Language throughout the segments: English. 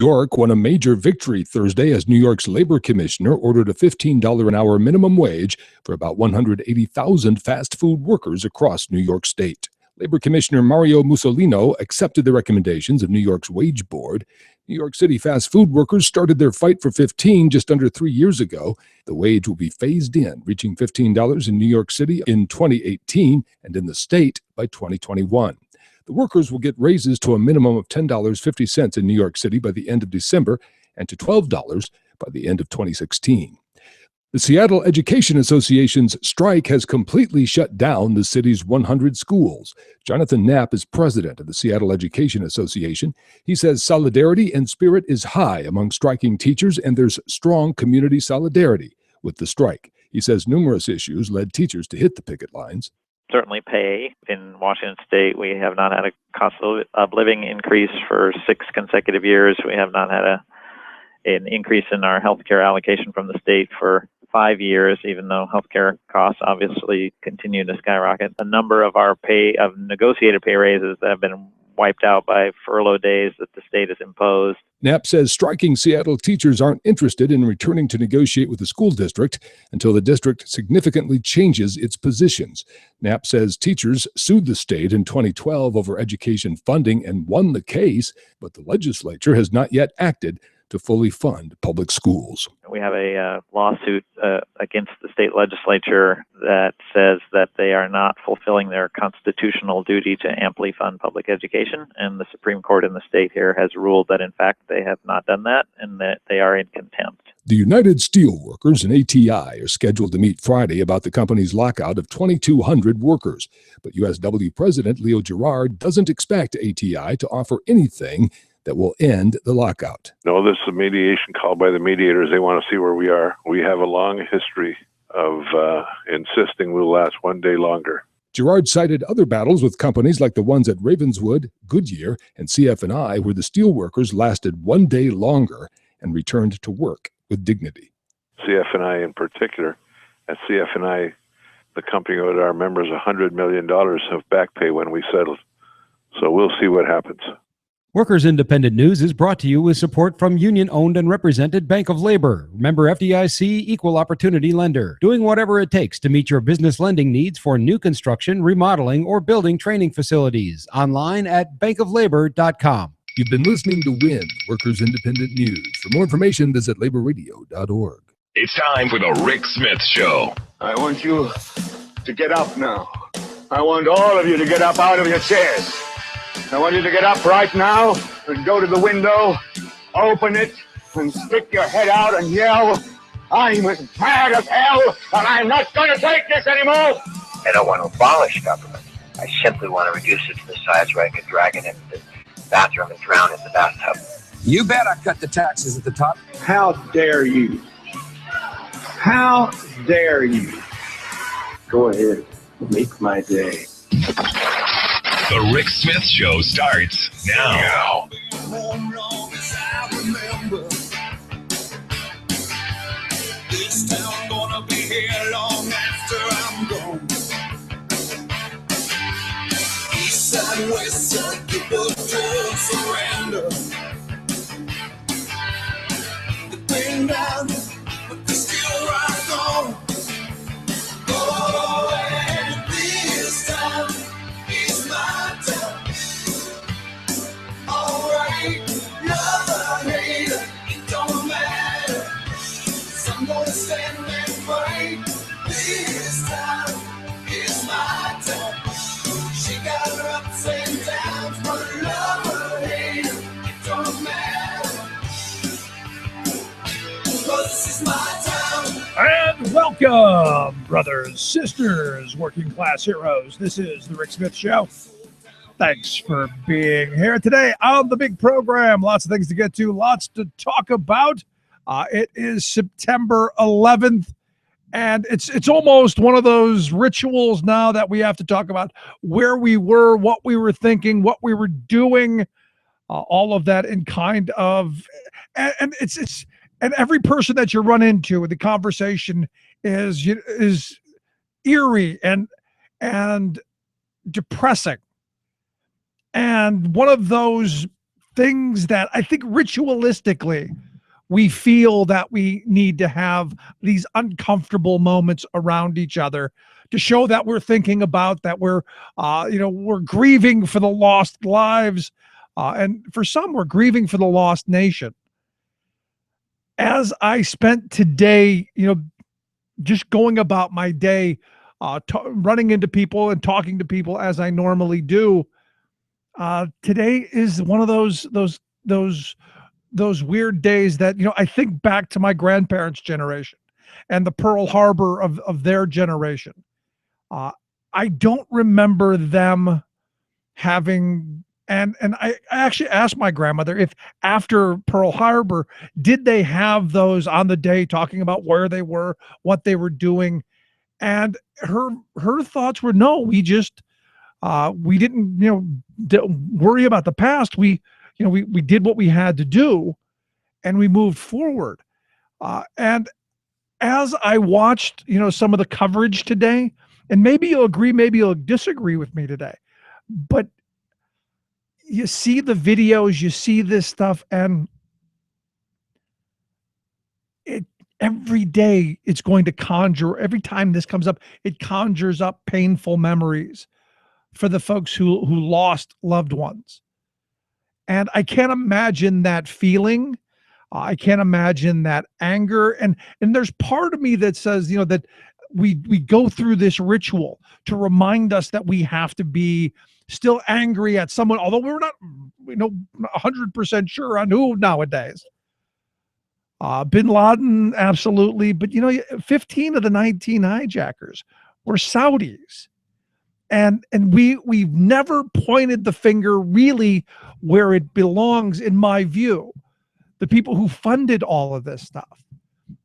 York won a major victory Thursday as New York's labor commissioner ordered a $15 an hour minimum wage for about 180,000 fast food workers across New York State. Labor Commissioner Mario Mussolino accepted the recommendations of New York's wage board. New York City fast food workers started their fight for 15 just under 3 years ago. The wage will be phased in, reaching $15 in New York City in 2018 and in the state by 2021. The workers will get raises to a minimum of $10.50 in New York City by the end of December and to $12 by the end of 2016. The Seattle Education Association's strike has completely shut down the city's 100 schools. Jonathan Knapp is president of the Seattle Education Association. He says solidarity and spirit is high among striking teachers, and there's strong community solidarity with the strike. He says numerous issues led teachers to hit the picket lines. Certainly pay. In Washington State, we have not had a cost of living increase for 6 consecutive years. We have not had an increase in our healthcare allocation from the state for 5 years, even though healthcare costs obviously continue to skyrocket. A number of our negotiated pay raises that have been wiped out by furlough days that the state has imposed. Knapp says striking Seattle teachers aren't interested in returning to negotiate with the school district until the district significantly changes its positions. Knapp says teachers sued the state in 2012 over education funding and won the case, but the legislature has not yet acted to fully fund public schools. We have a lawsuit against the state legislature that says that they are not fulfilling their constitutional duty to amply fund public education, and the Supreme Court in the state here has ruled that, in fact, they have not done that and that they are in contempt. The United Steelworkers and ATI are scheduled to meet Friday about the company's lockout of 2,200 workers, but USW President Leo Gerard doesn't expect ATI to offer anything that will end the lockout. No, this is a mediation called by the mediators. They want to see where we are. We have a long history of insisting we'll last one day longer. Gerard cited other battles with companies like the ones at Ravenswood, Goodyear, and CF&I, where the steelworkers lasted one day longer and returned to work with dignity. CF&I in particular. At CF&I, the company owed our members $100 million of back pay when we settled. So we'll see what happens. Workers Independent News is brought to you with support from union-owned and represented Bank of Labor, member FDIC, equal opportunity lender, doing whatever it takes to meet your business lending needs for new construction, remodeling, or building training facilities. Online at bankoflabor.com. You've been listening to WIN, Workers Independent News. For more information, visit laborradio.org. It's time for the Rick Smith Show. I want you to get up now. I want all of you to get up out of your chairs. I want you to get up right now and go to the window, open it, and stick your head out and yell, I'm as mad as hell, and I'm not going to take this anymore. I don't want to abolish government. I simply want to reduce it to the size where I could drag it into the bathroom and drown in the bathtub. You bet I cut the taxes at the top. How dare you? How dare you? Go ahead, make my day. The Rick Smith Show starts now. This town gonna be here long after I'm gone. East side, west side, people don't surrender. They've been down, but they're still right on. Go ahead, this time is my time. Alright, love or hate, it don't matter. 'Cause I'm gonna stand and fight. This time is my time. She got her ups and downs, but love or hate, it don't matter. 'Cause this is my time. And welcome, brothers, sisters, working class heroes. This is the Rick Smith Show. Thanks for being here today on the big program. Lots of things to get to, lots to talk about. It is September 11th, and it's almost one of those rituals now that we have to talk about where we were, what we were thinking, what we were doing, all of that in kind of, and it's and every person that you run into, the conversation is eerie and depressing. And one of those things that I think ritualistically we feel that we need to have these uncomfortable moments around each other to show that we're thinking about, that we're we're grieving for the lost lives, and for some we're grieving for the lost nation. As I spent today, just going about my day, running into people and talking to people as I normally do, today is one of those weird days that, I think back to my grandparents' generation and the Pearl Harbor of their generation. I don't remember them having, and I actually asked my grandmother if after Pearl Harbor, did they have those on the day talking about where they were, what they were doing. And her thoughts were, no, we just, we didn't, worry about the past. We did what we had to do and we moved forward. And as I watched, some of the coverage today, and maybe you'll agree, maybe you'll disagree with me today, but you see the videos, you see this stuff, and every day it's going to conjure, every time this comes up, it conjures up painful memories for the folks who lost loved ones. And I can't imagine that feeling. I can't imagine that anger. And there's part of me that says, that we go through this ritual to remind us that we have to be still angry at someone, although we're not, 100% sure on who nowadays. Bin Laden, absolutely. But, 15 of the 19 hijackers were Saudis. And we've never pointed the finger really where it belongs, in my view. The people who funded all of this stuff.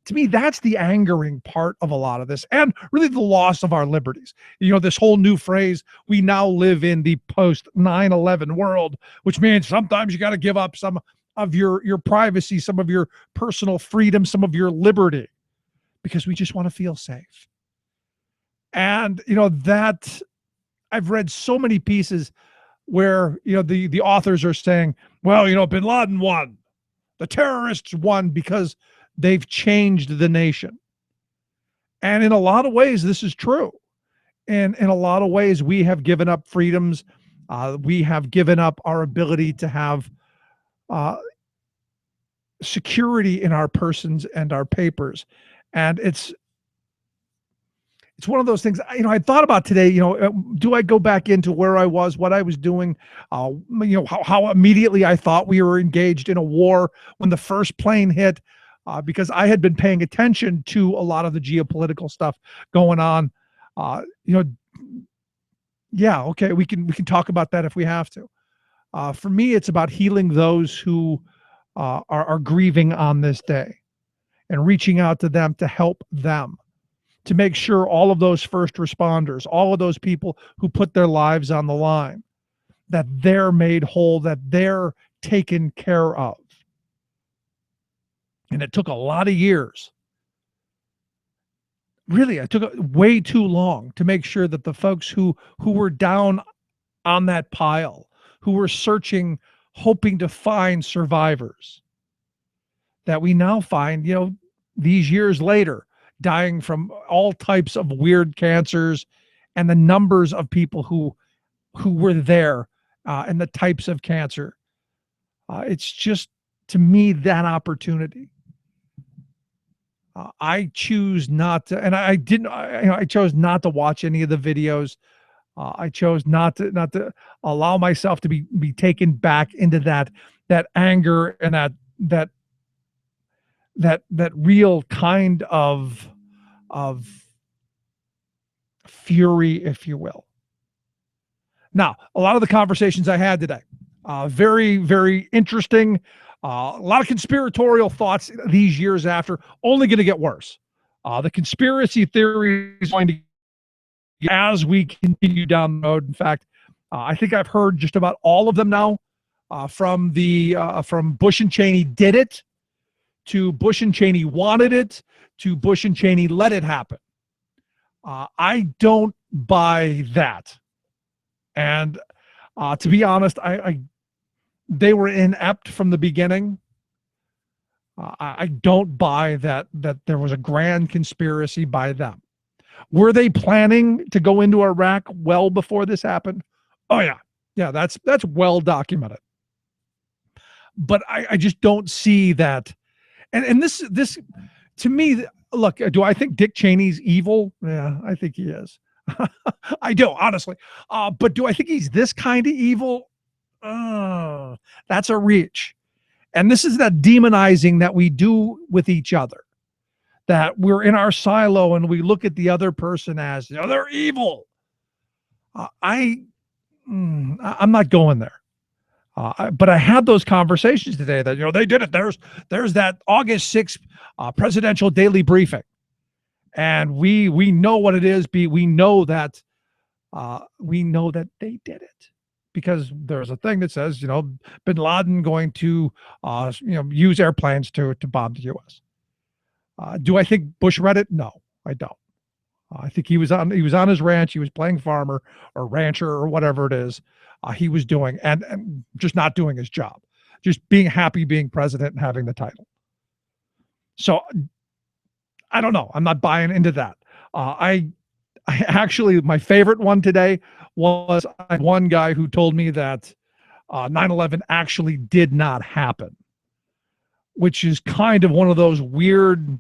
To me, that's the angering part of a lot of this, and really the loss of our liberties. This whole new phrase, we now live in the post 9/11 world, which means sometimes you got to give up some of your privacy, some of your personal freedom, some of your liberty, because we just want to feel safe. And, that I've read so many pieces where, the authors are saying, well, Bin Laden won. The terrorists won because they've changed the nation. And in a lot of ways, this is true. And in a lot of ways, we have given up freedoms. We have given up our ability to have security in our persons and our papers. And it's one of those things, I thought about today, do I go back into where I was, what I was doing, how immediately I thought we were engaged in a war when the first plane hit, because I had been paying attention to a lot of the geopolitical stuff going on. Yeah, okay, we can talk about that if we have to. For me, it's about healing those who are grieving on this day and reaching out to them to help them, to make sure all of those first responders, all of those people who put their lives on the line, that they're made whole, that they're taken care of. And it took a lot of years. Really, it took way too long to make sure that the folks who were down on that pile, who were searching, hoping to find survivors, that we now find, these years later, dying from all types of weird cancers, and the numbers of people who were there, and the types of cancer. It's just, to me, that opportunity. I choose not to, and I chose not to watch any of the videos. I chose not to allow myself to be taken back into that anger and that real kind of fury, if you will. Now, a lot of the conversations I had today, very, very interesting. A lot of conspiratorial thoughts these years after, only going to get worse. The conspiracy theory is going to, as we continue down the road. In fact, I think I've heard just about all of them now, from Bush and Cheney did it, to Bush and Cheney wanted it, to Bush and Cheney let it happen. I don't buy that. And to be honest, they were inept from the beginning. I don't buy that there was a grand conspiracy by them. Were they planning to go into Iraq well before this happened? Oh yeah. Yeah, that's well documented. But I just don't see that. And this to me, look, do I think Dick Cheney's evil? Yeah, I think he is. I do, honestly. But do I think he's this kind of evil? That's a reach. And this is that demonizing that we do with each other. That we're in our silo and we look at the other person as, they're evil. I'm not going there. But I had those conversations today that, they did it. There's that August 6th presidential daily briefing. And we know what it is. We know that they did it. Because there's a thing that says, bin Laden going to, use airplanes to bomb the U.S. Do I think Bush read it? No, I don't. I think he was on his ranch. He was playing farmer or rancher or whatever it is he was doing, and just not doing his job, just being happy being president and having the title. So I don't know. I'm not buying into that. I actually, my favorite one today was one guy who told me that 9/11 actually did not happen, which is kind of one of those weird,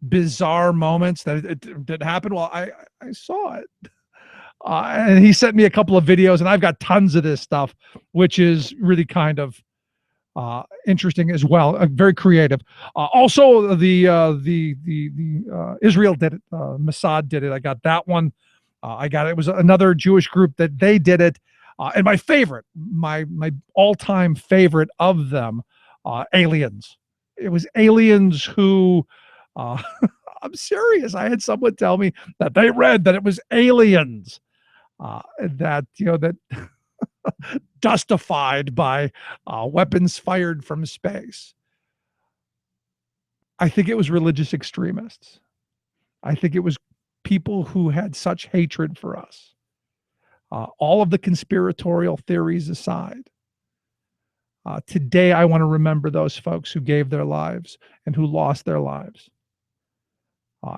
bizarre moments that it did happen. Well, I saw it. And he sent me a couple of videos, and I've got tons of this stuff, which is really kind of interesting as well. Very creative. Also, the Israel did it. Mossad did it. I got that one. It was another Jewish group that they did it. And my favorite, my all-time favorite of them, aliens. It was aliens who, I'm serious. I had someone tell me that they read that it was aliens that justified by weapons fired from space. I think it was religious extremists. I think it was people who had such hatred for us. All of the conspiratorial theories aside, today I want to remember those folks who gave their lives and who lost their lives,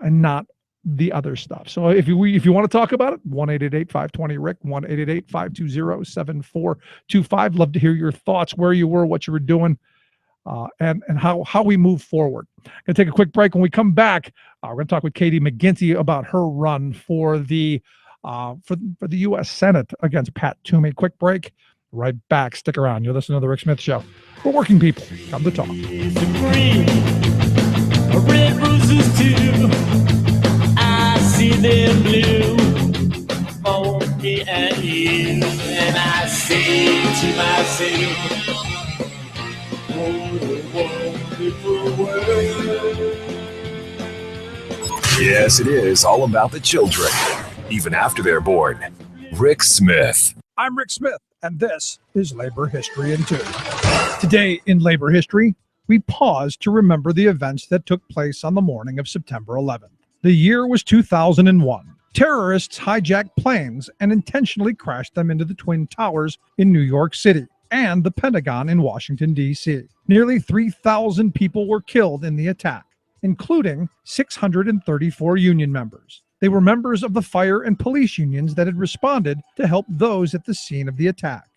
and not the other stuff. So if you want to talk about it, 1-888-520-RICK, 1-888-520-7425. Love to hear your thoughts, where you were, what you were doing, and how we move forward. Gonna take a quick break. When we come back, we're gonna talk with Katie McGinty about her run for the U.S. Senate against Pat Toomey. Quick break. Right back. Stick around. You're listening to the Rick Smith Show. We're working people. Come to talk. Red roses too. I see them blue for me and you, and I say to myself, what a wonderful world. Yes, it is all about the children, even after they're born. Rick Smith. I'm Rick Smith, and this is Labor History in 2. Today in Labor History, we pause to remember the events that took place on the morning of September 11th. The year was 2001. Terrorists hijacked planes and intentionally crashed them into the Twin Towers in New York City and the Pentagon in Washington, D.C. Nearly 3,000 people were killed in the attack, including 634 union members. They were members of the fire and police unions that had responded to help those at the scene of the attack.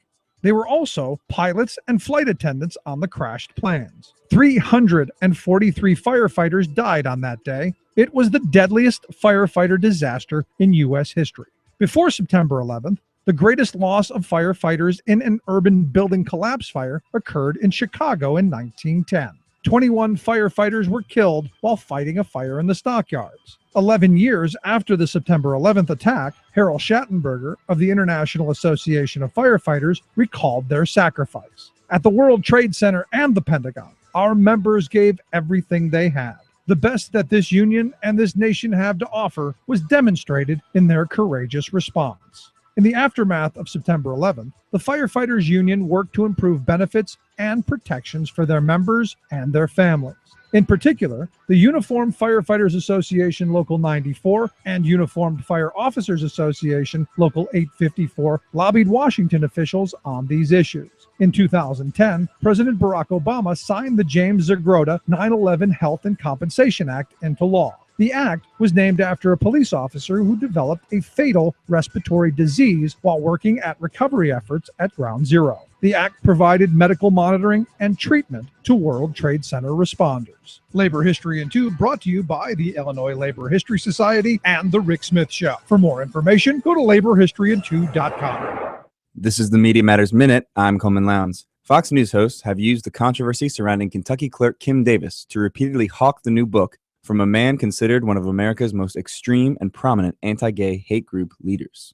They were also pilots and flight attendants on the crashed planes. 343 firefighters died on that day. It was the deadliest firefighter disaster in U.S. history. Before September 11th, the greatest loss of firefighters in an urban building collapse fire occurred in Chicago in 1910. 21 firefighters were killed while fighting a fire in the stockyards. 11 years after the September 11th attack, Harold Schattenberger of the International Association of Firefighters recalled their sacrifice. At the World Trade Center and the Pentagon, our members gave everything they had. The best that this union and this nation have to offer was demonstrated in their courageous response. In the aftermath of September 11th, the Firefighters Union worked to improve benefits and protections for their members and their families. In particular, the Uniformed Firefighters Association Local 94 and Uniformed Fire Officers Association Local 854 lobbied Washington officials on these issues. In 2010, President Barack Obama signed the James Zagrota 9/11 Health and Compensation Act into law. The act was named after a police officer who developed a fatal respiratory disease while working at recovery efforts at Ground Zero. The act provided medical monitoring and treatment to World Trade Center responders. Labor History in 2 brought to you by the Illinois Labor History Society and The Rick Smith Show. For more information, go to laborhistoryin2.com. This is the Media Matters Minute. I'm Coleman Lowndes. Fox News hosts have used the controversy surrounding Kentucky clerk Kim Davis to repeatedly hawk the new book from a man considered one of America's most extreme and prominent anti-gay hate group leaders.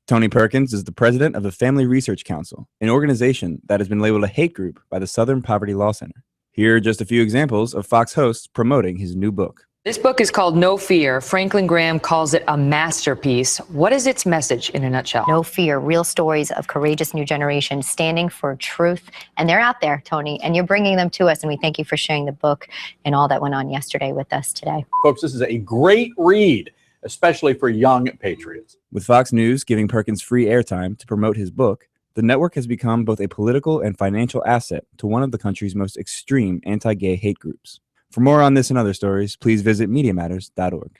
Tony Perkins is the president of the Family Research Council, an organization that has been labeled a hate group by the Southern Poverty Law Center. Here are just a few examples of Fox hosts promoting his new book. This book is called No Fear. Franklin Graham calls it a masterpiece. What is its message in a nutshell? No fear, real stories of courageous new generation standing for truth. And they're out there, Tony, and you're bringing them to us. And we thank you for sharing the book and all that went on yesterday with us today. Folks, this is a great read, especially for young patriots. With Fox News giving Perkins free airtime to promote his book, the network has become both a political and financial asset to one of the country's most extreme anti-gay hate groups. For more on this and other stories, please visit MediaMatters.org.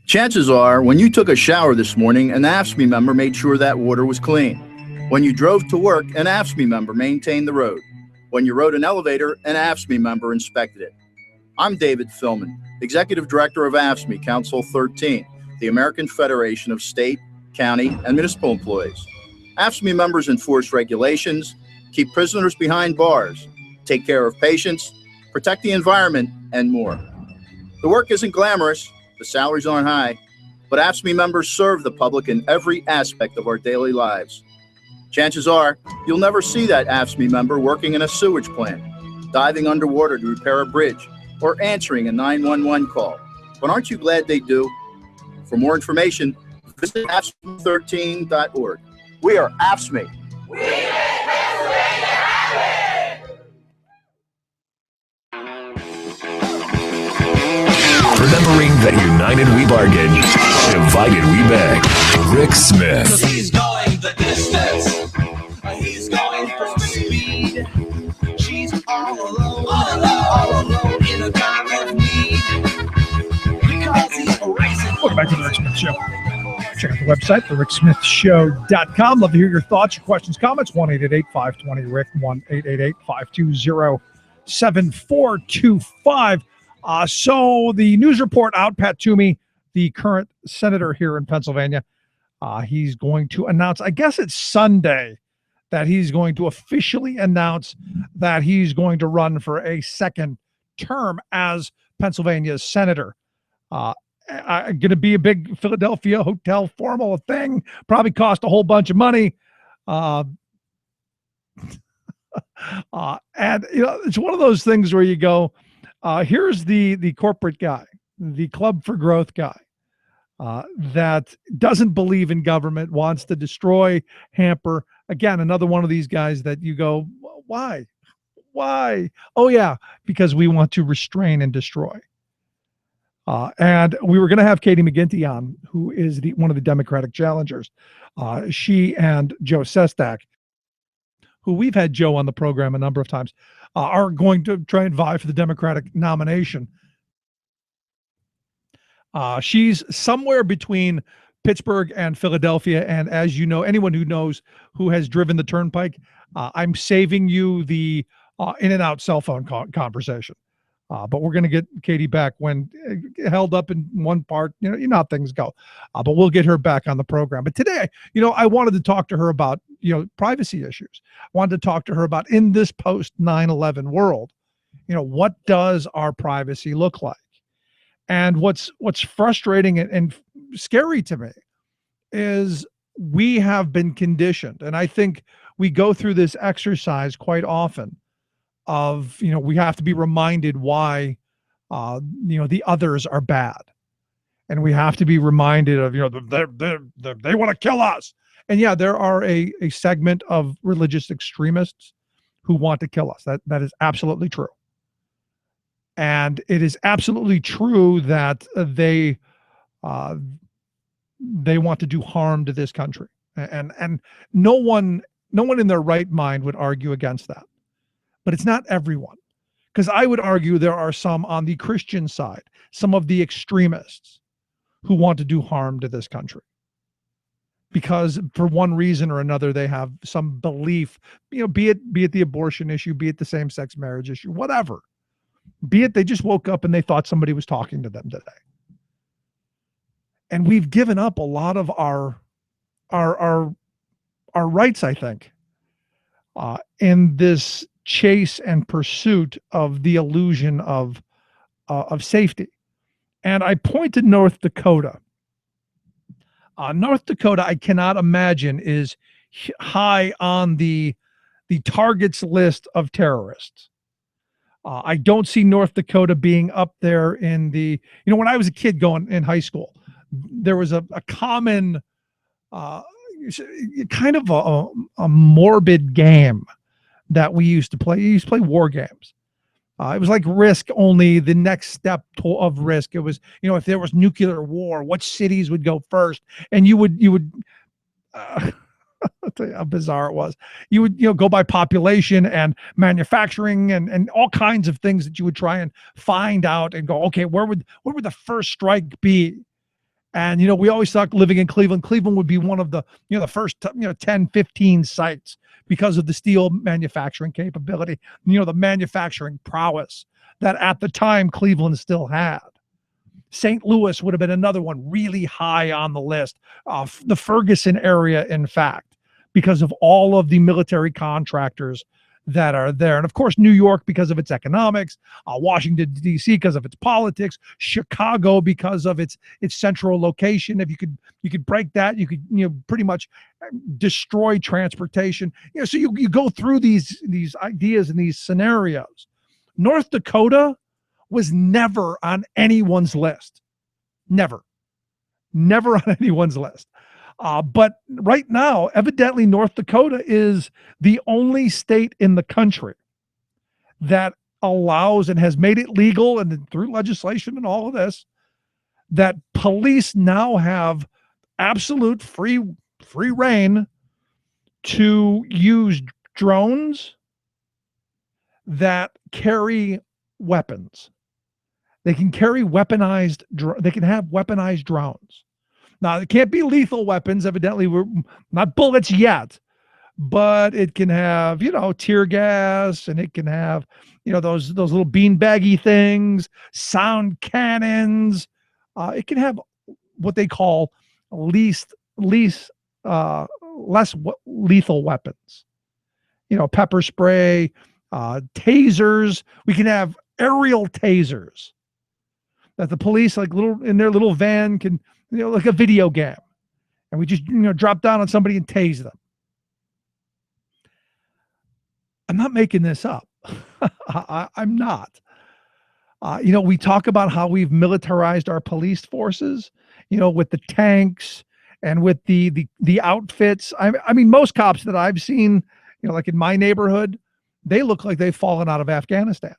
Chances are, when you took a shower this morning, an AFSCME member made sure that water was clean. When you drove to work, an AFSCME member maintained the road. When you rode an elevator, an AFSCME member inspected it. I'm David Philman, Executive Director of AFSCME Council 13, the American Federation of State, County, and Municipal Employees. AFSCME members enforce regulations, keep prisoners behind bars, take care of patients, protect the environment, and more. The work isn't glamorous, the salaries aren't high, but AFSCME members serve the public in every aspect of our daily lives. Chances are, you'll never see that AFSCME member working in a sewage plant, diving underwater to repair a bridge, or answering a 911 call. But aren't you glad they do? For more information, visit AFSCME13.org. We are AFSCME. We make Pennsylvania happen! Remembering that united we bargain, divided we beg. Rick Smith. 'Cause he's going the distance. He's going for speed. She's all alone in a time of need. Because he's racing. Welcome back to the Rick Smith Show. Check out the website, thericksmithshow.com. Love to hear your thoughts, your questions, comments. 1-888-520-RICK, 1-888-520-7425. So the news report out, Pat Toomey, the current senator here in Pennsylvania, he's going to announce, I guess it's Sunday, that he's going to officially announce that he's going to run for a second term as Pennsylvania's senator. Going to be a big Philadelphia hotel formal thing, probably cost a whole bunch of money. And it's one of those things where you go, here's the corporate guy, the Club for Growth guy, that doesn't believe in government, wants to destroy, hamper. Again, another one of these guys that you go, why? Oh yeah, because we want to restrain and destroy. And we were going to have Katie McGinty on, who is one of the Democratic challengers. She and Joe Sestak, who we've had Joe on the program a number of times, are going to try and vie for the Democratic nomination. She's somewhere between Pittsburgh and Philadelphia. And as you know, anyone who knows who has driven the turnpike, I'm saving you the in and out cell phone conversation. But we're going to get Katie back when held up in one part, you know how things go, but we'll get her back on the program. But today, I wanted to talk to her about, privacy issues. I wanted to talk to her about, in this post 9/11 world, what does our privacy look like? And what's frustrating and scary to me is we have been conditioned. And I think we go through this exercise quite often of, we have to be reminded why, the others are bad. And we have to be reminded of, they want to kill us. And yeah, there are a segment of religious extremists who want to kill us. That is absolutely true. And it is absolutely true that they they want to do harm to this country. And no one in their right mind would argue against that. But it's not everyone. Because I would argue there are some on the Christian side, some of the extremists who want to do harm to this country. Because for one reason or another, they have some belief, be it the abortion issue, be it the same-sex marriage issue, whatever. Be it they just woke up and they thought somebody was talking to them today. And we've given up a lot of our rights, I think, in this chase and pursuit of the illusion of safety. And I point to North Dakota. North Dakota, I cannot imagine, is high on the targets list of terrorists. I don't see North Dakota being up there in the, when I was a kid going in high school, there was a common kind of a morbid game that we used to play. You used to play war games. It was like Risk, only the next step of Risk. It was, if there was nuclear war, what cities would go first? And you would I'll tell you how bizarre it was. You would, go by population and manufacturing and all kinds of things that you would try and find out and go, okay, where would the first strike be? And, we always thought living in Cleveland, Cleveland would be one of the, the first, 10, 15 sites because of the steel manufacturing capability, the manufacturing prowess that at the time Cleveland still had. St. Louis would have been another one really high on the list. The Ferguson area, in fact, because of all of the military contractors that are there. And of course, New York because of its economics, Washington, D.C. because of its politics, Chicago because of its central location. If you could break that, you could pretty much destroy transportation. So you go through these ideas and these scenarios. North Dakota was never on anyone's list. Never on anyone's list. But right now, evidently, North Dakota is the only state in the country that allows and has made it legal, and through legislation and all of this, that police now have absolute free reign to use drones that carry weapons. They can carry they can have weaponized drones. Now, it can't be lethal weapons. Evidently, we're not bullets yet, but it can have, tear gas, and it can have, those little beanbaggy things, sound cannons. It can have what they call less lethal weapons. Pepper spray, tasers. We can have aerial tasers that the police, like in their little van, can, like a video game, and we just drop down on somebody and tase them. I'm not making this up. I'm not. We talk about how we've militarized our police forces, with the tanks and with the outfits. I mean, most cops that I've seen, like in my neighborhood, they look like they've fallen out of Afghanistan.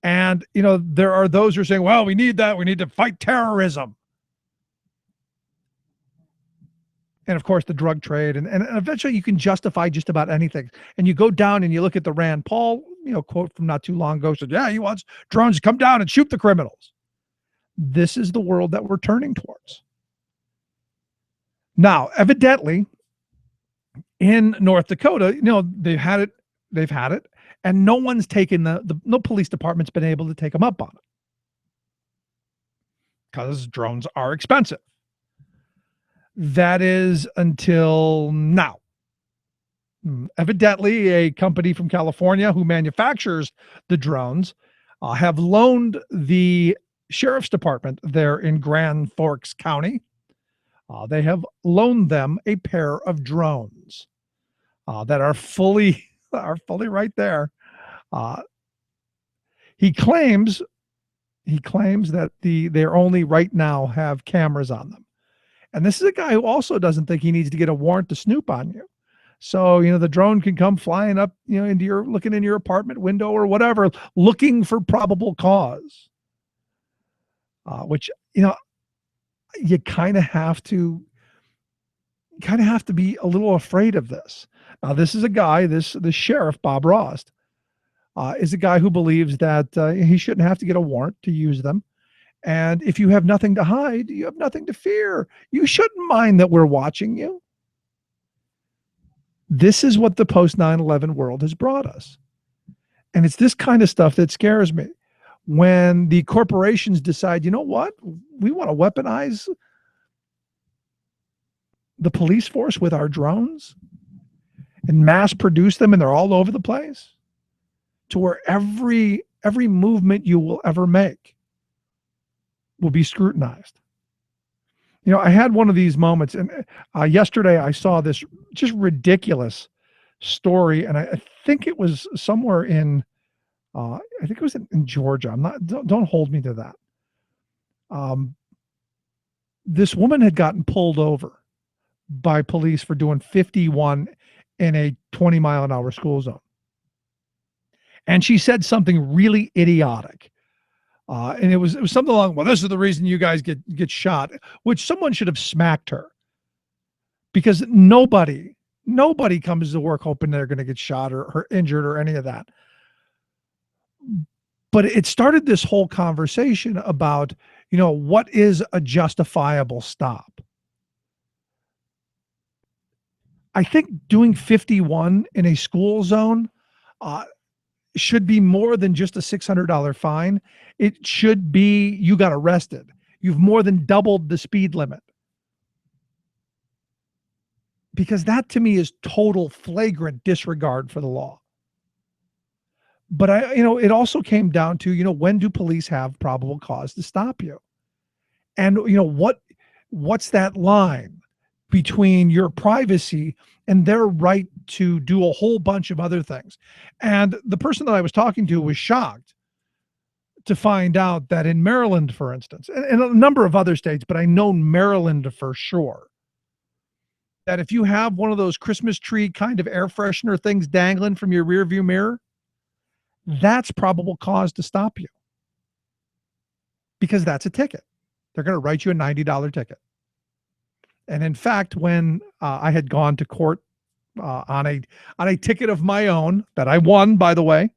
And, there are those who are saying, well, we need that. We need to fight terrorism. And of course, the drug trade. And eventually you can justify just about anything. And you go down and you look at the Rand Paul, quote from not too long ago, said, yeah, he wants drones to come down and shoot the criminals. This is the world that we're turning towards. Now, evidently, in North Dakota, they've had it. And no one's taken no police department's been able to take them up on it. Because drones are expensive. That is until now. Evidently, a company from California who manufactures the drones have loaned the sheriff's department there in Grand Forks County. They have loaned them a pair of drones that are fully right there. He claims that they're only right now have cameras on them. And this is a guy who also doesn't think he needs to get a warrant to snoop on you. So, the drone can come flying up, looking in your apartment window or whatever, looking for probable cause. Which, you kind of have to be a little afraid of this. Now, this is a guy, the sheriff, Bob Rost, is a guy who believes that he shouldn't have to get a warrant to use them. And if you have nothing to hide, you have nothing to fear. You shouldn't mind that we're watching you. This is what the post 9/11 world has brought us. And it's this kind of stuff that scares me. When the corporations decide, you know what, we want to weaponize the police force with our drones and mass produce them, and they're all over the place, to where every movement you will ever make will be scrutinized. You know, I had one of these moments, and yesterday I saw this just ridiculous story, and I think it was somewhere in, I think it was in Georgia. Don't hold me to that. This woman had gotten pulled over by police for doing 51 in a 20-mile-an-hour school zone. And she said something really idiotic. And it was something along, well, this is the reason you guys get shot, which someone should have smacked her. Because nobody comes to work hoping they're going to get shot or injured or any of that. But it started this whole conversation about, you know, what is a justifiable stop? I think doing 51 in a school zone should be more than just a $600 fine. It should be, you got arrested. You've more than doubled the speed limit. Because that to me is total flagrant disregard for the law. But it also came down to, when do police have probable cause to stop you? And, what's that line between your privacy and their right to do a whole bunch of other things? And the person that I was talking to was shocked to find out that in Maryland, for instance, and a number of other states, but I know Maryland for sure, that if you have one of those Christmas tree kind of air freshener things dangling from your rearview mirror, that's probable cause to stop you. Because that's a ticket. They're going to write you a $90 ticket. And in fact, when I had gone to court on a ticket of my own that I won, by the way,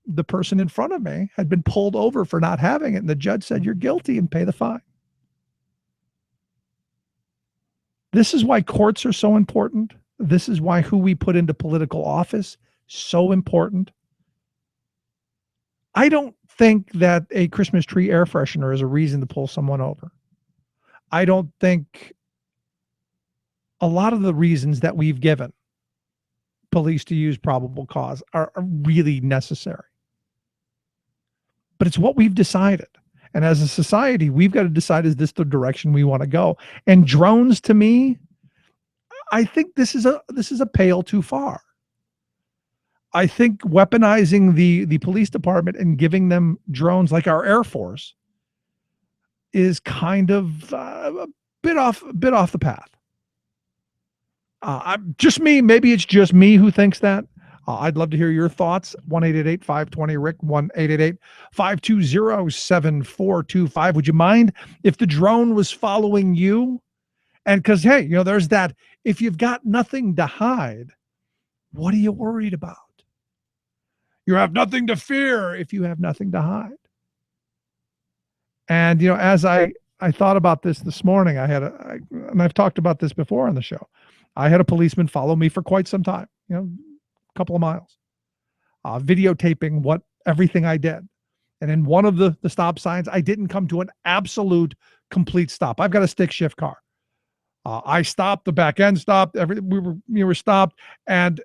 the person in front of me had been pulled over for not having it, and the judge said, "You're guilty and pay the fine." This is why courts are so important. This is why who we put into political office so important. I don't think that a Christmas tree air freshener is a reason to pull someone over. I don't think a lot of the reasons that we've given police to use probable cause are really necessary. But it's what we've decided. And as a society, we've got to decide, is this the direction we want to go? And drones, to me, I think this is a pale too far. I think weaponizing the police department and giving them drones like our Air Force is kind of a bit off the path. Just me. Maybe it's just me who thinks that. I'd love to hear your thoughts. 1-888-520-RICK, 1-888-520-7425. Would you mind if the drone was following you? And because, hey, there's that, if you've got nothing to hide, what are you worried about? You have nothing to fear if you have nothing to hide. And, as I thought about this morning, and I've talked about this before on the show, I had a policeman follow me for quite some time, a couple of miles, videotaping everything I did. And in one of the stop signs, I didn't come to an absolute complete stop. I've got a stick shift car. I stopped, the back end stopped, we were stopped, and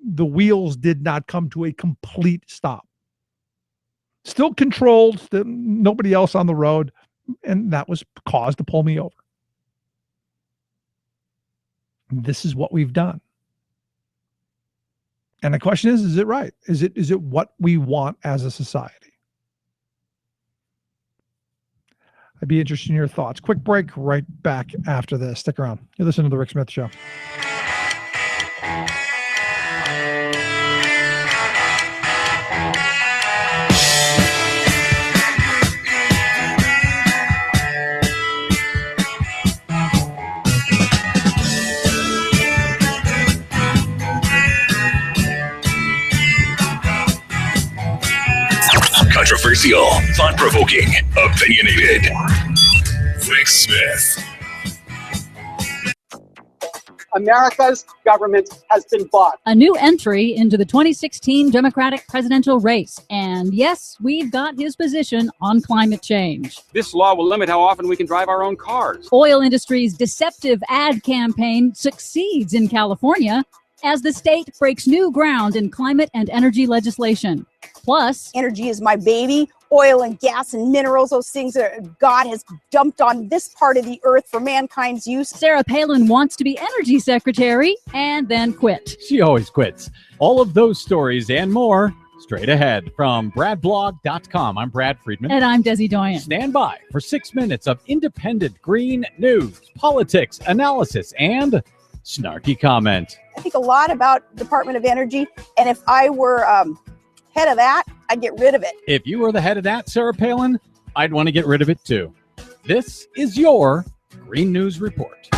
the wheels did not come to a complete stop. Still controlled, nobody else on the road, and that was cause to pull me over. This is what we've done. And the question is it right? Is it what we want as a society? I'd be interested in your thoughts. Quick break, right back after this. Stick around. You're listening to The Rick Smith Show. Controversial, thought-provoking, opinionated. Rick Smith. America's government has been bought. A new entry into the 2016 Democratic presidential race. And yes, we've got his position on climate change. This law will limit how often we can drive our own cars. Oil industry's deceptive ad campaign succeeds in California as the state breaks new ground in climate and energy legislation. Plus, energy is my baby. Oil and gas and minerals, those things that God has dumped on this part of the earth for mankind's use. Sarah Palin wants to be energy secretary and then quit. She always quits. All of those stories and more straight ahead from bradblog.com. I'm Brad Friedman. And I'm Desi Doyen. Stand by for 6 minutes of independent green news, politics, analysis, and snarky comment. I think a lot about Department of Energy, and if I were head of that, I'd get rid of it. If you were the head of that, Sarah Palin, I'd want to get rid of it too. This is your Green News Report.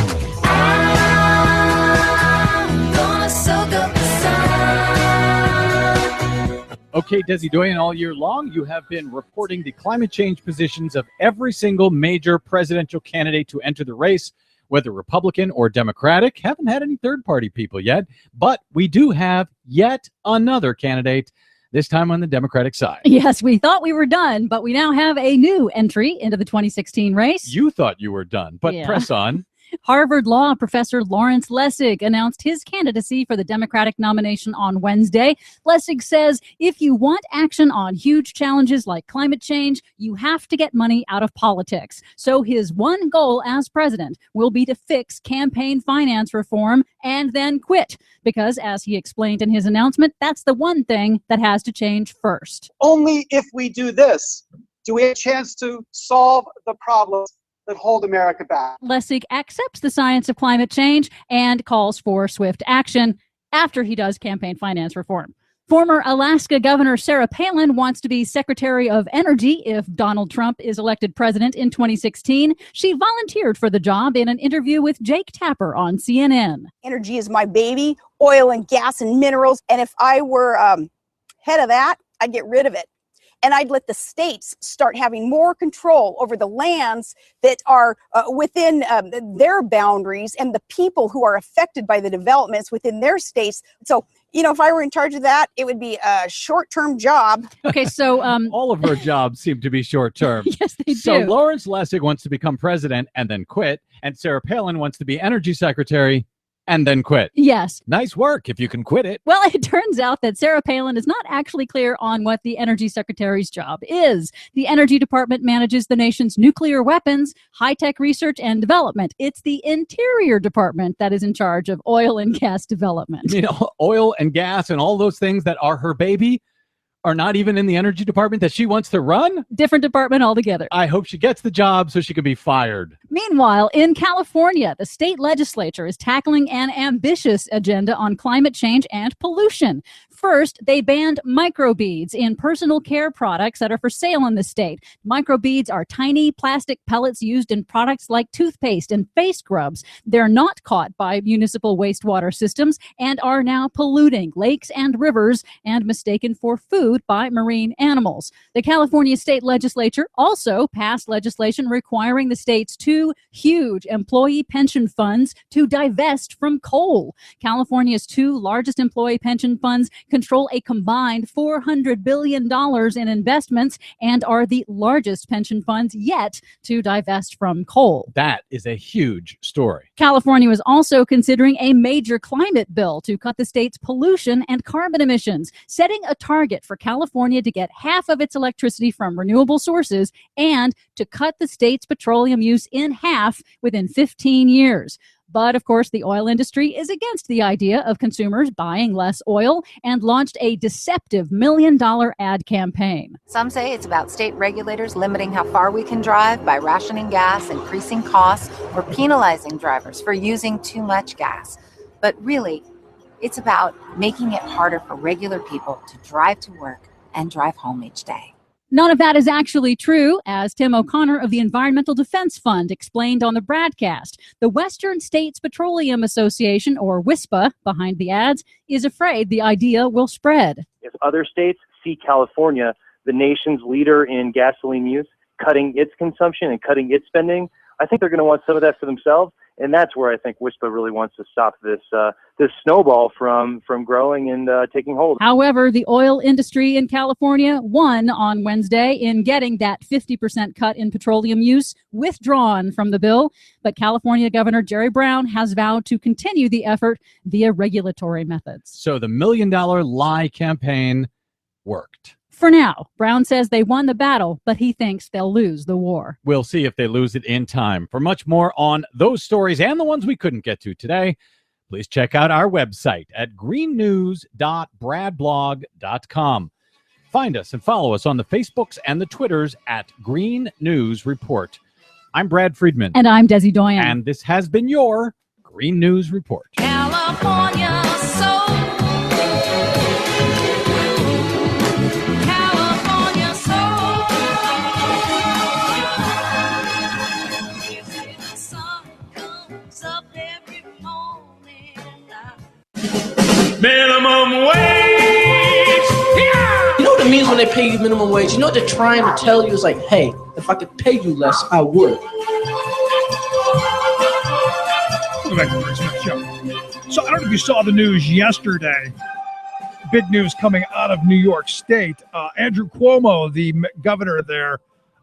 Okay, Desi Doyen, all year long, you have been reporting the climate change positions of every single major presidential candidate to enter the race, whether Republican or Democratic. Haven't had any third-party people yet, but we do have yet another candidate, this time on the Democratic side. Yes, we thought we were done, but we now have a new entry into the 2016 race. You thought you were done, but press on. Harvard Law professor Lawrence Lessig announced his candidacy for the Democratic nomination on Wednesday. Lessig says if you want action on huge challenges like climate change, you have to get money out of politics. So his one goal as president will be to fix campaign finance reform and then quit. Because, as he explained in his announcement, that's the one thing that has to change first. Only if we do this do we have a chance to solve the problems that hold America back. Lessig accepts the science of climate change and calls for swift action after he does campaign finance reform. Former Alaska Governor Sarah Palin wants to be Secretary of Energy if Donald Trump is elected president in 2016. She volunteered for the job in an interview with Jake Tapper on CNN. Energy is my baby. Oil and gas and minerals. And if I were head of that, I'd get rid of it. And I'd let the states start having more control over the lands that are within their boundaries and the people who are affected by the developments within their states. So, you know, if I were in charge of that, it would be a short-term job. Okay, so all of her jobs seem to be short-term. Yes, they do. So Lawrence Lessig wants to become president and then quit, and Sarah Palin wants to be energy secretary and then quit. Yes. Nice work if you can quit it. Well, it turns out that Sarah Palin is not actually clear on what the Energy Secretary's job is. The Energy Department manages the nation's nuclear weapons, high-tech research, and development. It's the Interior Department that is in charge of oil and gas development. You know, oil and gas and all those things that are her baby are not even in the Energy Department that she wants to run? Different department altogether. I hope she gets the job so she can be fired. Meanwhile, in California, the state legislature is tackling an ambitious agenda on climate change and pollution. First, they banned microbeads in personal care products that are for sale in the state. Microbeads are tiny plastic pellets used in products like toothpaste and face scrubs. They're not caught by municipal wastewater systems and are now polluting lakes and rivers and mistaken for food by marine animals. The California state legislature also passed legislation requiring the state's two huge employee pension funds to divest from coal. California's two largest employee pension funds control a combined $400 billion in investments and are the largest pension funds yet to divest from coal. That is a huge story. California was also considering a major climate bill to cut the state's pollution and carbon emissions, setting a target for California to get half of its electricity from renewable sources and to cut the state's petroleum use in half within 15 years. But, of course, the oil industry is against the idea of consumers buying less oil and launched a deceptive $1 million ad campaign. Some say it's about state regulators limiting how far we can drive by rationing gas, increasing costs, or penalizing drivers for using too much gas. But really, it's about making it harder for regular people to drive to work and drive home each day. None of that is actually true, as Tim O'Connor of the Environmental Defense Fund explained on the broadcast. The Western States Petroleum Association, or WISPA, behind the ads, is afraid the idea will spread. If other states see California the nation's leader in gasoline use, cutting its consumption and cutting its spending, I think they're going to want some of that for themselves. And that's where I think WISPA really wants to stop this this snowball from growing and taking hold. However, the oil industry in California won on Wednesday in getting that 50% cut in petroleum use withdrawn from the bill. But California Governor Jerry Brown has vowed to continue the effort via regulatory methods. So the $1 million lie campaign worked. For now, Brown says they won the battle, but he thinks they'll lose the war. We'll see if they lose it in time. For much more on those stories and the ones we couldn't get to today, please check out our website at greennews.bradblog.com. Find us and follow us on the Facebooks and the Twitters at Green News Report. I'm Brad Friedman. And I'm Desi Doyen. And this has been your Green News Report. California soul. California soul. The sun comes up every morning. Minimum wage. Yeah. You know what it means when they pay you minimum wage? You know what they're trying to tell you is like, hey, if I could pay you less, I would. Welcome back to the Rick Smith Show. So I don't know if you saw the news yesterday. Big news coming out of New York State. Andrew Cuomo, the governor there,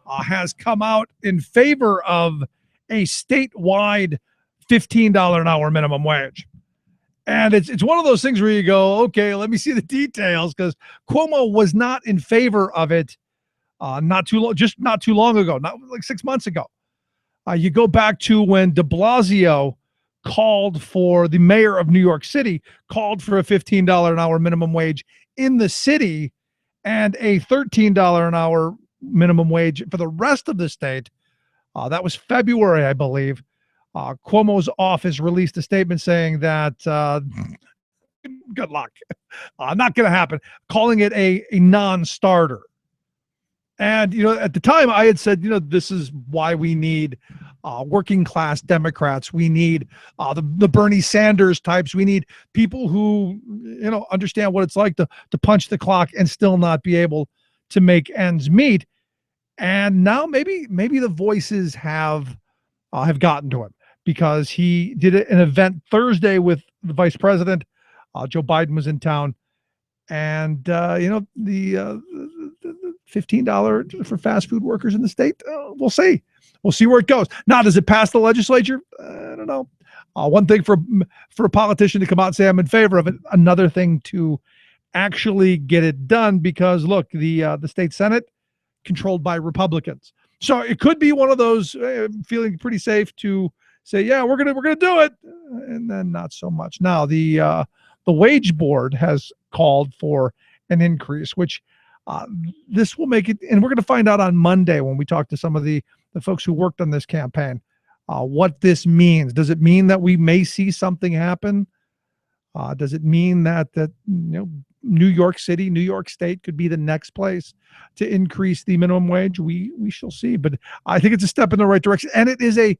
has come out in favor of a statewide $15 an hour minimum wage. And it's one of those things where you go, okay, let me see the details, because Cuomo was not in favor of it not too long ago, not like 6 months ago. You go back to when de Blasio called for, the mayor of New York City called for a $15 an hour minimum wage in the city and a $13 an hour minimum wage for the rest of the state. That was February, I believe. Cuomo's office released a statement saying that good luck, not going to happen, calling it a non-starter. And, at the time I had said, this is why we need working class Democrats. We need the Bernie Sanders types. We need people who, understand what it's like to punch the clock and still not be able to make ends meet. And now maybe the voices have gotten to him, because he did an event Thursday with the vice president. Joe Biden was in town, and the $15 for fast food workers in the state. We'll see where it goes. Now, does it pass the legislature? I don't know. One thing for a politician to come out and say I'm in favor of it. Another thing to actually get it done, because look, the state Senate controlled by Republicans. So it could be one of those feeling pretty safe to say, yeah, we're gonna do it, and then not so much. Now the wage board has called for an increase, which this will make it, and we're going to find out on Monday when we talk to some of the folks who worked on this campaign, what this means. Does it mean that we may see something happen? Does it mean that New York City, New York State could be the next place to increase the minimum wage? We shall see, but I think it's a step in the right direction, and it is a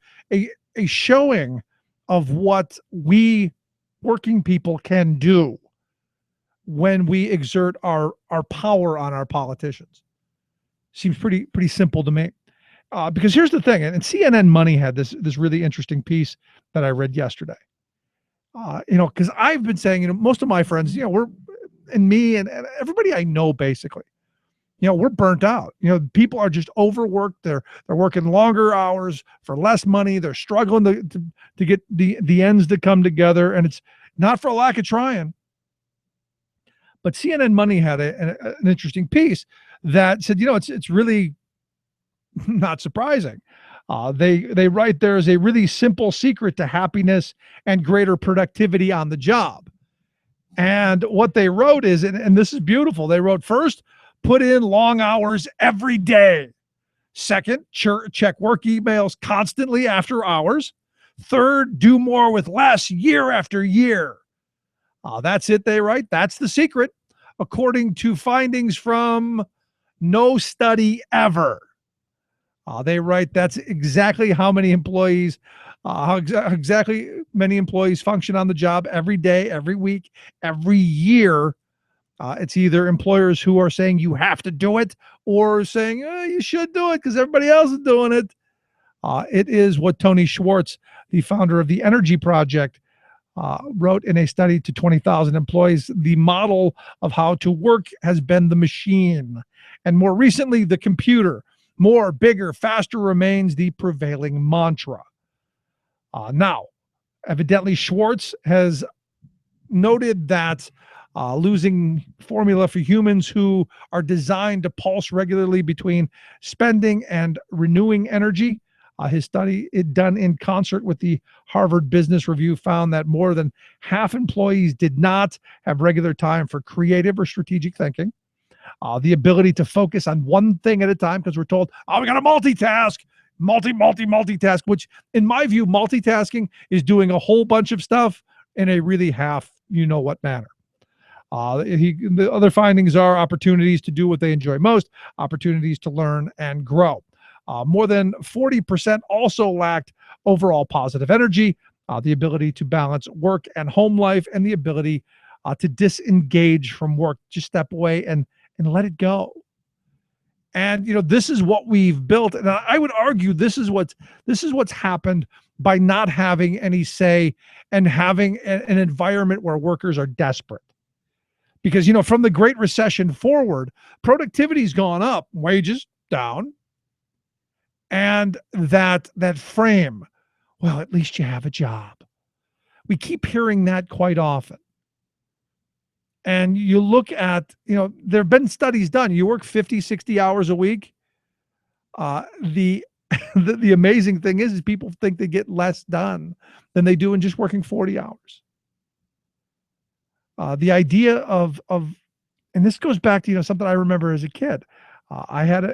showing of what we working people can do when we exert our power on our politicians. Seems pretty simple to me. Because here's the thing, and CNN Money had this really interesting piece that I read yesterday. Because I've been saying, most of my friends, we're, and me and everybody I know, basically, we're burnt out. People are just overworked. They're working longer hours for less money. They're struggling to get the ends to come together, and it's not for a lack of trying. But CNN Money had an interesting piece that said, it's really not surprising. They write there is a really simple secret to happiness and greater productivity on the job. And what they wrote is, and this is beautiful, they wrote, first, put in long hours every day. Second, check work emails constantly after hours. Third, do more with less year after year. That's it, they write. That's the secret, according to findings from no study ever. They write that's exactly how many employees, exactly many employees function on the job every day, every week, every year. It's either employers who are saying you have to do it or saying you should do it because everybody else is doing it. It is what Tony Schwartz, the founder of the Energy Project, wrote in a study to 20,000 employees. The model of how to work has been the machine, and more recently, the computer. More, bigger, faster remains the prevailing mantra. Now, evidently, Schwartz has noted that losing formula for humans who are designed to pulse regularly between spending and renewing energy. His study, done in concert with the Harvard Business Review, found that more than half employees did not have regular time for creative or strategic thinking. The ability to focus on one thing at a time, because we're told, we got to multitask, multitask, which in my view, multitasking is doing a whole bunch of stuff in a really half-you-know-what manner. The other findings are opportunities to do what they enjoy most, opportunities to learn and grow. More than 40% also lacked overall positive energy, the ability to balance work and home life, and the ability to disengage from work, just step away and let it go. And this is what we've built, and I would argue this is what's happened by not having any say and having an environment where workers are desperate. Because from the Great Recession forward, productivity's gone up, wages down, and that frame, well, at least you have a job. We keep hearing that quite often. And you look at, there have been studies done. You work 50, 60 hours a week. The amazing thing is people think they get less done than they do in just working 40 hours. The idea of, and this goes back to, something I remember as a kid. I had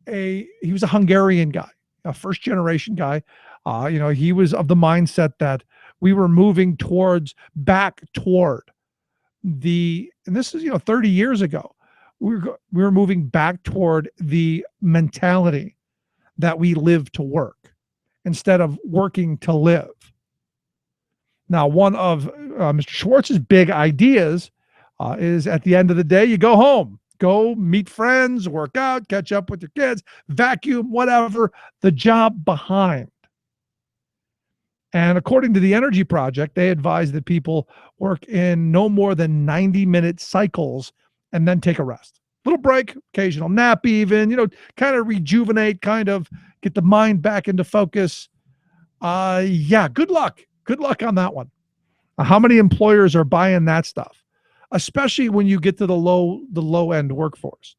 he was a Hungarian guy, a first generation guy. He was of the mindset that we were moving back toward and this is 30 years ago, we were moving back toward the mentality that we live to work instead of working to live. Now, one of Mr. Schwartz's big ideas is at the end of the day, you go home, go meet friends, work out, catch up with your kids, vacuum, whatever, the job behind. And according to the Energy Project, they advise that people work in no more than 90-minute cycles and then take a rest. Little break, occasional nap even, kind of rejuvenate, kind of get the mind back into focus. Good luck. Good luck on that one. How many employers are buying that stuff? Especially when you get to the low end workforce,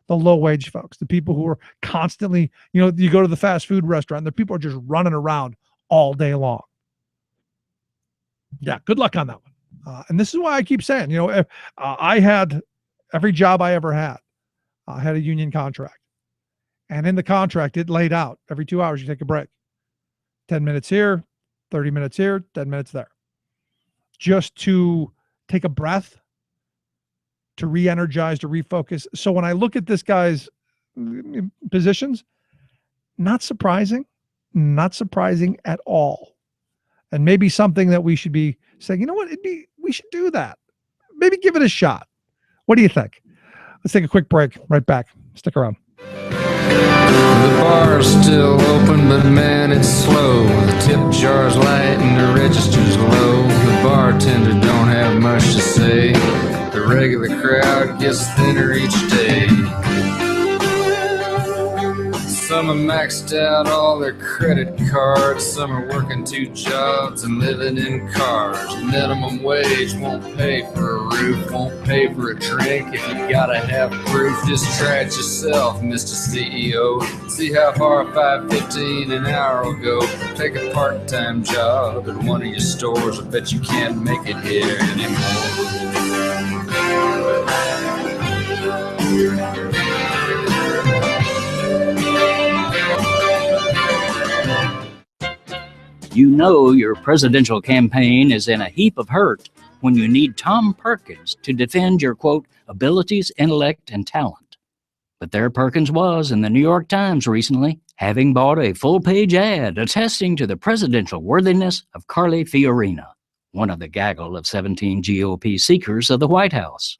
the low wage folks, the people who are constantly, you go to the fast food restaurant, the people are just running around all day long. Yeah, good luck on that one. And this is why I keep saying, I had every job I ever had. I had a union contract. And in the contract, it laid out every 2 hours, you take a break. 10 minutes here, 30 minutes here, 10 minutes there. Just to take a breath, to re-energize, to refocus. So when I look at this guy's positions, not surprising at all. And maybe something that we should be saying, we should do that. Maybe give it a shot. What do you think? Let's take a quick break. Right back. Stick around. The bar's still open, but man, it's slow. The tip jar's light and the register's low. The bartender don't have much to say. The regular crowd gets thinner each day. Some are maxed out all their credit cards. Some are working 2 jobs and living in cars. Minimum wage won't pay for a roof, won't pay for a drink. If you gotta have proof, just try it yourself, Mr. CEO. See how far $5.15 an hour will go. Take a part-time job at one of your stores. I bet you can't make it here anymore. You know your presidential campaign is in a heap of hurt when you need Tom Perkins to defend your, quote, abilities, intellect, and talent. But there Perkins was in the New York Times recently, having bought a full-page ad attesting to the presidential worthiness of Carly Fiorina. one of the gaggle of 17 GOP seekers of the White House.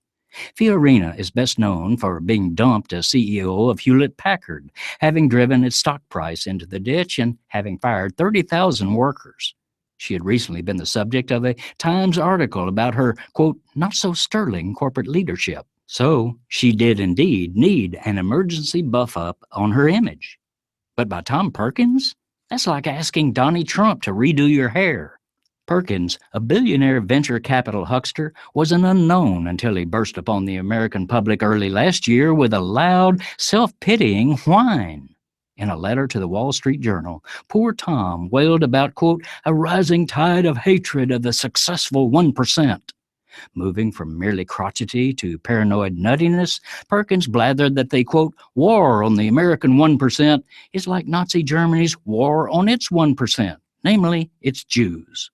Fiorina is best known for being dumped as CEO of Hewlett-Packard, having driven its stock price into the ditch and having fired 30,000 workers. She had recently been the subject of a Times article about her, quote, not-so-sterling corporate leadership. So she did indeed need an emergency buff-up on her image. But by Tom Perkins? That's like asking Donnie Trump to redo your hair. Perkins, a billionaire venture capital huckster, was an unknown until he burst upon the American public early last year with a loud, self-pitying whine. In a letter to the Wall Street Journal, poor Tom wailed about, quote, a rising tide of hatred of the successful 1%. Moving from merely crotchety to paranoid nuttiness, Perkins blathered that the, quote, war on the American 1% is like Nazi Germany's war on its 1%, namely its Jews.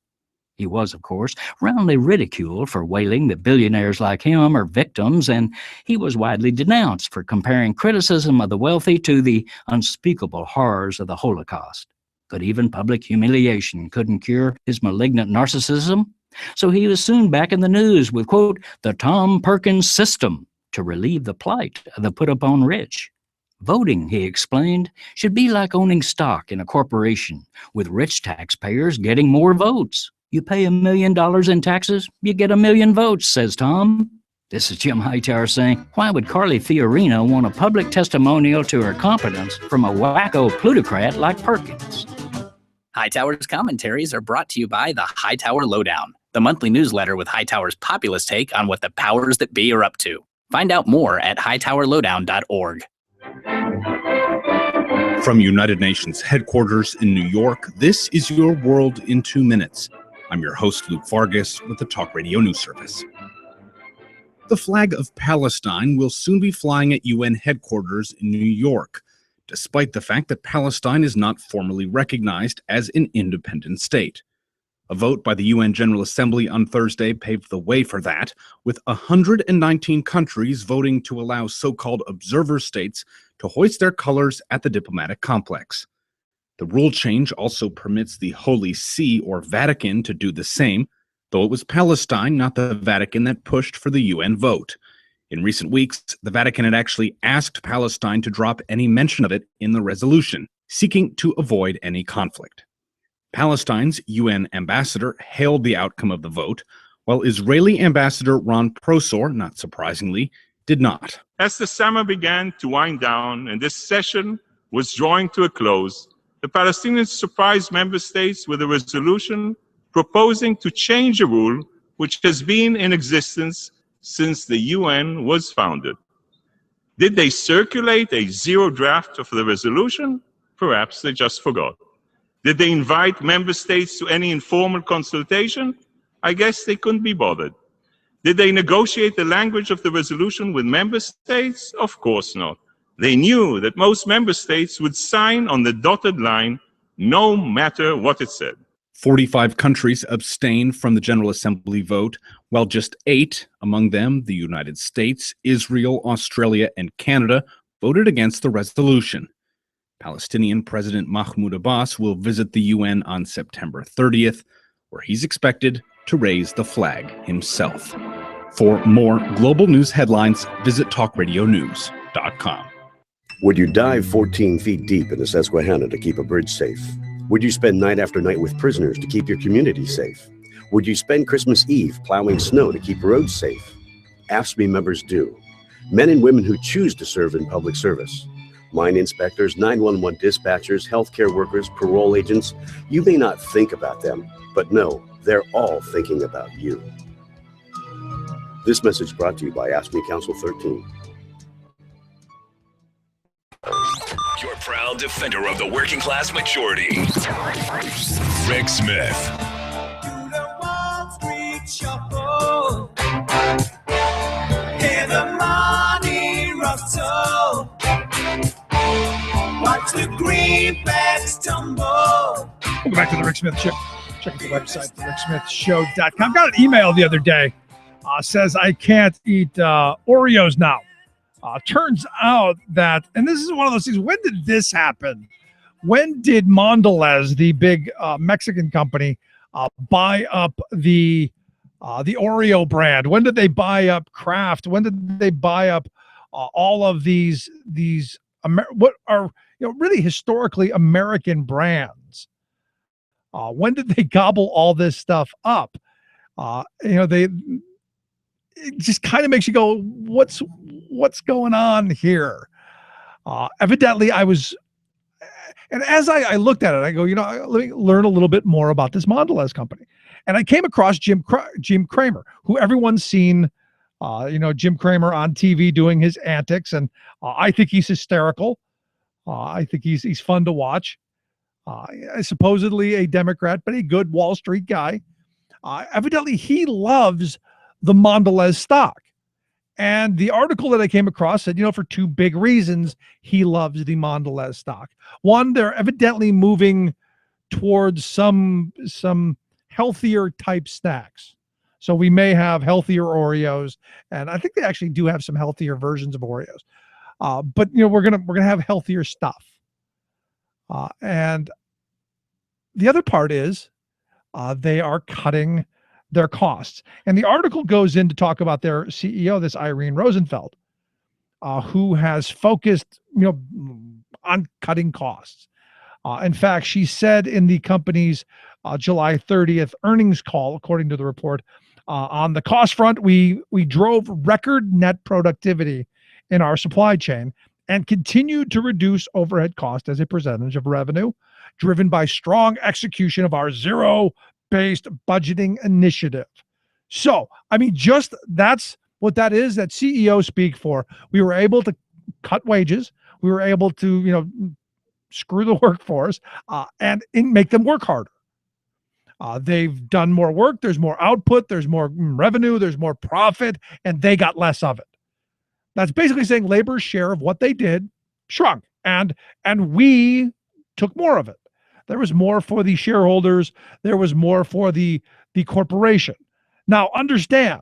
He was, of course, roundly ridiculed for wailing that billionaires like him are victims, and he was widely denounced for comparing criticism of the wealthy to the unspeakable horrors of the Holocaust. But even public humiliation couldn't cure his malignant narcissism, so he was soon back in the news with, quote, the Tom Perkins system to relieve the plight of the put-upon rich. Voting, he explained, should be like owning stock in a corporation, with rich taxpayers getting more votes. You pay $1 million in taxes, you get 1 million votes, says Tom. This is Jim Hightower saying, why would Carly Fiorina want a public testimonial to her competence from a wacko plutocrat like Perkins? Hightower's commentaries are brought to you by the Hightower Lowdown, the monthly newsletter with Hightower's populist take on what the powers that be are up to. Find out more at hightowerlowdown.org. From United Nations headquarters in New York, this is Your World in 2 Minutes. I'm your host, Luke Vargas, with the Talk Radio News Service. The flag of Palestine will soon be flying at UN headquarters in New York, despite the fact that Palestine is not formally recognized as an independent state. A vote by the UN General Assembly on Thursday paved the way for that, with 119 countries voting to allow so-called observer states to hoist their colors at the diplomatic complex. The rule change also permits the Holy See, or Vatican, to do the same, though it was Palestine, not the Vatican, that pushed for the UN vote. In recent weeks, the Vatican had actually asked Palestine to drop any mention of it in the resolution, seeking to avoid any conflict. Palestine's UN ambassador hailed the outcome of the vote, while Israeli Ambassador Ron Prosor, not surprisingly, did not. As the summer began to wind down and this session was drawing to a close, the Palestinians surprised member states with a resolution proposing to change a rule which has been in existence since the UN was founded. Did they circulate a zero draft of the resolution? Perhaps they just forgot. Did they invite member states to any informal consultation? I guess they couldn't be bothered. Did they negotiate the language of the resolution with member states? Of course not. They knew that most member states would sign on the dotted line no matter what it said. 45 countries abstained from the General Assembly vote, while just 8, among them the United States, Israel, Australia, and Canada, voted against the resolution. Palestinian President Mahmoud Abbas will visit the UN on September 30th, where he's expected to raise the flag himself. For more global news headlines, visit talkradionews.com. Would you dive 14 feet deep in the Susquehanna to keep a bridge safe? Would you spend night after night with prisoners to keep your community safe? Would you spend Christmas Eve plowing snow to keep roads safe? AFSCME members do. Men and women who choose to serve in public service. Mine inspectors, 911 dispatchers, healthcare workers, parole agents. You may not think about them, but no, they're all thinking about you. This message brought to you by AFSCME Council 13. Your proud defender of the working class majority, Rick Smith. Shuffle. Hear the money rustle. Watch the greenbacks tumble. Welcome back to the Rick Smith Show. Check out the website, ricksmithshow.com. Got an email the other day. Says I can't eat Oreos now. Turns out that, and this is one of those things, when did this happen? When did Mondelez, the big Mexican company, buy up the Oreo brand? When did they buy up Kraft? When did they buy up all of these what are really historically American brands? When did they gobble all this stuff up? It just kind of makes you go, what's going on here? Evidently, and as I looked at it, I go, let me learn a little bit more about this Mondelez company. And I came across Jim Cramer, who everyone's seen, Jim Cramer on TV doing his antics. And I think he's hysterical. I think he's fun to watch. Supposedly a Democrat, but a good Wall Street guy. Evidently, he loves the Mondelez stock. And the article that I came across said, for two big reasons he loves the Mondelez stock. One, they're evidently moving towards some healthier type snacks. So we may have healthier Oreos, and I think they actually do have some healthier versions of Oreos. But we're gonna have healthier stuff. And the other part is they are cutting their costs. And the article goes in to talk about their CEO, this Irene Rosenfeld, who has focused, on cutting costs. In fact, she said in the company's July 30th earnings call, according to the report, on the cost front, we drove record net productivity in our supply chain and continued to reduce overhead cost as a percentage of revenue, driven by strong execution of our zero-based budgeting initiative. So, just that's what that is. That CEO speak for. We were able to cut wages. We were able to, screw the workforce and make them work harder. They've done more work. There's more output. There's more revenue. There's more profit, and they got less of it. That's basically saying labor's share of what they did shrunk, and we took more of it. There was more for the shareholders. There was more for the corporation. Now, understand,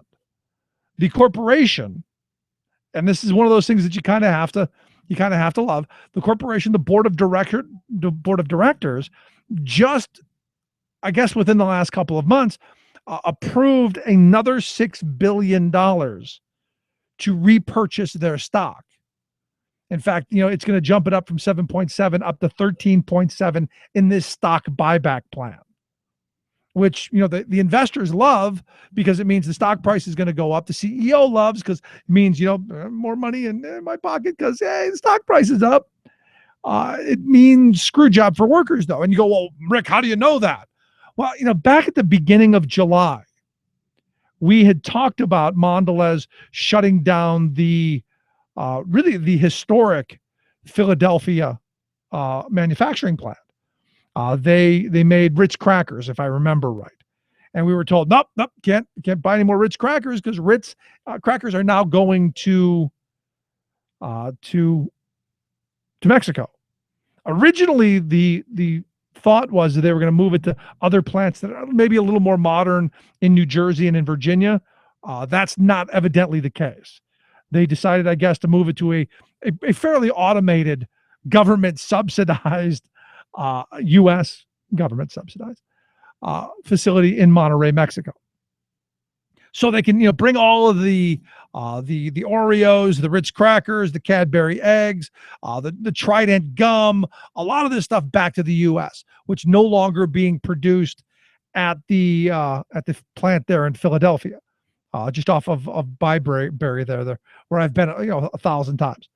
the corporation, and this is one of those things that you kind of have to love. The corporation, the board of directors, just, I guess, within the last couple of months, approved another $6 billion to repurchase their stock. In fact, it's going to jump it up from 7.7 up to 13.7 in this stock buyback plan, which, the investors love because it means the stock price is going to go up. The CEO loves because it means, more money in my pocket because, hey, the stock price is up. It means screw job for workers, though. And you go, well, Rick, how do you know that? Well, back at the beginning of July, we had talked about Mondelez shutting down the historic Philadelphia manufacturing plant. They made Ritz crackers, if I remember right. And we were told, nope, can't buy any more Ritz crackers because Ritz crackers are now going to Mexico. Originally, the thought was that they were going to move it to other plants that are maybe a little more modern in New Jersey and in Virginia. That's not evidently the case. They decided, I guess, to move it to a fairly automated government subsidized U.S. government subsidized facility in Monterrey, Mexico. So they can, bring all of the Oreos, the Ritz crackers, the Cadbury eggs, the Trident gum, a lot of this stuff back to the U.S., which no longer being produced at the plant there in Philadelphia, just off of Byberry there, where I've been 1,000 times.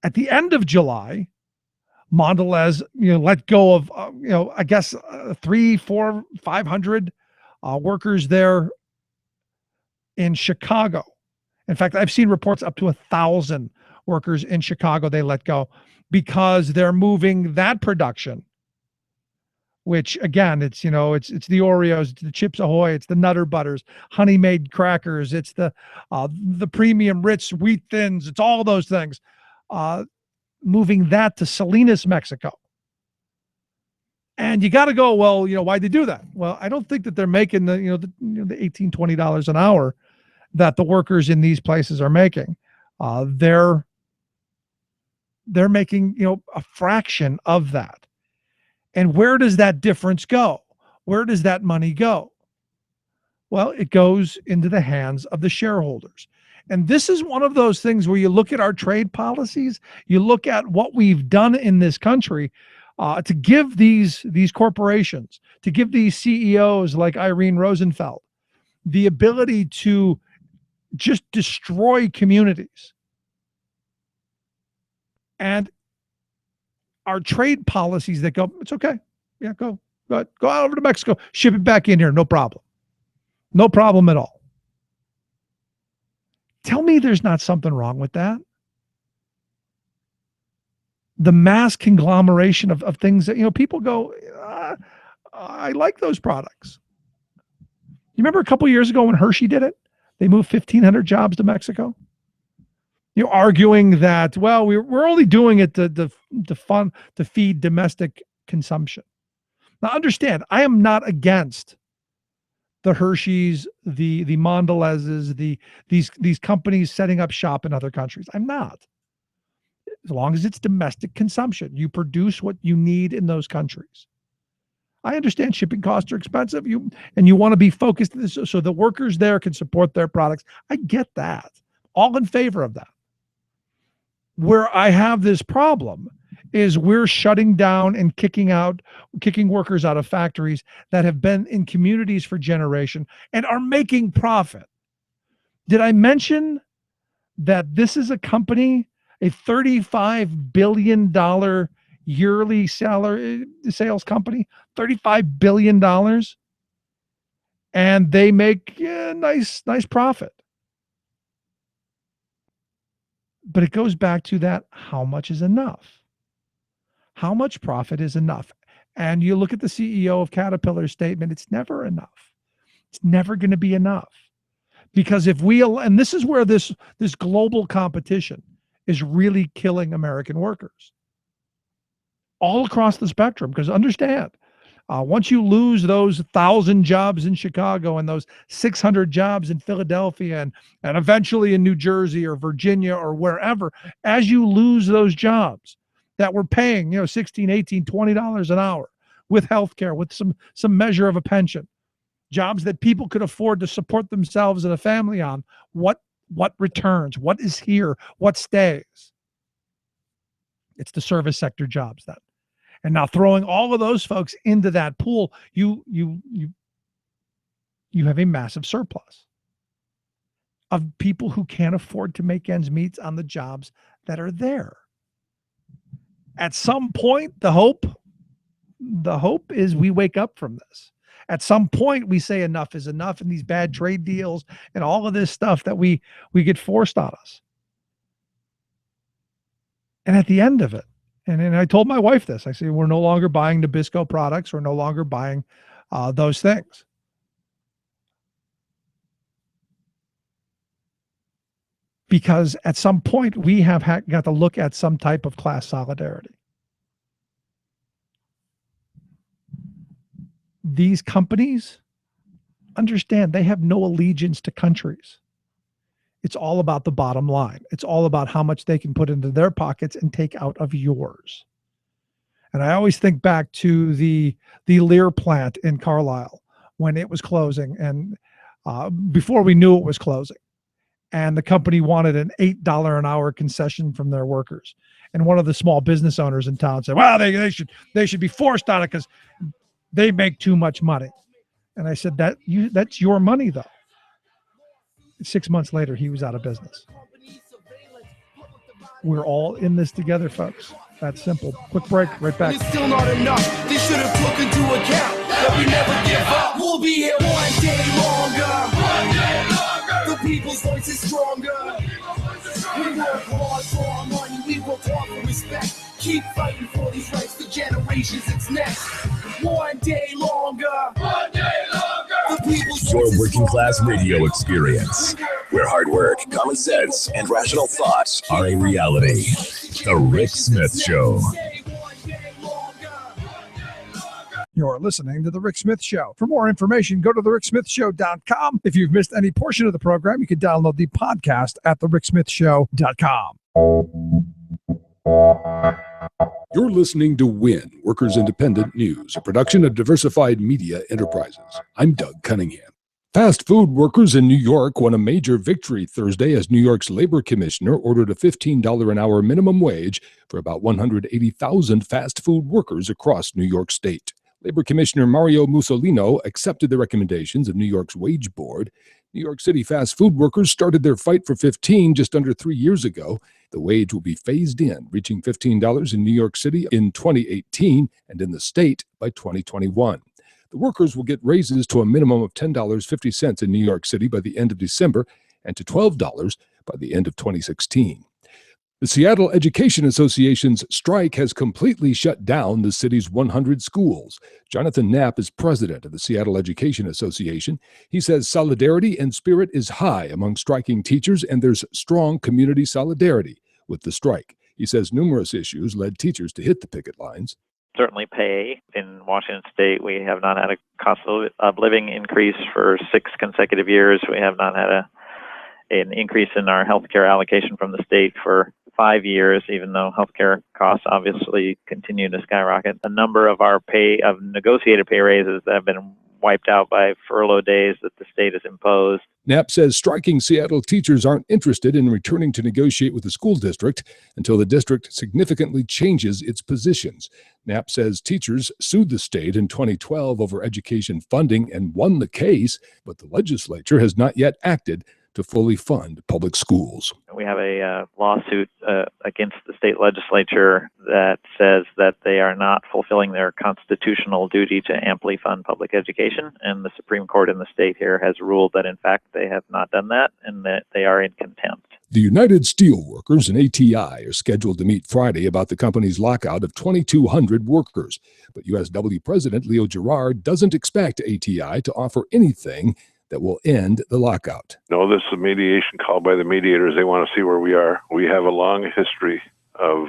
At the end of July, Mondelez, let go of, I guess 300, 400, 500 workers there in Chicago. In fact, I've seen reports up to 1,000 workers in Chicago they let go because they're moving that production, which again, it's the Oreos, it's the Chips Ahoy, it's the Nutter Butters, Honey Made crackers, it's the premium Ritz wheat thins, it's all those things. Moving that to Salinas, Mexico. And you got to go, well, why'd they do that? Well, I don't think that they're making the $18, $20 an hour that the workers in these places are making. They're making, a fraction of that. And where does that difference go? where does that money go? Well, it goes into the hands of the shareholders. And this is one of those things where you look at our trade policies, you look at what we've done in this country to give these corporations, to give these CEOs like Irene Rosenfeld, the ability to just destroy communities. And our trade policies that go, it's okay. Yeah, go out over to Mexico, ship it back in here, no problem. No problem at all. Tell me there's not something wrong with that. The mass conglomeration of things that, people go, I like those products. You remember a couple years ago when Hershey did it? They moved 1,500 jobs to Mexico. You're arguing that, well, we're only doing it to feed domestic consumption. Now, understand, I am not against the Hershey's, the Mondelez's, these companies setting up shop in other countries. I'm not. As long as it's domestic consumption, you produce what you need in those countries. I understand shipping costs are expensive. You want to be focused so the workers there can support their products. I get that. All in favor of that. Where I have this problem is we're shutting down and kicking workers out of factories that have been in communities for generation and are making profit. Did I mention that this is a company, a $35 billion yearly sales company, $35 billion, and they make nice profit. But it goes back to that, how much is enough? How much profit is enough? And you look at the CEO of Caterpillar's statement, it's never enough. It's never going to be enough. Because and this is where this global competition is really killing American workers. All across the spectrum, because understand, once you lose those 1,000 jobs in Chicago and those 600 jobs in Philadelphia and eventually in New Jersey or Virginia or wherever, as you lose those jobs that were paying, $16, $18, $20 an hour with healthcare, with some measure of a pension, jobs that people could afford to support themselves and a family on, what returns? What is here? What stays? It's the service sector jobs then. And now throwing all of those folks into that pool, you have a massive surplus of people who can't afford to make ends meet on the jobs that are there. At some point, the hope is we wake up from this. At some point, we say enough is enough, and these bad trade deals and all of this stuff that we get forced on us. And at the end of it, and I told my wife this, I said, we're no longer buying Nabisco products. We're no longer buying those things. Because at some point, we have got to look at some type of class solidarity. These companies, understand, they have no allegiance to countries. It's all about the bottom line. It's all about how much they can put into their pockets and take out of yours. And I always think back to the Lear plant in Carlisle when it was closing, and before we knew it was closing. And the company wanted an $8 an hour concession from their workers. And one of the small business owners in town said, well, they should be forced on it because they make too much money. And I said, that's your money, though. 6 months later, he was out of business. We're all in this together, folks. That's simple. Quick break, right back. It's still not enough. They should have took into account that we never give up. We'll be here one day longer. One day longer. The people's voice is stronger. We work hard for our money. We work hard for respect. Keep fighting for these rights for generations. It's next. One day longer. One day longer. Your working class radio experience, where hard work, common sense, and rational thoughts are a reality. The Rick Smith Show. You're listening to The Rick Smith Show. For more information, go to thericksmithshow.com. If you've missed any portion of the program, you can download the podcast at thericksmithshow.com. You're listening to WIN, Workers Independent News, a production of Diversified Media Enterprises. I'm Doug Cunningham. Fast food workers in New York won a major victory Thursday as New York's labor commissioner ordered a $15 an hour minimum wage for about 180,000 fast food workers across New York State. Labor Commissioner Mario Mussolino accepted the recommendations of New York's wage board. New York City fast food workers started their fight for 15 just under 3 years ago. The wage will be phased in, reaching $15 in New York City in 2018 and in the state by 2021. The workers will get raises to a minimum of $10.50 in New York City by the end of December and to $12 by the end of 2016. The Seattle Education Association's strike has completely shut down the city's 100 schools. Jonathan Knapp is president of the Seattle Education Association. He says solidarity and spirit is high among striking teachers, and there's strong community solidarity with the strike. He says numerous issues led teachers to hit the picket lines. Certainly pay. In Washington State, we have not had a cost of living increase for 6 consecutive years. We have not had an increase in our healthcare allocation from the state for 5 years, even though healthcare costs obviously continue to skyrocket. A number of our negotiated pay raises that have been wiped out by furlough days that the state has imposed. Knapp says striking Seattle teachers aren't interested in returning to negotiate with the school district until the district significantly changes its positions. Knapp says teachers sued the state in 2012 over education funding and won the case, but the legislature has not yet acted to fully fund public schools. We have a lawsuit against the state legislature that says that they are not fulfilling their constitutional duty to amply fund public education, and the Supreme Court in the state here has ruled that, in fact, they have not done that and that they are in contempt. The United Steelworkers and ATI are scheduled to meet Friday about the company's lockout of 2,200 workers, but USW President Leo Gerard doesn't expect ATI to offer anything that will end the lockout. No, this is a mediation called by the mediators. They want to see where we are. We have a long history of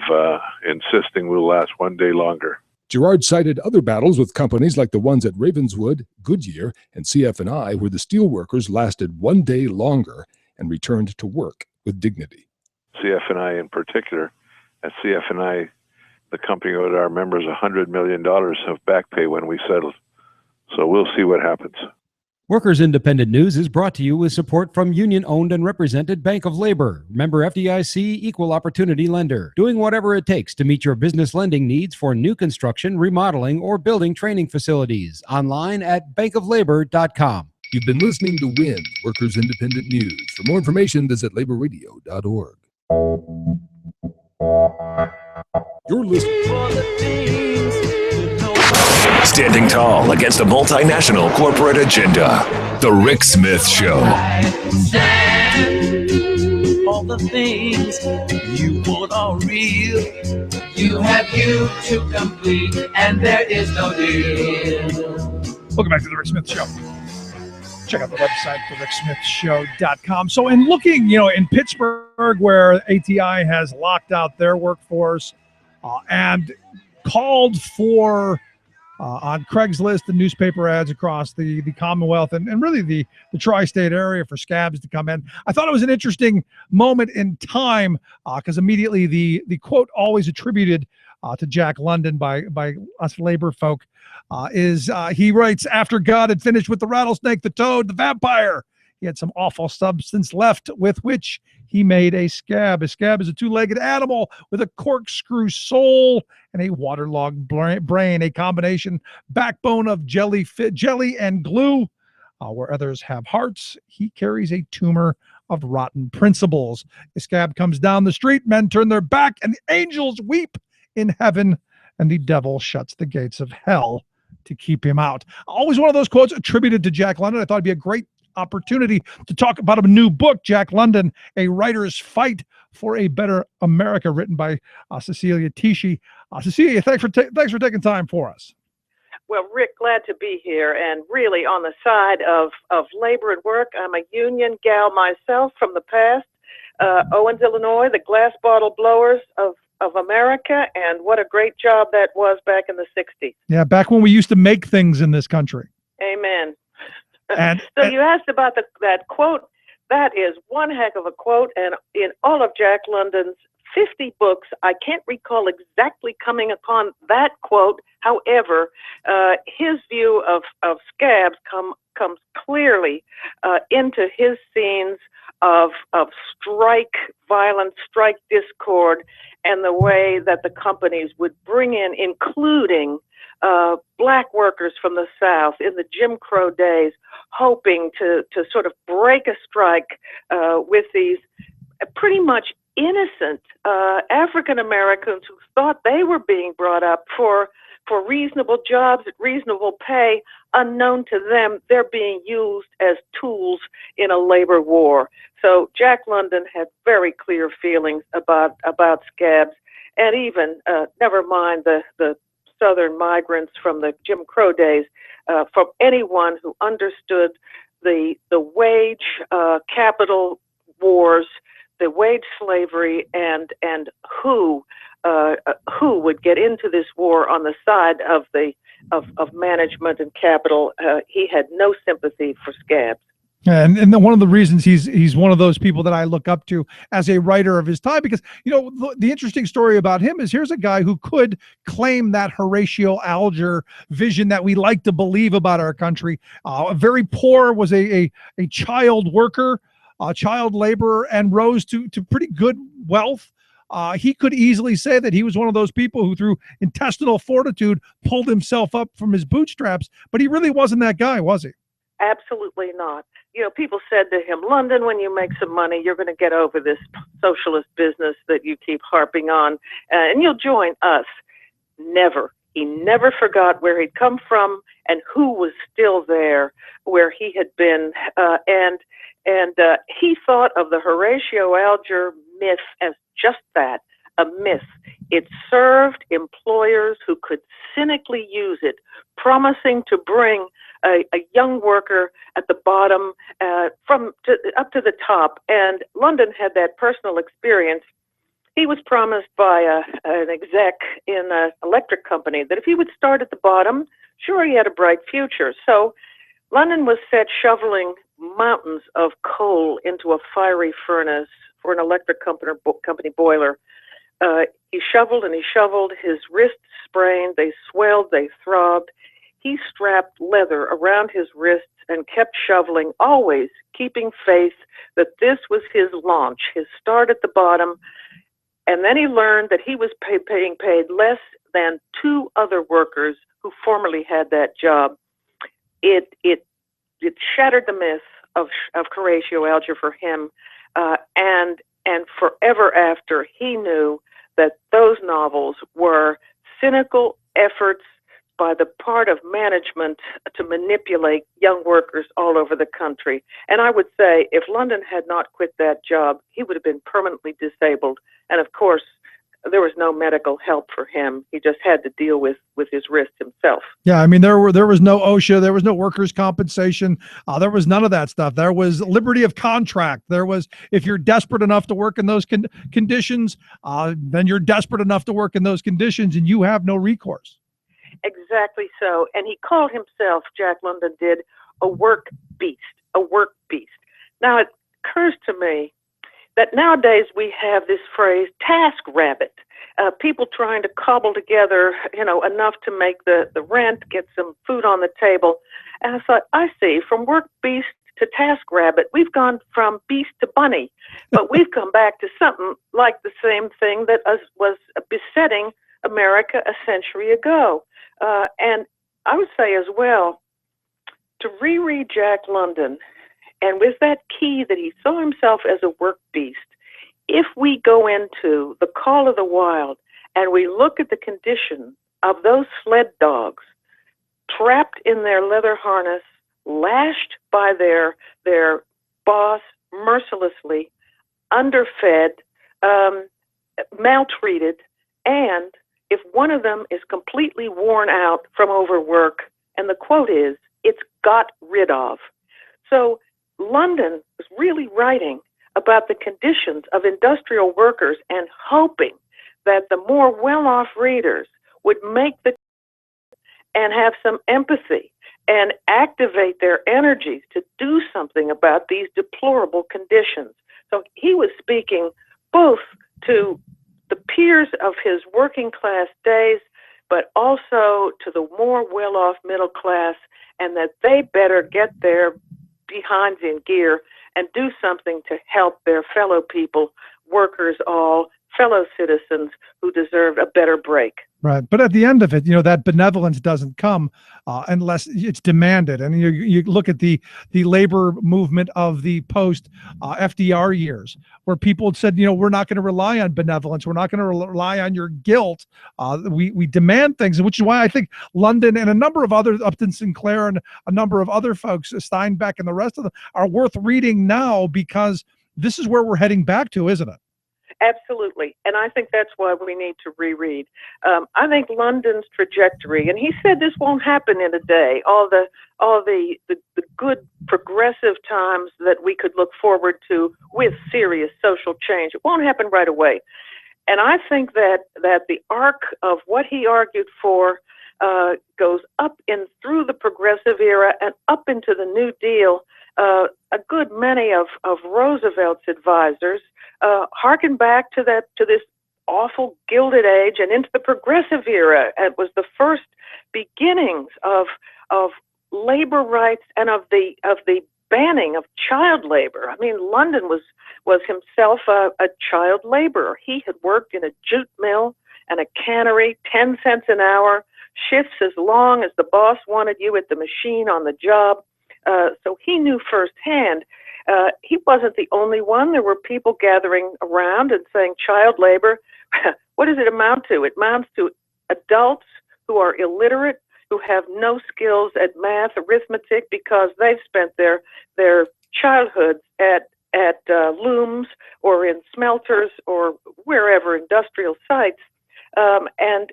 insisting we'll last one day longer. Gerard cited other battles with companies like the ones at Ravenswood, Goodyear, and CF&I, where the steelworkers lasted one day longer and returned to work with dignity. CF&I in particular. At CF&I, the company owed our members $100 million of back pay when we settled. So we'll see what happens. Workers Independent News is brought to you with support from union-owned and represented Bank of Labor, member FDIC, equal opportunity lender, doing whatever it takes to meet your business lending needs for new construction, remodeling, or building training facilities. Online at bankoflabor.com. You've been listening to WIN, Workers Independent News. For more information, visit laborradio.org. You're listening for the things. Standing tall against a multinational corporate agenda. The Rick Smith Show. All the things you want are real. You have you to complete, and there is no deal. Welcome back to the Rick Smith Show. Check out the website, thericksmithshow.com. So in looking, in Pittsburgh, where ATI has locked out their workforce and called for on Craigslist and newspaper ads across the Commonwealth and really the tri-state area for scabs to come in. I thought it was an interesting moment in time because immediately the quote always attributed to Jack London by us labor folk is he writes, after God had finished with the rattlesnake, the toad, the vampire, he had some awful substance left with which he made a scab. A scab is a two-legged animal with a corkscrew soul and a waterlogged brain, a combination backbone of jelly and glue. Where others have hearts, he carries a tumor of rotten principles. A scab comes down the street, men turn their back, and the angels weep in heaven, and the devil shuts the gates of hell to keep him out. Always one of those quotes attributed to Jack London. I thought it'd be a great opportunity to talk about a new book, Jack London, A Writer's Fight for a Better America, written by Cecelia Tichi. Cecelia, thanks for taking time for us. Well, Rick, glad to be here, and really on the side of labor and work. I'm a union gal myself from the past. Owens, Illinois, the glass bottle blowers of America, and what a great job that was back in the 60s. Yeah, back when we used to make things in this country. Amen. And you asked about that quote. That is one heck of a quote, and in all of Jack London's 50 books. I can't recall exactly coming upon that quote. However, his view of scabs comes clearly into his scenes of strike violence, strike discord, and the way that the companies would bring in, including black workers from the South in the Jim Crow days, hoping to sort of break a strike with these pretty much innocent African Americans who thought they were being brought up for reasonable jobs at reasonable pay. Unknown to them, they're being used as tools in a labor war. So Jack London had very clear feelings about scabs, and even never mind the Southern migrants from the Jim Crow days, from anyone who understood the wage capital wars, the wage slavery, and who would get into this war on the side of management and capital. He had no sympathy for scabs. And one of the reasons he's one of those people that I look up to as a writer of his time, because, you know, the interesting story about him is here's a guy who could claim that Horatio Alger vision that we like to believe about our country. Very poor, was a child worker, child laborer, and rose to pretty good wealth. He could easily say that he was one of those people who, through intestinal fortitude, pulled himself up from his bootstraps, but he really wasn't that guy, was he? Absolutely not. You know, people said to him, London, when you make some money, you're going to get over this socialist business that you keep harping on, and you'll join us. Never. He never forgot where he'd come from and who was still there where he had been. And he thought of the Horatio Alger myth as just that, a myth. It served employers who could cynically use it, promising to bring a young worker at the bottom up to the top. And London had that personal experience. He was promised by an exec in an electric company that if he would start at the bottom, sure, he had a bright future. So London was set shoveling mountains of coal into a fiery furnace for an electric company boiler. He shoveled and he shoveled. His wrists sprained, they swelled, they throbbed. He strapped leather around his wrists and kept shoveling, always keeping faith that this was his launch, his start at the bottom. And then he learned that he was being paid less than two other workers who formerly had that job. It shattered the myth of Horatio Alger for him, and forever after, he knew that those novels were cynical efforts by the part of management to manipulate young workers all over the country. And I would say if London had not quit that job, he would have been permanently disabled. And of course, there was no medical help for him. He just had to deal with his wrist himself. Yeah, I mean, there was no OSHA, there was no workers' compensation, there was none of that stuff. There was liberty of contract. There was, if you're desperate enough to work in those conditions, then you're desperate enough to work in those conditions, and you have no recourse. Exactly so. And he called himself, Jack London did, a work beast, a work beast. Now, it occurs to me that nowadays we have this phrase, task rabbit. People trying to cobble together, enough to make the rent, get some food on the table. And I thought, I see, from work beast to task rabbit, we've gone from beast to bunny, but we've come back to something like the same thing that was besetting America a century ago. And I would say as well, to reread Jack London, and with that key that he saw himself as a work beast, if we go into The Call of the Wild and we look at the condition of those sled dogs trapped in their leather harness, lashed by their boss mercilessly, underfed, maltreated, and if one of them is completely worn out from overwork, and the quote is, it's got rid of. So London was really writing about the conditions of industrial workers and hoping that the more well-off readers would make and have some empathy and activate their energies to do something about these deplorable conditions. So he was speaking both to the peers of his working class days, but also to the more well-off middle class, and that they better get their behinds in gear and do something to help their fellow people, workers all, fellow citizens who deserve a better break. Right. But at the end of it, that benevolence doesn't come unless it's demanded. And you look at the labor movement of the post FDR years, where people said, we're not going to rely on benevolence. We're not going to rely on your guilt. We demand things, which is why I think London and a number of others, Upton Sinclair and a number of other folks, Steinbeck and the rest of them, are worth reading now, because this is where we're heading back to, isn't it? Absolutely. And I think that's why we need to reread. I think London's trajectory, and he said this won't happen in a day, all the good progressive times that we could look forward to with serious social change. It won't happen right away. And I think that the arc of what he argued for goes up in through the progressive era and up into the New Deal. A good many of Roosevelt's advisors harken back to this awful Gilded Age and into the progressive era. It was the first beginnings of labor rights and of the banning of child labor. I mean, London was himself a child laborer. He had worked in a jute mill and a cannery, 10 cents an hour, shifts as long as the boss wanted you at the machine on the job. So he knew firsthand. He wasn't the only one. There were people gathering around and saying child labor, what does it amount to? It amounts to adults who are illiterate, who have no skills at math, arithmetic, because they've spent their childhoods at looms or in smelters or wherever, industrial sites. And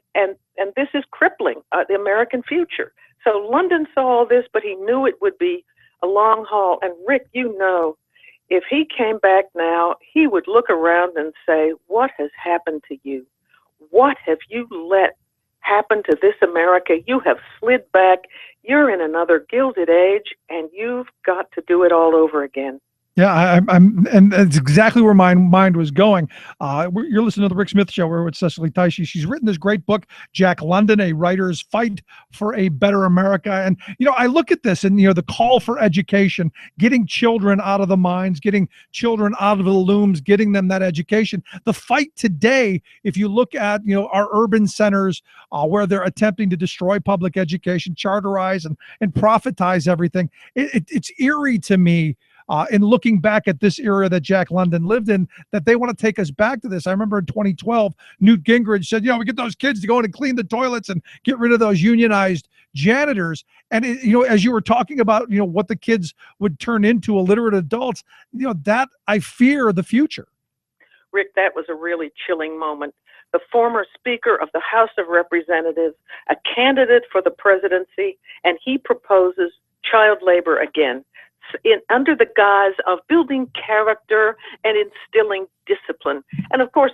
this is crippling the American future. So London saw all this, but he knew it would be a long haul. And Rick, if he came back now, he would look around and say, what has happened to you? What have you let happen to this America? You have slid back. You're in another Gilded Age, and you've got to do it all over again. Yeah, and that's exactly where my mind was going. You're listening to the Rick Smith Show. We're with Cecelia Tichi. She's written this great book, Jack London, A Writer's Fight for a Better America. And, I look at this and, the call for education, getting children out of the mines, getting children out of the looms, getting them that education. The fight today, if you look at, our urban centers where they're attempting to destroy public education, charterize and profitize everything, it's eerie to me. In looking back at this era that Jack London lived in, that they want to take us back to this. I remember in 2012, Newt Gingrich said, we get those kids to go in and clean the toilets and get rid of those unionized janitors. And, as you were talking about, what the kids would turn into, illiterate adults, that I fear the future. Rick, that was a really chilling moment. The former Speaker of the House of Representatives, a candidate for the presidency, and he proposes child labor again, under the guise of building character and instilling discipline. And of course,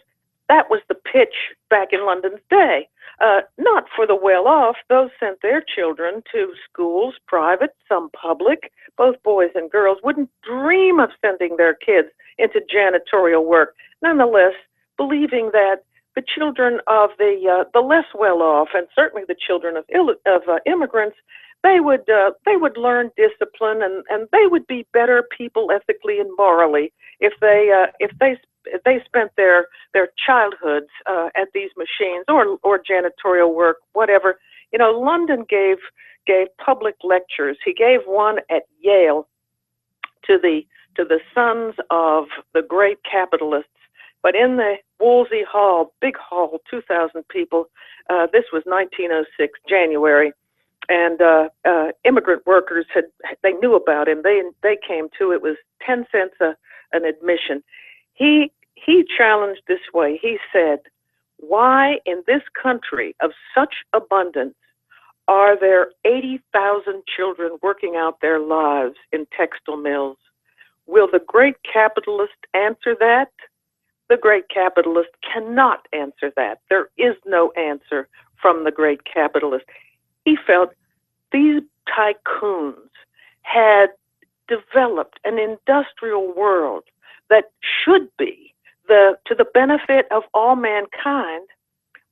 that was the pitch back in London's day. Not for the well-off. Those sent their children to schools, private, some public. Both boys and girls wouldn't dream of sending their kids into janitorial work. Nonetheless, believing that the children of the less well-off, and certainly the children of immigrants, they would learn discipline, and they would be better people ethically and morally if they spent their childhoods at these machines or janitorial work, whatever. London gave public lectures. He gave one at Yale to the sons of the great capitalists. But in the Wolsey Hall, big hall, 2,000 people. This was 1906, January. And immigrant workers they knew about him. They came too. It was 10 cents an admission. He challenged this way. He said, "Why in this country of such abundance are there 80,000 children working out their lives in textile mills? Will the great capitalist answer that?" The great capitalist cannot answer that. There is no answer from the great capitalist. He felt these tycoons had developed an industrial world that should be to the benefit of all mankind,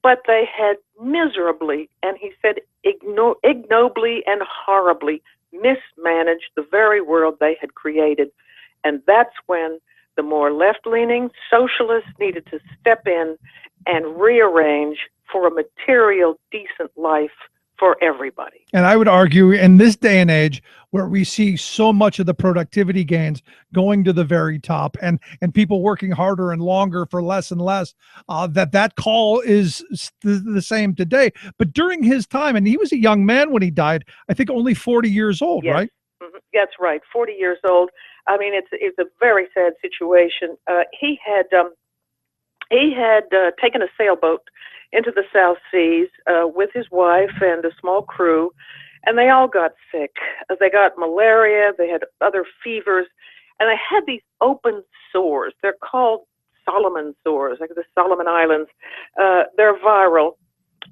but they had miserably, and he said ignobly and horribly mismanaged the very world they had created. And that's when the more left-leaning socialists needed to step in and rearrange for a material, decent life for everybody. And I would argue in this day and age where we see so much of the productivity gains going to the very top and people working harder and longer for less and less, that call is the same today. But during his time, and he was a young man when he died, I think only 40 years old, Yes. right? Mhm. That's right, 40 years old. I mean, it's a very sad situation. He had taken a sailboat into the South Seas with his wife and a small crew, and they all got sick. They got malaria, they had other fevers, and they had these open sores. They're called Solomon sores, like the Solomon Islands. They're viral,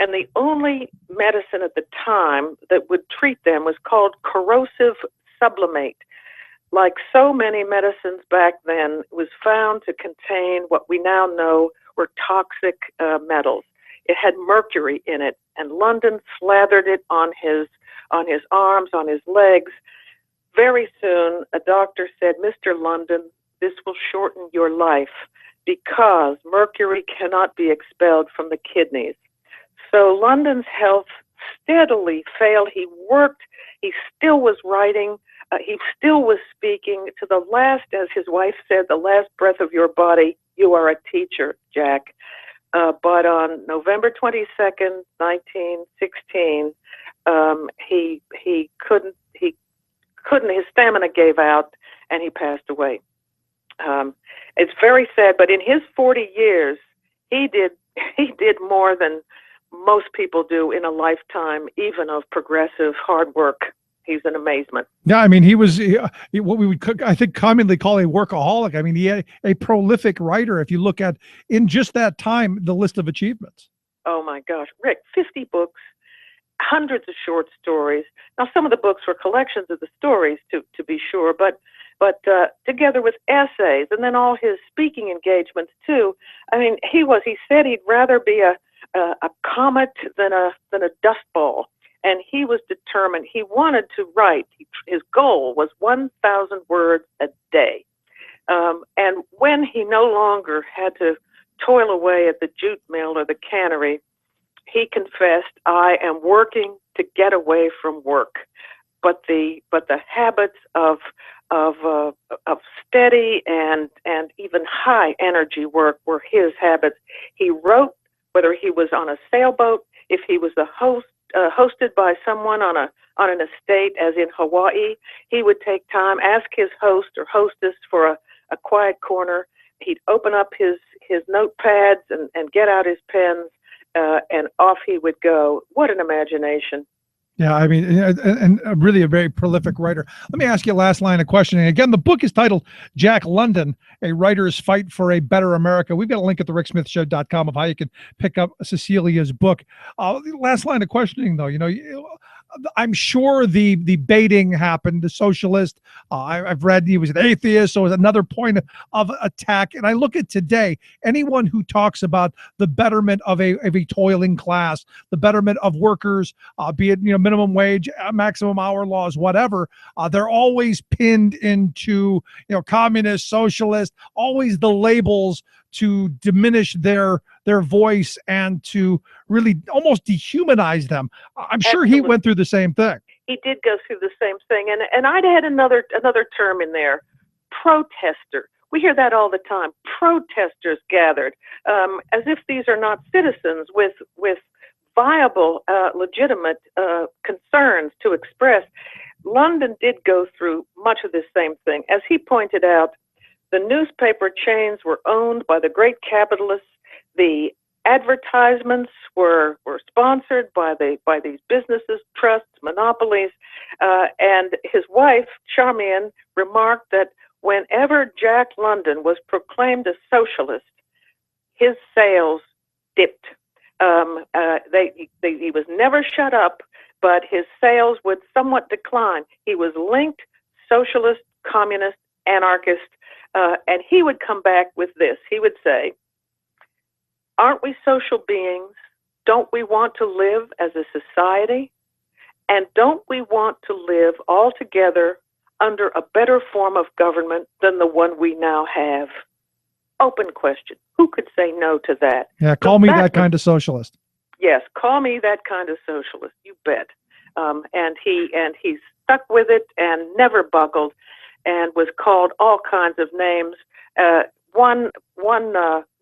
and the only medicine at the time that would treat them was called corrosive sublimate. Like so many medicines back then, it was found to contain what we now know were toxic metals. It had mercury in it, and London slathered it on his arms, on his legs. Very soon, a doctor said, "Mr. London, this will shorten your life because mercury cannot be expelled from the kidneys." So London's health steadily failed. He worked, he still was writing, he still was speaking to the last, as his wife said, the last breath of your body. You are a teacher, Jack. But on November 22nd, 1916, he couldn't, his stamina gave out and he passed away. It's very sad, but in his 40 years, he did more than most people do in a lifetime, even of progressive hard work. He's an amazement. Yeah, I mean, he was what we would, I think, commonly call a workaholic. I mean, he had a prolific writer. If you look at, in just that time, the list of achievements. Oh my gosh, Rick, 50 books, hundreds of short stories. Now, some of the books were collections of the stories, to be sure, but together with essays, and then all his speaking engagements too. I mean, he said he'd rather be a comet than a dust ball. And he was determined. He wanted to write. His goal was 1,000 words a day. And when he no longer had to toil away at the jute mill or the cannery, he confessed, "I am working to get away from work." But the habits of steady and even high energy work were his habits. He wrote whether he was on a sailboat, if he was the hosted by someone on an estate, as in Hawaii, he would take time, ask his host or hostess for a quiet corner. He'd open up his notepads and get out his pens, and off he would go. What an imagination. Yeah, I mean, and really a very prolific writer. Let me ask you a last line of questioning. Again, the book is titled Jack London, A Writer's Fight for a Better America. We've got a link at thericksmithshow.com of how you can pick up Cecilia's book. Last line of questioning, though, I'm sure the baiting happened. The socialist, I've read he was an atheist, so it was another point of attack. And I look at today, anyone who talks about the betterment of a toiling class, the betterment of workers, be it minimum wage, maximum hour laws, whatever, they're always pinned into communist, socialist, always the labels to diminish their voice and to really almost dehumanize them. I'm sure he went through the same thing. He did go through the same thing, and I'd add another term in there, protester. We hear that all the time. Protesters gathered, as if these are not citizens with viable, legitimate concerns to express. London did go through much of the same thing. As he pointed out, the newspaper chains were owned by the great capitalists. The advertisements were sponsored by these businesses, trusts, monopolies, and his wife, Charmian, remarked that whenever Jack London was proclaimed a socialist, his sales dipped. He was never shut up, but his sales would somewhat decline. He was linked socialist, communist, anarchist, And he would come back with this. He would say, aren't we social beings? Don't we want to live as a society? And don't we want to live all together under a better form of government than the one we now have? Open question. Who could say no to that? Yeah, call me that kind of socialist. Yes, call me that kind of socialist. You bet. And he stuck with it and never buckled, and was called all kinds of names. One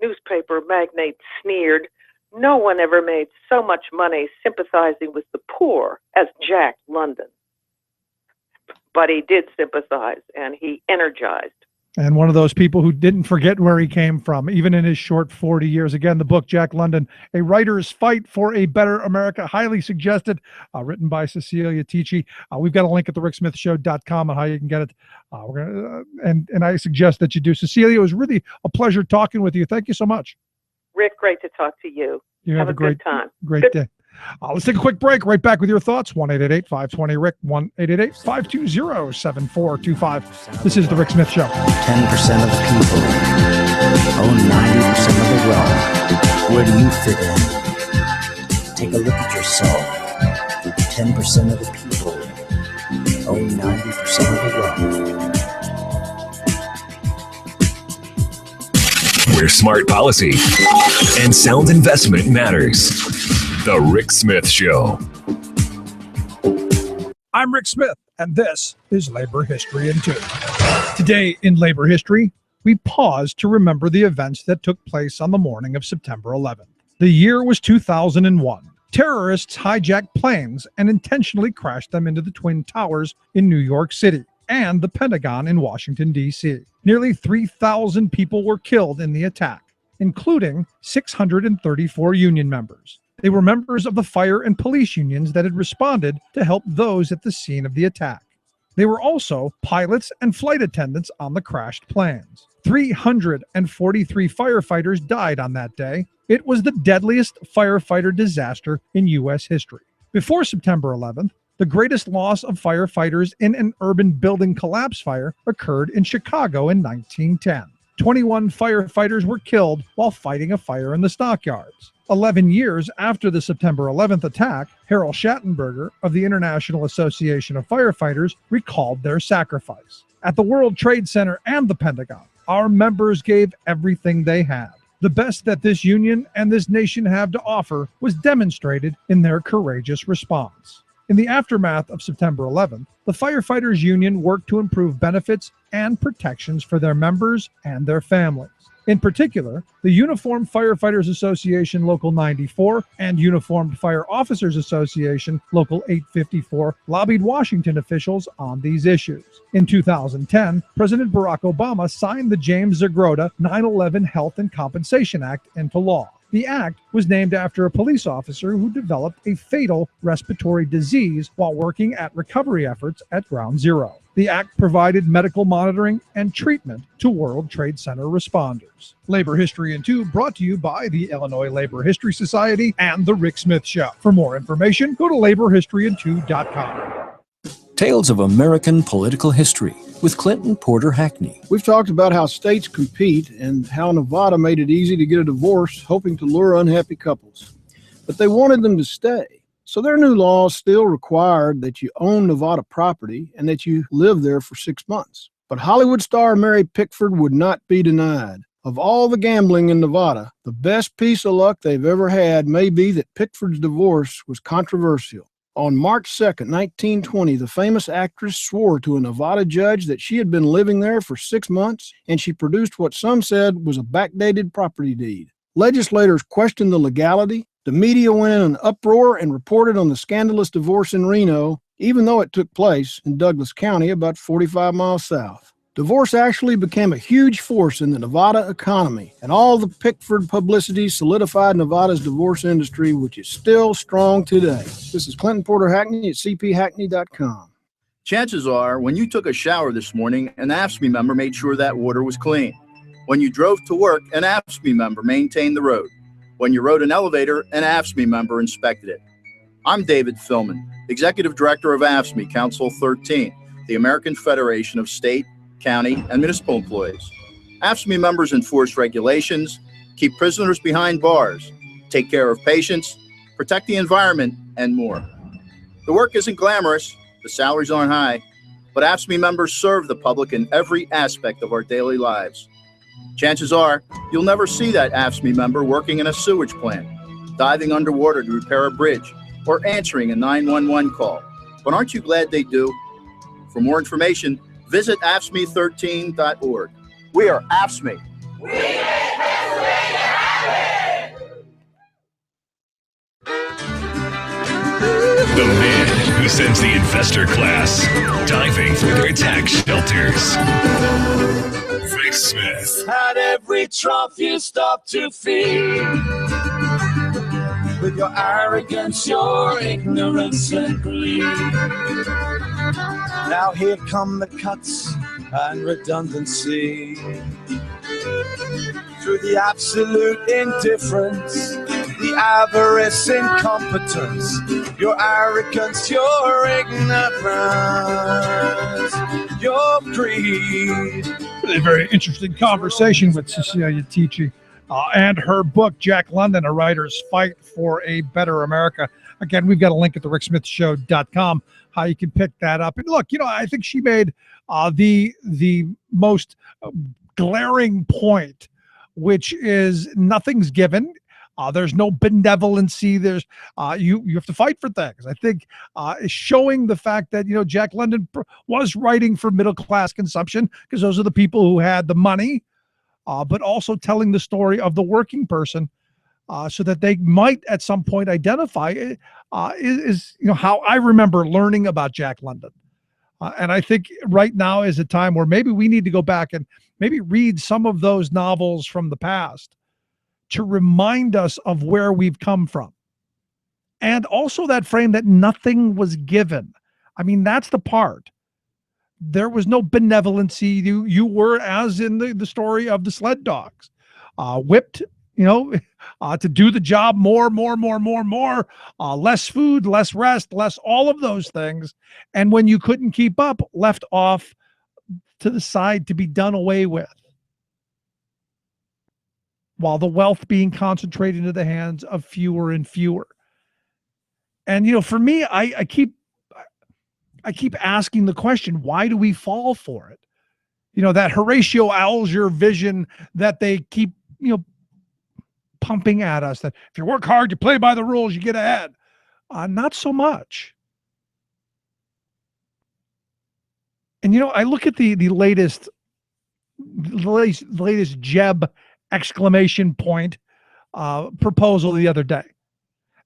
newspaper magnate sneered, "No one ever made so much money sympathizing with the poor as Jack London." But he did sympathize, and he energized. And one of those people who didn't forget where he came from, even in his short 40 years. Again, the book, Jack London, A Writer's Fight for a Better America, highly suggested, written by Cecelia Tichi. We've got a link at thericksmithshow.com on how you can get it. And I suggest that you do. Cecelia, it was really a pleasure talking with you. Thank you so much. Rick, great to talk to you. You have a good time. Great day. Let's take a quick break. Right back with your thoughts. 1-888-520-RICK, 1-888-520-7425. This is The Rick Smith Show. 10% of people own 90% of the wealth. Where do you fit in? Take a look at yourself. 10% of the people own 90% of the wealth. Where smart policy and sound investment matters. The Rick Smith Show. I'm Rick Smith, and this is Labor History in 2. Today in Labor History, we pause to remember the events that took place on the morning of September 11th. The year was 2001. Terrorists hijacked planes and intentionally crashed them into the Twin Towers in New York City and the Pentagon in Washington, D.C. Nearly 3,000 people were killed in the attack, including 634 union members. They were members of the fire and police unions that had responded to help those at the scene of the attack. They were also pilots and flight attendants on the crashed planes. 343 firefighters died on that day. It was the deadliest firefighter disaster in U.S. history. Before September 11th, the greatest loss of firefighters in an urban building collapse fire occurred in Chicago in 1910. 21 firefighters were killed while fighting a fire in the stockyards. 11 years after the September 11th attack, Harold Schattenberger of the International Association of Firefighters recalled their sacrifice. At the World Trade Center and the Pentagon, our members gave everything they had. The best that this union and this nation have to offer was demonstrated in their courageous response. In the aftermath of September 11th, the Firefighters Union worked to improve benefits and protections for their members and their families. In particular, the Uniformed Firefighters Association Local 94 and Uniformed Fire Officers Association Local 854 lobbied Washington officials on these issues. In 2010, President Barack Obama signed the James Zagroda 9/11 Health and Compensation Act into law. The act was named after a police officer who developed a fatal respiratory disease while working at recovery efforts at Ground Zero. The act provided medical monitoring and treatment to World Trade Center responders. Labor History in 2 brought to you by the Illinois Labor History Society and The Rick Smith Show. For more information, go to laborhistoryin2.com. Tales of American Political History with Clinton Porter Hackney. We've talked about how states compete and how Nevada made it easy to get a divorce, hoping to lure unhappy couples. But they wanted them to stay. So their new laws still required that you own Nevada property and that you live there for 6 months. But Hollywood star Mary Pickford would not be denied. Of all the gambling in Nevada, the best piece of luck they've ever had may be that Pickford's divorce was controversial. On March 2nd, 1920, the famous actress swore to a Nevada judge that she had been living there for 6 months, and she produced what some said was a backdated property deed. Legislators questioned the legality. The media went in an uproar and reported on the scandalous divorce in Reno, even though it took place in Douglas County, about 45 miles south. Divorce actually became a huge force in the Nevada economy, and all the Pickford publicity solidified Nevada's divorce industry, which is still strong today. This is Clinton Porter Hackney at cphackney.com. Chances are, when you took a shower this morning, an AFSCME member made sure that water was clean. When you drove to work, an AFSCME member maintained the road. When you rode an elevator, an AFSCME member inspected it. I'm David Philman, Executive Director of AFSCME Council 13, the American Federation of State, county, and municipal employees. AFSCME members enforce regulations, keep prisoners behind bars, take care of patients, protect the environment, and more. The work isn't glamorous, the salaries aren't high, but AFSCME members serve the public in every aspect of our daily lives. Chances are, you'll never see that AFSCME member working in a sewage plant, diving underwater to repair a bridge, or answering a 911 call. But aren't you glad they do? For more information, visit AFSCME13.org. We are AFSCME. The man who sends the investor class diving through their tax shelters. Vic Smith. At every trough you stop to feed. With your arrogance, your ignorance and greed. Now here come the cuts and redundancy. Through the absolute indifference, the avarice, incompetence, your arrogance, your ignorance, your greed. Really very interesting conversation with Cecelia Tichi and her book, Jack London, A Writer's Fight for a Better America. Again, we've got a link at thericksmithshow.com, how you can pick that up. And look, I think she made the most glaring point, which is nothing's given. There's no benevolency. There's you have to fight for things. I think showing the fact that Jack London was writing for middle class consumption because those are the people who had the money, but also telling the story of the working person so that they might at some point identify is how I remember learning about Jack London. And I think right now is a time where maybe we need to go back and maybe read some of those novels from the past to remind us of where we've come from. And also that frame that nothing was given. I mean, that's the part. There was no benevolency. You were, as in the story of the sled dogs, whipped, to do the job more, less food, less rest, less all of those things. And when you couldn't keep up, left off to the side to be done away with, while the wealth being concentrated into the hands of fewer and fewer. And, for me, I keep asking the question, why do we fall for it? That Horatio Alger vision that they keep, pumping at us, that if you work hard, you play by the rules, you get ahead. Not so much. And, I look at the latest Jeb exclamation point proposal the other day.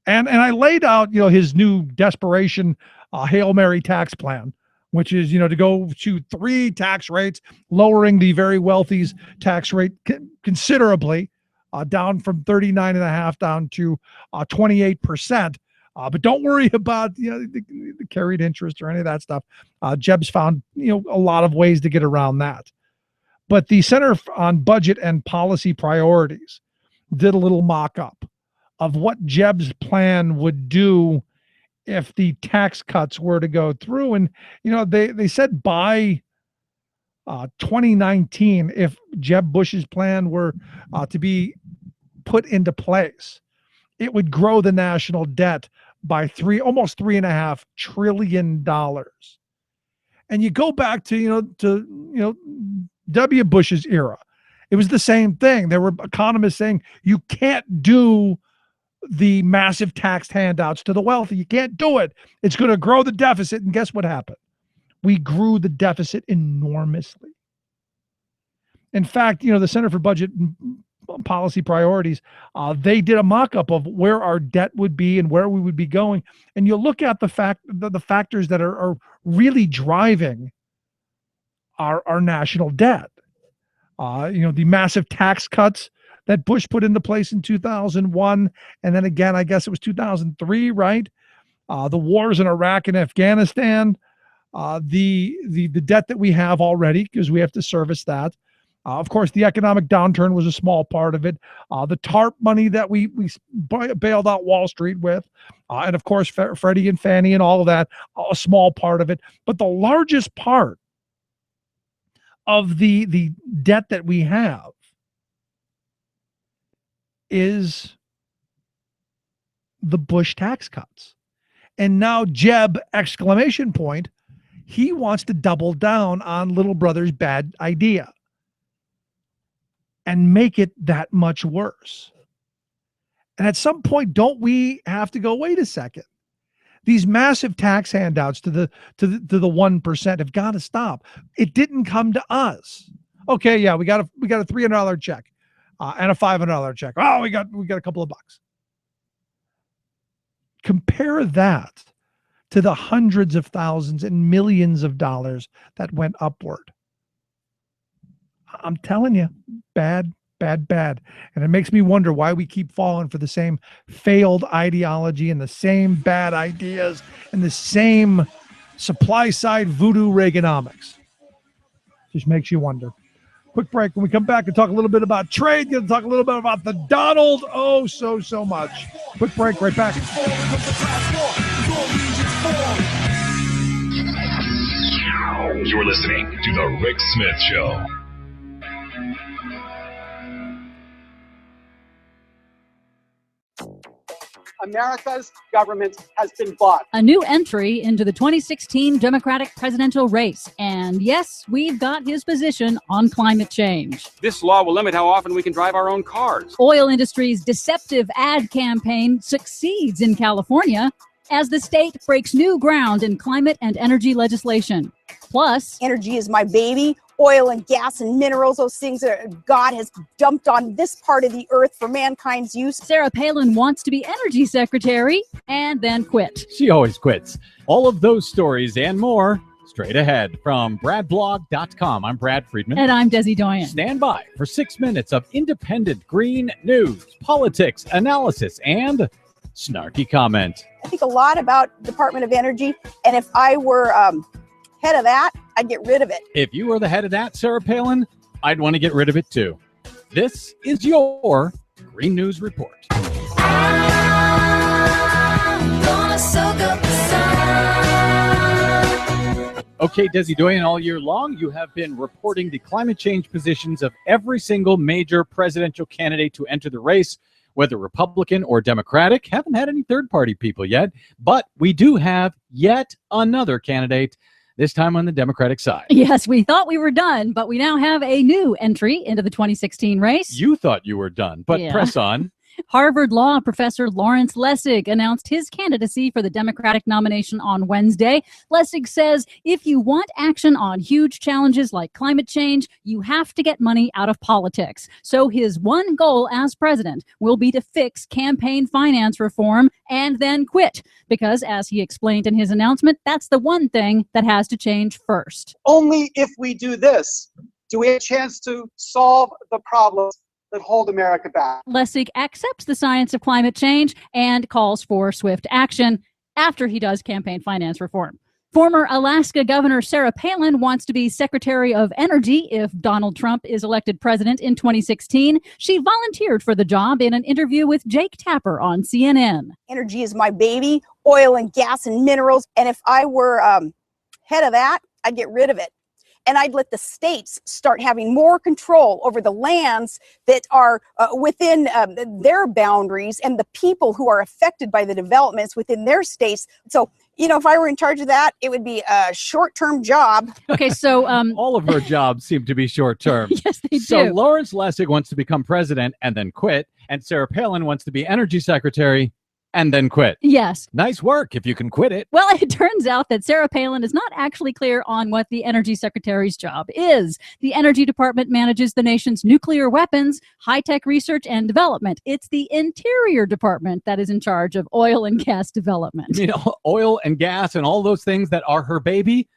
And I laid out, his new desperation Hail Mary tax plan, which is, to go to 3 tax rates, lowering the very wealthy's tax rate considerably, down from 39.5% down to 28%. But don't worry about the carried interest or any of that stuff. Jeb's found a lot of ways to get around that. But the Center on Budget and Policy Priorities did a little mock-up of what Jeb's plan would do if the tax cuts were to go through. And, they said by 2019, if Jeb Bush's plan were to be put into place, it would grow the national debt by almost $3.5 trillion. And you go back to W. Bush's era, it was the same thing. There were economists saying you can't do the massive tax handouts to the wealthy. You can't do it. It's going to grow the deficit. And guess what happened? We grew the deficit enormously. In fact, the Center for Budget and Policy Priorities, they did a mock-up of where our debt would be and where we would be going. And you look at the factors that are really driving our national debt. The massive tax cuts that Bush put into place in 2001, and then again, I guess it was 2003, right? The wars in Iraq and Afghanistan, the debt that we have already because we have to service that. Of course, the economic downturn was a small part of it. The TARP money that we bailed out Wall Street with, and of course, Freddie and Fannie and all of that, a small part of it. But the largest part of the debt that we have is the Bush tax cuts. And now Jeb, exclamation point, he wants to double down on little brother's bad idea and make it that much worse. And at some point, don't we have to go, wait a second? These massive tax handouts to the 1% have got to stop. It didn't come to us. Okay, yeah, we got a $300 check and a $500 check. Oh, we got a couple of bucks. Compare that to the hundreds of thousands and millions of dollars that went upward. I'm telling you, bad. And it makes me wonder why we keep falling for the same failed ideology and the same bad ideas and the same supply side voodoo Reaganomics. Just makes you wonder. Quick break. When we come back and talk a little bit about trade, going to talk a little bit about the Donald. Oh, so much. Quick break. Right back. You're listening to The Rick Smith Show. America's government has been bought. A new entry into the 2016 Democratic presidential race. And yes, we've got his position on climate change. This law will limit how often we can drive our own cars. Oil industry's deceptive ad campaign succeeds in California as the state breaks new ground in climate and energy legislation. Plus, energy is my baby. Oil and gas and minerals, those things that God has dumped on this part of the earth for mankind's use. Sarah Palin wants to be energy secretary and then quit. She always quits. All of those stories and more straight ahead from bradblog.com. I'm Brad Friedman. And I'm Desi Doyen. Stand by for 6 minutes of independent green news, politics, analysis, and snarky comment. I think a lot about Department of Energy, and if I were head of that, I'd get rid of it. If you were the head of that, Sarah Palin, I'd want to get rid of it too. This is your Green News Report. Okay, Desi Doyen, all year long, you have been reporting the climate change positions of every single major presidential candidate to enter the race, whether Republican or Democratic. Haven't had any third-party people yet, but we do have yet another candidate, this time on the Democratic side. Yes, we thought we were done, but we now have a new entry into the 2016 race. You thought you were done, but Yeah. press on. Harvard Law professor Lawrence Lessig announced his candidacy for the Democratic nomination on Wednesday. Lessig says if you want action on huge challenges like climate change, you have to get money out of politics. So his one goal as president will be to fix campaign finance reform and then quit. Because, as he explained in his announcement, that's the one thing that has to change first. Only if we do this do we have a chance to solve the problems that hold America back. Lessig accepts the science of climate change and calls for swift action after he does campaign finance reform. Former Alaska Governor Sarah Palin wants to be Secretary of Energy if Donald Trump is elected president in 2016. She volunteered for the job in an interview with Jake Tapper on CNN. Energy is my baby. Oil and gas and minerals. And if I were head of that, I'd get rid of it. And I'd let the states start having more control over the lands that are within their boundaries and the people who are affected by the developments within their states. So, you know, if I were in charge of that, it would be a short-term job. Okay, so all of her jobs seem to be short-term. Yes, they So do. Lawrence Lessig wants to become president and then quit, and Sarah Palin wants to be energy secretary and then quit. Yes. Nice work if you can quit it. Well, it turns out that Sarah Palin is not actually clear on what the energy secretary's job is. The Energy Department manages the nation's nuclear weapons, high-tech research, and development. It's the Interior Department that is in charge of oil and gas development. You know, oil and gas and all those things that are her baby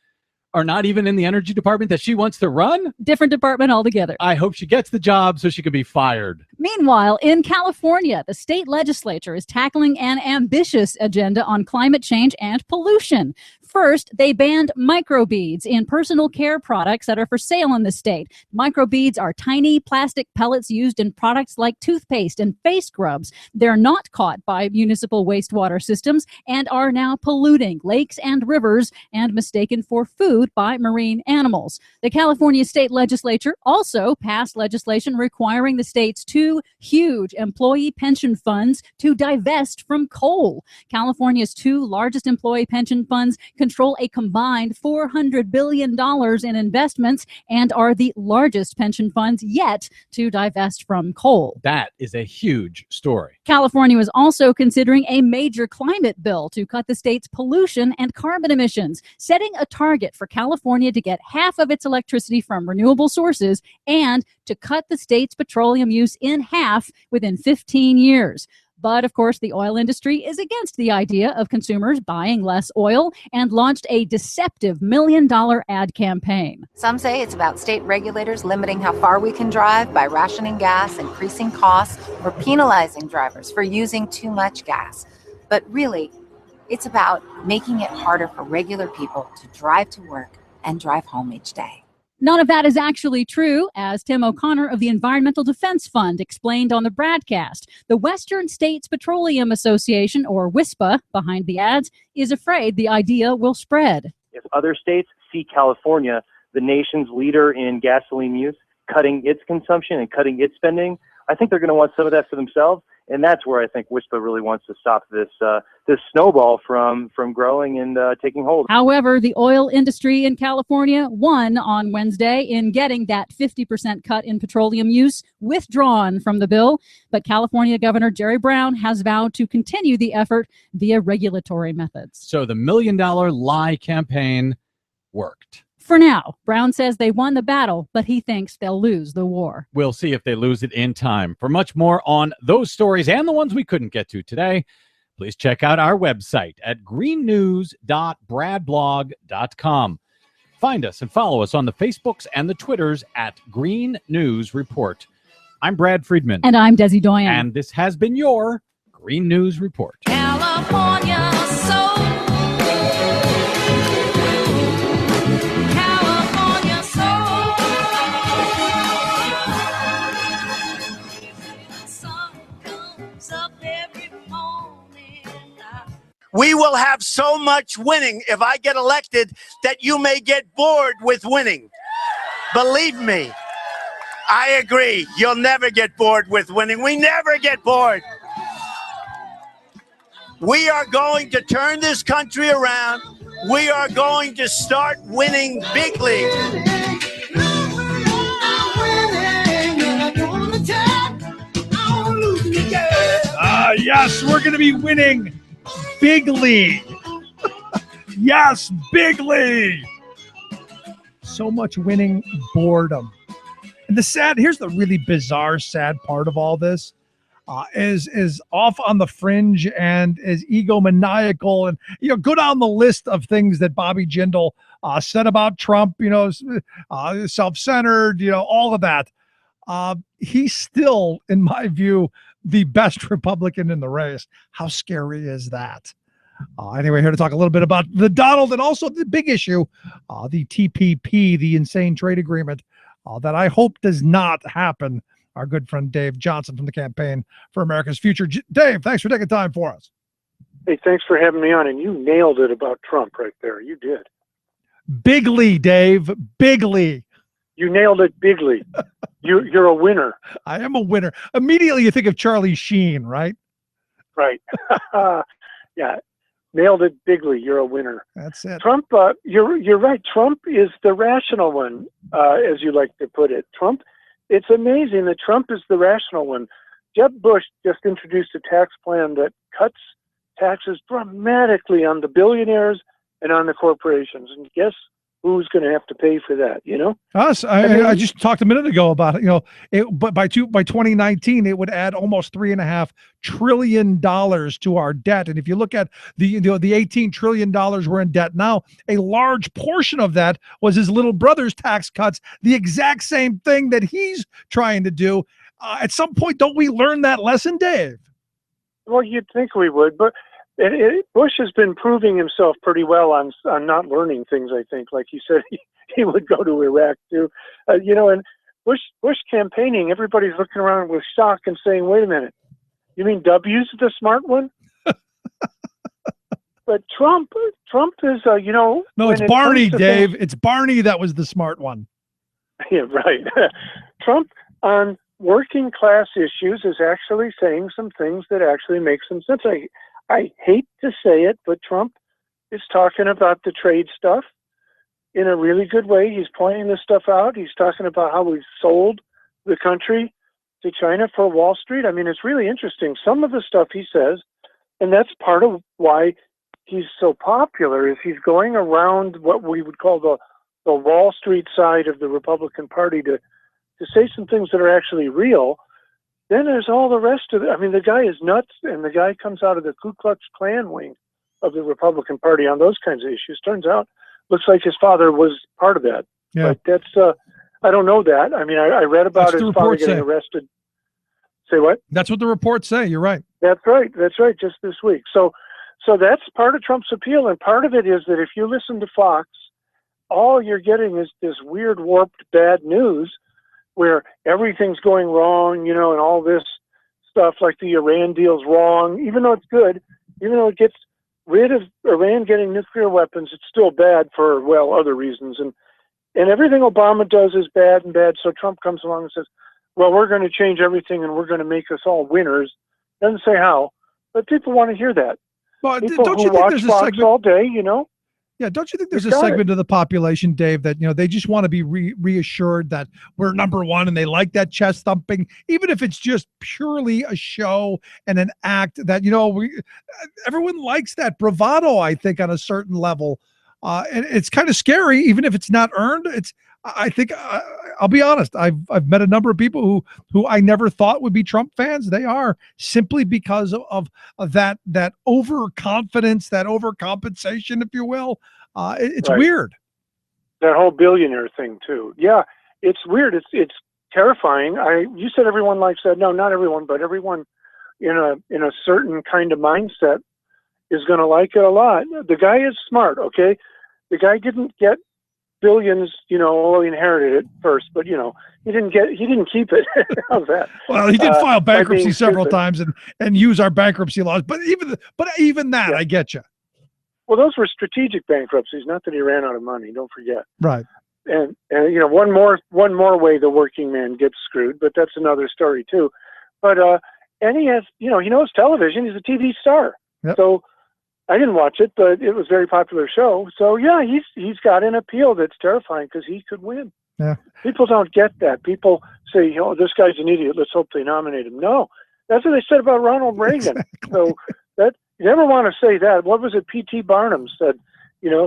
are not even in the energy department that she wants to run? Different department altogether. I hope she gets the job so she can be fired. Meanwhile, in California, the state legislature is tackling an ambitious agenda on climate change and pollution. First, they banned microbeads in personal care products that are for sale in the state. Microbeads are tiny plastic pellets used in products like toothpaste and face scrubs. They're not caught by municipal wastewater systems and are now polluting lakes and rivers and mistaken for food by marine animals. The California state legislature also passed legislation requiring the state's two huge employee pension funds to divest from coal. California's two largest employee pension funds control a combined $400 billion in investments and are the largest pension funds yet to divest from coal. That is a huge story. California was also considering a major climate bill to cut the state's pollution and carbon emissions, setting a target for California to get half of its electricity from renewable sources and to cut the state's petroleum use in half within 15 years. But, of course, the oil industry is against the idea of consumers buying less oil and launched a deceptive $1 million ad campaign. Some say it's about state regulators limiting how far we can drive by rationing gas, increasing costs, or penalizing drivers for using too much gas. But really, it's about making it harder for regular people to drive to work and drive home each day. None of that is actually true, as Tim O'Connor of the Environmental Defense Fund explained on the broadcast. The Western States Petroleum Association, or WISPA, behind the ads, is afraid the idea will spread. If other states see California, the nation's leader in gasoline use, cutting its consumption and cutting its spending, I think they're going to want some of that for themselves. And that's where I think WISPA really wants to stop this snowball from growing and taking hold. However, the oil industry in California won on Wednesday in getting that 50% cut in petroleum use withdrawn from the bill. But California Governor Jerry Brown has vowed to continue the effort via regulatory methods. So the $1 million lie campaign worked. For now, Brown says they won the battle, but he thinks they'll lose the war. We'll see if they lose it in time. For much more on those stories and the ones we couldn't get to today, please check out our website at greennews.bradblog.com. Find us and follow us on the Facebooks and the Twitters at Green News Report. I'm Brad Friedman. And I'm Desi Doyen. And this has been your Green News Report. California soul. We will have so much winning if I get elected that you may get bored with winning. Believe me, I agree. You'll never get bored with winning. We never get bored. We are going to turn this country around. We are going to start winning big league. Yes, we're going to be winning big league. Yes, big league. So much winning boredom. And here's the really bizarre, sad part of all this. Is off on the fringe and is egomaniacal, and go down the list of things that Bobby Jindal said about Trump, self-centered, all of that. He's still, in my view, the best Republican in the race. How scary is that? Anyway, here to talk a little bit about the Donald and also the big issue, the TPP, the insane trade agreement that I hope does not happen. Our good friend Dave Johnson from the Campaign for America's Future. Dave, thanks for taking time for us. Hey, thanks for having me on. And you nailed it about Trump right there. You did. Bigly, Dave. Bigly. You nailed it bigly. You're a winner. I am a winner. Immediately you think of Charlie Sheen, right? Right. Yeah. Nailed it bigly. You're a winner. That's it. Trump, you're right. Trump is the rational one, as you like to put it. Trump, it's amazing that Trump is the rational one. Jeb Bush just introduced a tax plan that cuts taxes dramatically on the billionaires and on the corporations. And guess who's going to have to pay for that, Us. I just talked a minute ago about it, but by 2019 it would add almost $3.5 trillion to our debt. And if you look at the $18 trillion we're in debt now, a large portion of that was his little brother's tax cuts, the exact same thing that he's trying to do. At some point, don't we learn that lesson, Dave? Well, you'd think we would, but Bush has been proving himself pretty well on not learning things. I think, like he said, he would go to Iraq too, and Bush campaigning, everybody's looking around with shock and saying, "Wait a minute, you mean W's the smart one?" But Trump is, No, it's Barney, Dave. It's Barney that was the smart one. Yeah, right. Trump on working class issues is actually saying some things that actually make some sense. I hate to say it, but Trump is talking about the trade stuff in a really good way. He's pointing this stuff out. He's talking about how we've sold the country to China for Wall Street. I mean, it's really interesting. Some of the stuff he says, and that's part of why he's so popular, is he's going around what we would call the Wall Street side of the Republican Party to say some things that are actually real. Then there's all the rest of it. I mean, the guy is nuts, and the guy comes out of the Ku Klux Klan wing of the Republican Party on those kinds of issues. Turns out, looks like his father was part of that. Yeah. But that's, I don't know that. I mean, I read about his father getting arrested. Say what? That's what the reports say. You're right. That's right. That's right. Just this week. So that's part of Trump's appeal. And part of it is that if you listen to Fox, all you're getting is this weird, warped, bad news where everything's going wrong, and all this stuff like the Iran deal's wrong, even though it's good, even though it gets rid of Iran getting nuclear weapons, it's still bad for, well, other reasons. And everything Obama does is bad and bad. So Trump comes along and says, well, we're going to change everything and we're going to make us all winners. Doesn't say how, but people want to hear that. Well, people don't who you think watch there's a Fox segment all day, Yeah, don't you think there's a Got segment of the population, Dave, that they just want to be reassured that we're number one, and they like that chest thumping, even if it's just purely a show and an act. That everyone likes that bravado, I think, on a certain level, and it's kind of scary, even if it's not earned. I think I'll be honest. I've met a number of people who I never thought would be Trump fans. They are, simply because of that overconfidence, that overcompensation, if you will. It's Right. weird. That whole billionaire thing too. Yeah, it's weird. It's terrifying. You said everyone likes that. No, not everyone, but everyone in a certain kind of mindset is going to like it a lot. The guy is smart. Okay, the guy didn't get billions, he inherited it first, but he didn't keep it. How's that? Well, he did file bankruptcy several stupid. times and use our bankruptcy laws, but even that, Yeah. I get you. Well, those were strategic bankruptcies, not that he ran out of money. Don't forget. Right. And one more way the working man gets screwed, but that's another story too. But and he has, he knows television. He's a TV star. Yep. So I didn't watch it, but it was a very popular show. So yeah, he's got an appeal that's terrifying because he could win. Yeah. People don't get that. People say, this guy's an idiot. Let's hope they nominate him. No, that's what they said about Ronald Reagan. Exactly. So you never want to say that. What was it? P.T. Barnum said.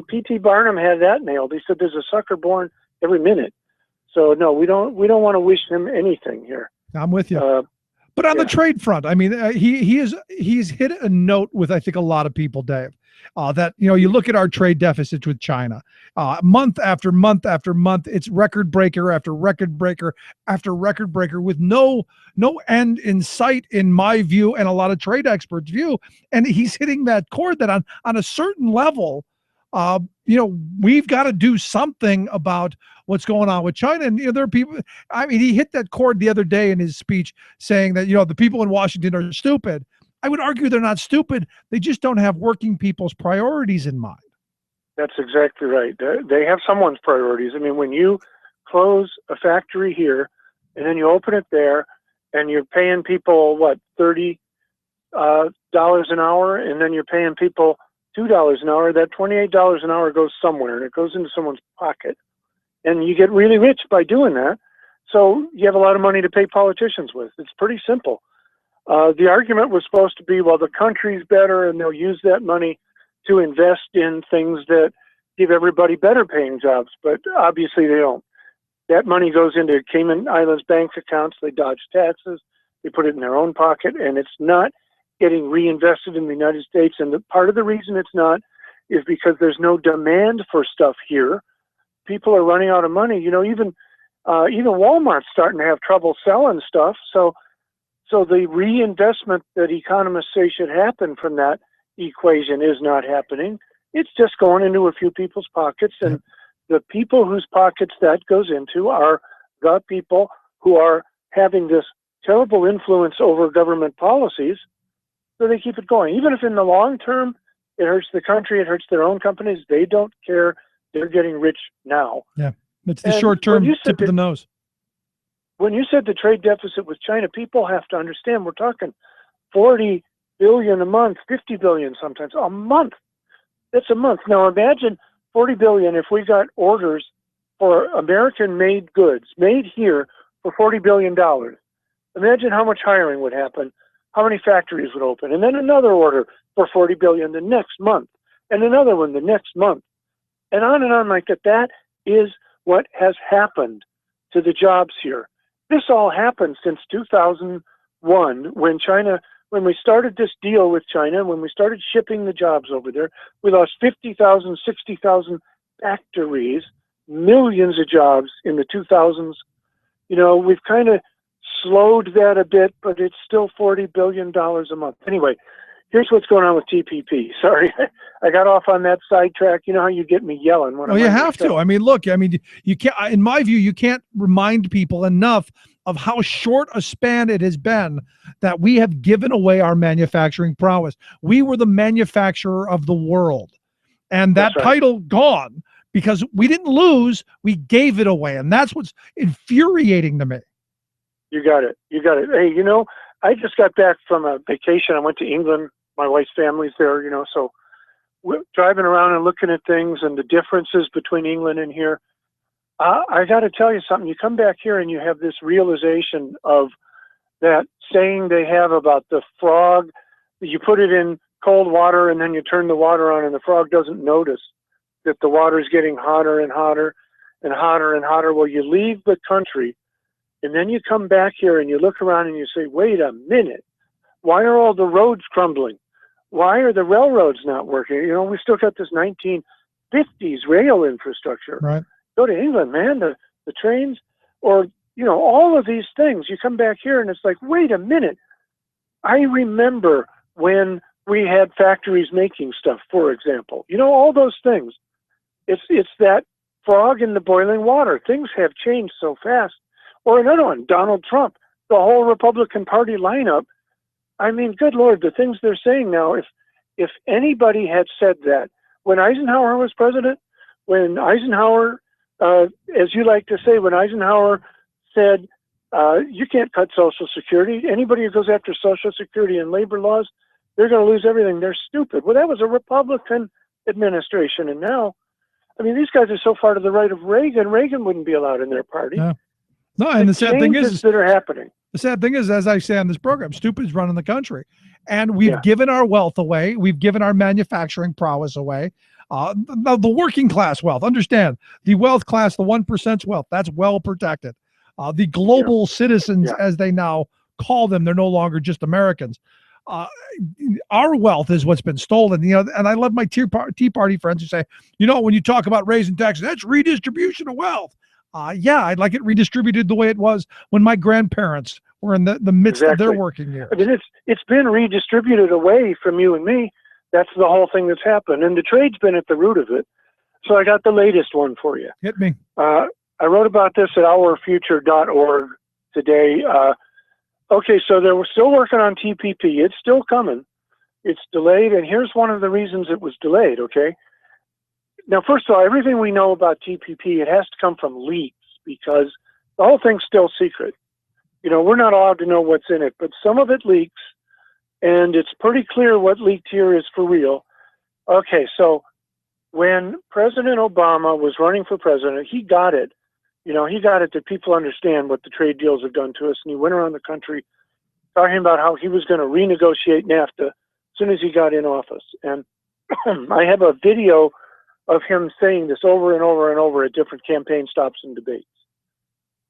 P.T. Barnum had that nailed. He said, "There's a sucker born every minute." So no, we don't want to wish him anything here. I'm with you. But on the trade front, I mean, he's hit a note with, I think, a lot of people, Dave, that, you look at our trade deficits with China, month after month after month, it's record breaker after record breaker after record breaker with no end in sight, in my view, and a lot of trade experts' view. And he's hitting that chord that on a certain level, we've got to do something about what's going on with China. And there are people, I mean, he hit that chord the other day in his speech saying that, the people in Washington are stupid. I would argue they're not stupid. They just don't have working people's priorities in mind. That's exactly right. They have someone's priorities. I mean, when you close a factory here and then you open it there and you're paying people, $30 an hour, and then you're paying people $2 an hour, that $28 an hour goes somewhere, and it goes into someone's pocket. And you get really rich by doing that. So you have a lot of money to pay politicians with. It's pretty simple. The argument was supposed to be, well, the country's better and they'll use that money to invest in things that give everybody better paying jobs. But obviously they don't. That money goes into Cayman Islands bank accounts. They dodge taxes. They put it in their own pocket, and it's not getting reinvested in the United States. And part of the reason it's not is because there's no demand for stuff here. People are running out of money. Even Even Walmart's starting to have trouble selling stuff. So the reinvestment that economists say should happen from that equation is not happening. It's just going into a few people's pockets, and the people whose pockets that goes into are the people who are having this terrible influence over government policies, so they keep it going. Even if in the long term it hurts the country, it hurts their own companies, they don't care. They're getting rich now. Yeah, it's the short-term tip of the nose. When you said the trade deficit with China, people have to understand we're talking 40 billion a month, 50 billion sometimes a month. That's a month. Now imagine 40 billion if we got orders for American-made goods made here for $40 billion. Imagine how much hiring would happen, how many factories would open, and then another order for 40 billion the next month, and another one the next month, and on like that. That is what has happened to the jobs here. This all happened since 2001 when we started this deal with China, when we started shipping the jobs over there. We lost 50,000, 60,000 factories, millions of jobs in the 2000s. You know, we've kind of slowed that a bit, but it's still $40 billion a month. Anyway, here's what's going on with TPP. Sorry, I got off on that sidetrack. You know how you get me yelling when you have to. I mean, look, you can't, in my view, you can't remind people enough of how short a span it has been that we have given away our manufacturing prowess. We were the manufacturer of the world, and that title gone because we didn't lose, we gave it away. And that's what's infuriating to me. You got it. Hey, you know, I just got back from a vacation. I went to England. My wife's family's there, you know, so we're driving around and looking at things and the differences between England and here. I got to tell you something. You come back here and you have this realization of that saying they have about the frog. You put it in cold water and then you turn the water on and the frog doesn't notice that the water is getting hotter and hotter and hotter and hotter. Well, you leave the country and then you come back here and you look around and you say, wait a minute, why are all the roads crumbling? Why are the railroads not working? You know, we still got this 1950s rail infrastructure. Right. Go to England, man, the trains, or, you know, all of these things. You come back here and it's like, wait a minute. I remember when we had factories making stuff, for example. You know, all those things. It's that frog in the boiling water. Things have changed so fast. Or another one, Donald Trump, the whole Republican Party lineup. I mean, good Lord, the things they're saying now, if anybody had said that when Eisenhower was president, when Eisenhower, as you like to say, when Eisenhower said, you can't cut Social Security. Anybody who goes after Social Security and labor laws, they're going to lose everything. They're stupid. Well, that was a Republican administration. And now, I mean, these guys are so far to the right of Reagan. Reagan wouldn't be allowed in their party. Yeah. No, and the sad thing is that are happening. The sad thing is, as I say on this program, stupid is running the country, and we've given our wealth away. We've given our manufacturing prowess away. The working class wealth. Understand the wealth class, the 1%'s wealth. That's well protected. The global citizens, as they now call them, they're no longer just Americans. Our wealth is what's been stolen. You know, and I love my Tea Party friends who say, you know, when you talk about raising taxes, that's redistribution of wealth. Yeah, I'd like it redistributed the way it was when my grandparents were in the midst of their working years. I mean, it's been redistributed away from you and me. That's the whole thing that's happened. And the trade's been at the root of it. So I got the latest one for you. Hit me. I wrote about this at ourfuture.org today. Okay, so they were still working on TPP. It's still coming. It's delayed. And here's one of the reasons it was delayed, okay? Now, first of all, everything we know about TPP, it has to come from leaks because the whole thing's still secret. You know, we're not allowed to know what's in it, but some of it leaks, and it's pretty clear what leaked here is for real. Okay, so when President Obama was running for president, he got it. You know, he got it that people understand what the trade deals have done to us, and he went around the country talking about how he was going to renegotiate NAFTA as soon as he got in office. And I have a video of him saying this over and over and over at different campaign stops and debates.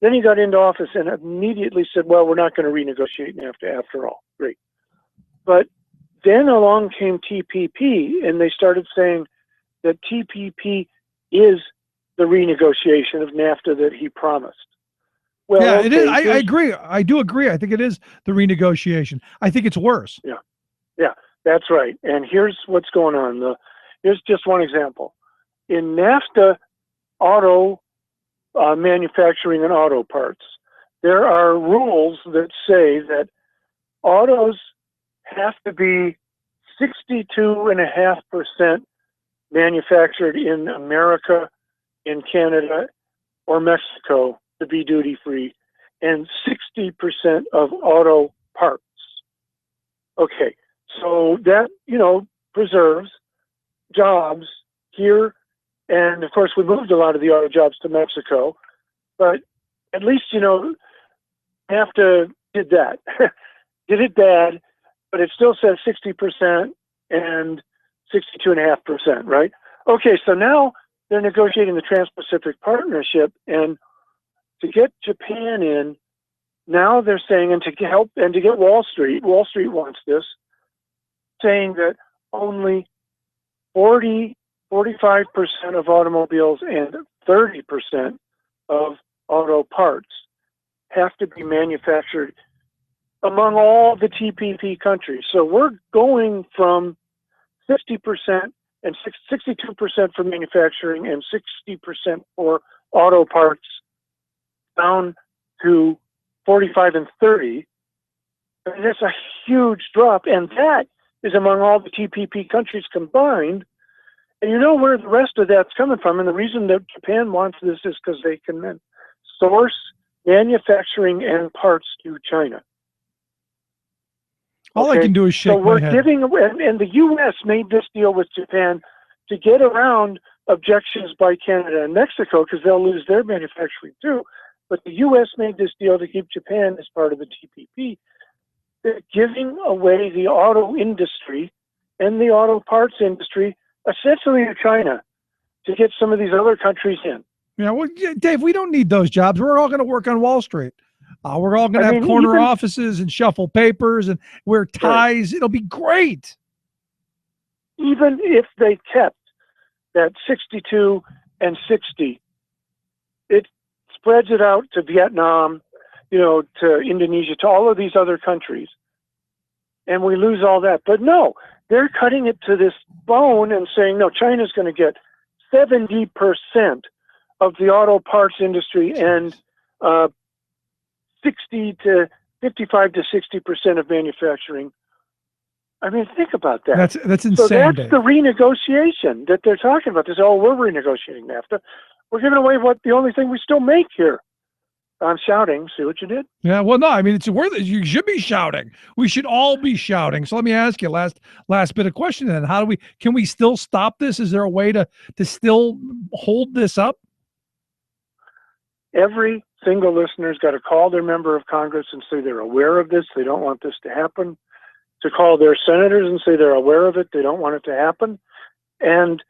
Then he got into office and immediately said, well, we're not going to renegotiate NAFTA after all. Great. But then along came TPP, and they started saying that TPP is the renegotiation of NAFTA that he promised. Well, yeah, okay, it is. I agree. I do agree. I think it is the renegotiation. I think it's worse. Yeah, that's right. And here's what's going on. Here's just one example. In NAFTA, auto manufacturing and auto parts, there are rules that say that autos have to be 62.5% manufactured in America, in Canada, or Mexico to be duty-free, and 60% of auto parts. Okay, so that, preserves jobs here. And of course, we moved a lot of the auto jobs to Mexico, but at least, NAFTA did that. Did it bad, but it still says 60% and 62.5%, right? Okay, so now they're negotiating the Trans-Pacific Partnership, and to get Japan in, now they're saying, and to get Wall Street wants this, saying that only 45% of automobiles and 30% of auto parts have to be manufactured among all the TPP countries. So we're going from 50% and 62% for manufacturing and 60% for auto parts down to 45 and 30. I mean, that's a huge drop, and that is among all the TPP countries combined. And you know where the rest of that's coming from, and the reason that Japan wants this is because they can then source manufacturing and parts to China. All I can do is shake so we're my head. giving, and the U.S. made this deal with Japan to get around objections by Canada and Mexico because they'll lose their manufacturing too. But the U.S. made this deal to keep Japan as part of the TPP. They're giving away the auto industry and the auto parts industry essentially to China to get some of these other countries in. Yeah, well, Dave, we don't need those jobs. We're all going to work on Wall Street. We're all going to have corner offices and shuffle papers and wear ties. Right. It'll be great. Even if they kept that 62 and 60, it spreads it out to Vietnam, to Indonesia, to all of these other countries. And we lose all that. But no, they're cutting it to this bone and saying, no, China's going to get 70% of the auto parts industry and 55 to 60% of manufacturing. I mean, think about that. That's insane. So that's Dave. the renegotiation that they're talking about. They say, we're renegotiating NAFTA. We're giving away the only thing we still make here. I'm shouting. See what you did? Yeah, well, no, I mean, it's worth it. You should be shouting. We should all be shouting. So let me ask you last bit of question then. Can we still stop this? Is there a way to still hold this up? Every single listener's got to call their member of Congress and say they're aware of this. They don't want this to happen. To call their senators and say they're aware of it. They don't want it to happen. And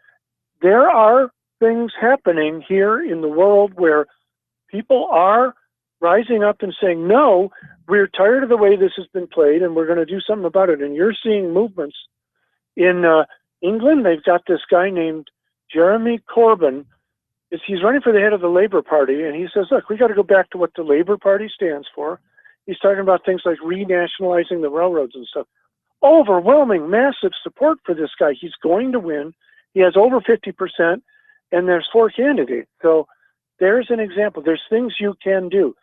there are things happening here in the world where people are rising up and saying, no, we're tired of the way this has been played and we're going to do something about it. And you're seeing movements in England. They've got this guy named Jeremy Corbyn. He's running for the head of the Labour Party. And he says, look, we got to go back to what the Labour Party stands for. He's talking about things like renationalizing the railroads and stuff. Overwhelming, massive support for this guy. He's going to win. He has over 50%, and there's 4 candidates. So there's an example. There's things you can do.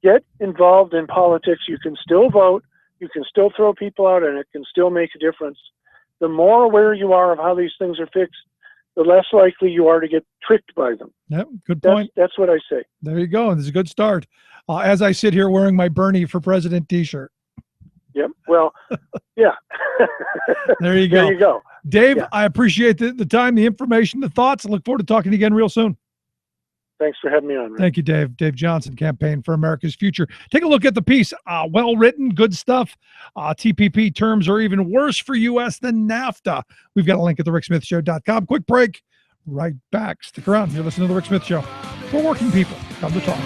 Get involved in politics. You can still vote. You can still throw people out, and it can still make a difference. The more aware you are of how these things are fixed, the less likely you are to get tricked by them. Yep, good point. That's what I say. There you go. This is a good start. As I sit here wearing my Bernie for President t-shirt. Yep. Well, yeah. There you go. There you go. Dave, Yeah. I appreciate the time, the information, the thoughts. I look forward to talking to you again real soon. Thanks for having me on, Rick. Thank you, Dave. Dave Johnson, Campaign for America's Future. Take a look at the piece. Well-written, good stuff. TPP terms are even worse for U.S. than NAFTA. We've got a link at thericksmithshow.com. Quick break. Right back. Stick around. You're listening to The Rick Smith Show. For working people. Come to talk.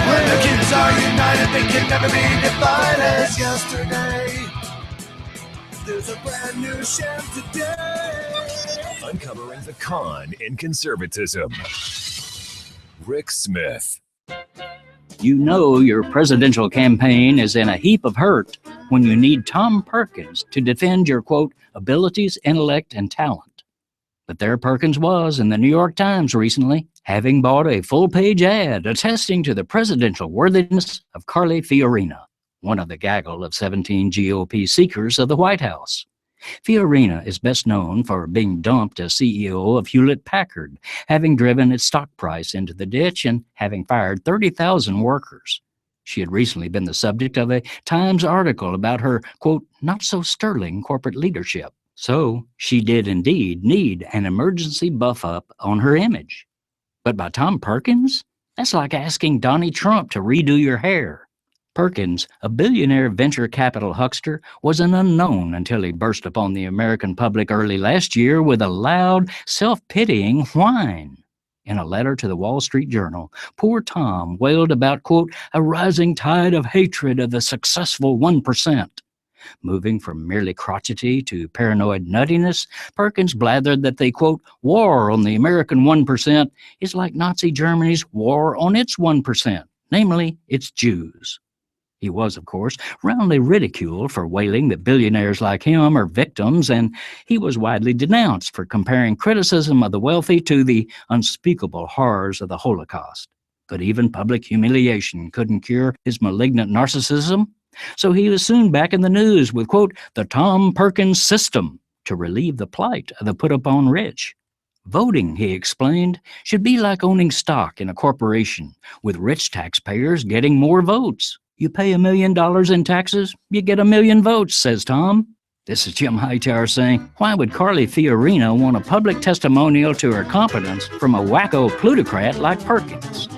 When the kids are united, they can never be divided. Yesterday, there's a brand new chef today. Uncovering the con in conservatism. Rick Smith. You know your presidential campaign is in a heap of hurt when you need Tom Perkins to defend your, quote, abilities, intellect, and talent. But there Perkins was in the New York Times recently, having bought a full-page ad attesting to the presidential worthiness of Carly Fiorina, one of the gaggle of 17 GOP seekers of the White House. Fiorina is best known for being dumped as CEO of Hewlett-Packard, having driven its stock price into the ditch and having fired 30,000 workers. She had recently been the subject of a Times article about her, quote, not-so-sterling corporate leadership. So she did indeed need an emergency buff-up on her image. But by Tom Perkins? That's like asking Donnie Trump to redo your hair. Perkins, a billionaire venture capital huckster, was an unknown until he burst upon the American public early last year with a loud, self-pitying whine. In a letter to the Wall Street Journal, poor Tom wailed about, quote, a rising tide of hatred of the successful 1%. Moving from merely crotchety to paranoid nuttiness, Perkins blathered that the, quote, war on the American 1% is like Nazi Germany's war on its 1%, namely its Jews. He was, of course, roundly ridiculed for wailing that billionaires like him are victims, and he was widely denounced for comparing criticism of the wealthy to the unspeakable horrors of the Holocaust. But even public humiliation couldn't cure his malignant narcissism, so he was soon back in the news with, quote, the Tom Perkins system to relieve the plight of the put-upon rich. Voting, he explained, should be like owning stock in a corporation, with rich taxpayers getting more votes. You pay $1 million in taxes, you get 1 million votes, says Tom. This is Jim Hightower saying, why would Carly Fiorina want a public testimonial to her competence from a wacko plutocrat like Perkins?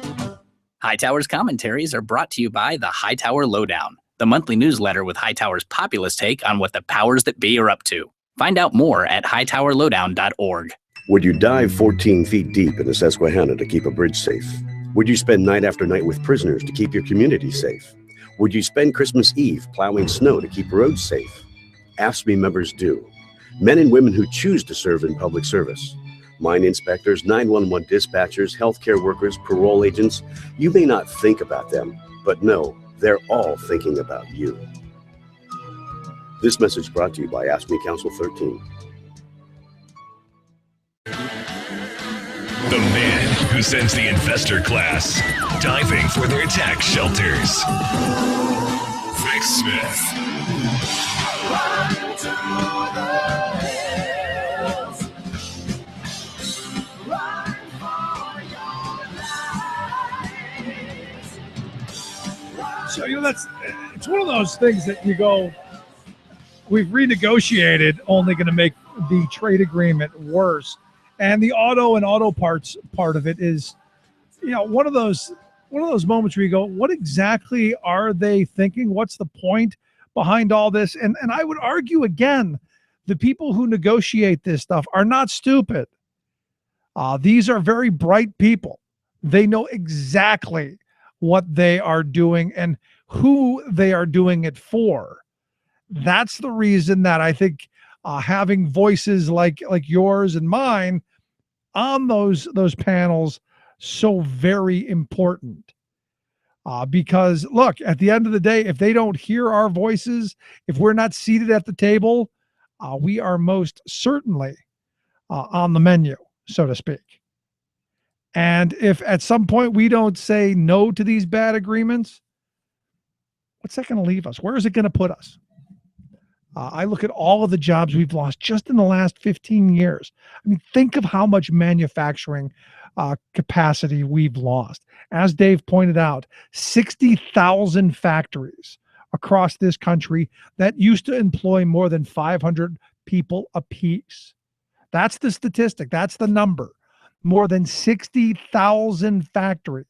Hightower's commentaries are brought to you by the Hightower Lowdown, the monthly newsletter with Hightower's populist take on what the powers that be are up to. Find out more at hightowerlowdown.org. Would you dive 14 feet deep in the Susquehanna to keep a bridge safe? Would you spend night after night with prisoners to keep your community safe? Would you spend Christmas Eve plowing snow to keep roads safe? AFSCME members do. Men and women who choose to serve in public service. Mine inspectors, 911 dispatchers, healthcare workers, parole agents. You may not think about them, but no, they're all thinking about you. This message brought to you by AFSCME Council 13. The man who sends the investor class diving for their tax shelters. Rick Smith. So, it's one of those things that you go, we've renegotiated, only going to make the trade agreement worse. And the auto and auto parts part of it is, one of those moments where you go, what exactly are they thinking? What's the point behind all this? And I would argue again, the people who negotiate this stuff are not stupid. These are very bright people. They know exactly what they are doing and who they are doing it for. That's the reason that I think having voices like yours and mine on those panels so very important. Because look, at the end of the day, if they don't hear our voices, if we're not seated at the table, we are most certainly on the menu, so to speak. And if at some point we don't say no to these bad agreements, what's that going to leave us? Where is it going to put us? I look at all of the jobs we've lost just in the last 15 years. I mean, think of how much manufacturing capacity we've lost. As Dave pointed out, 60,000 factories across this country that used to employ more than 500 people apiece. That's the statistic. That's the number. More than 60,000 factories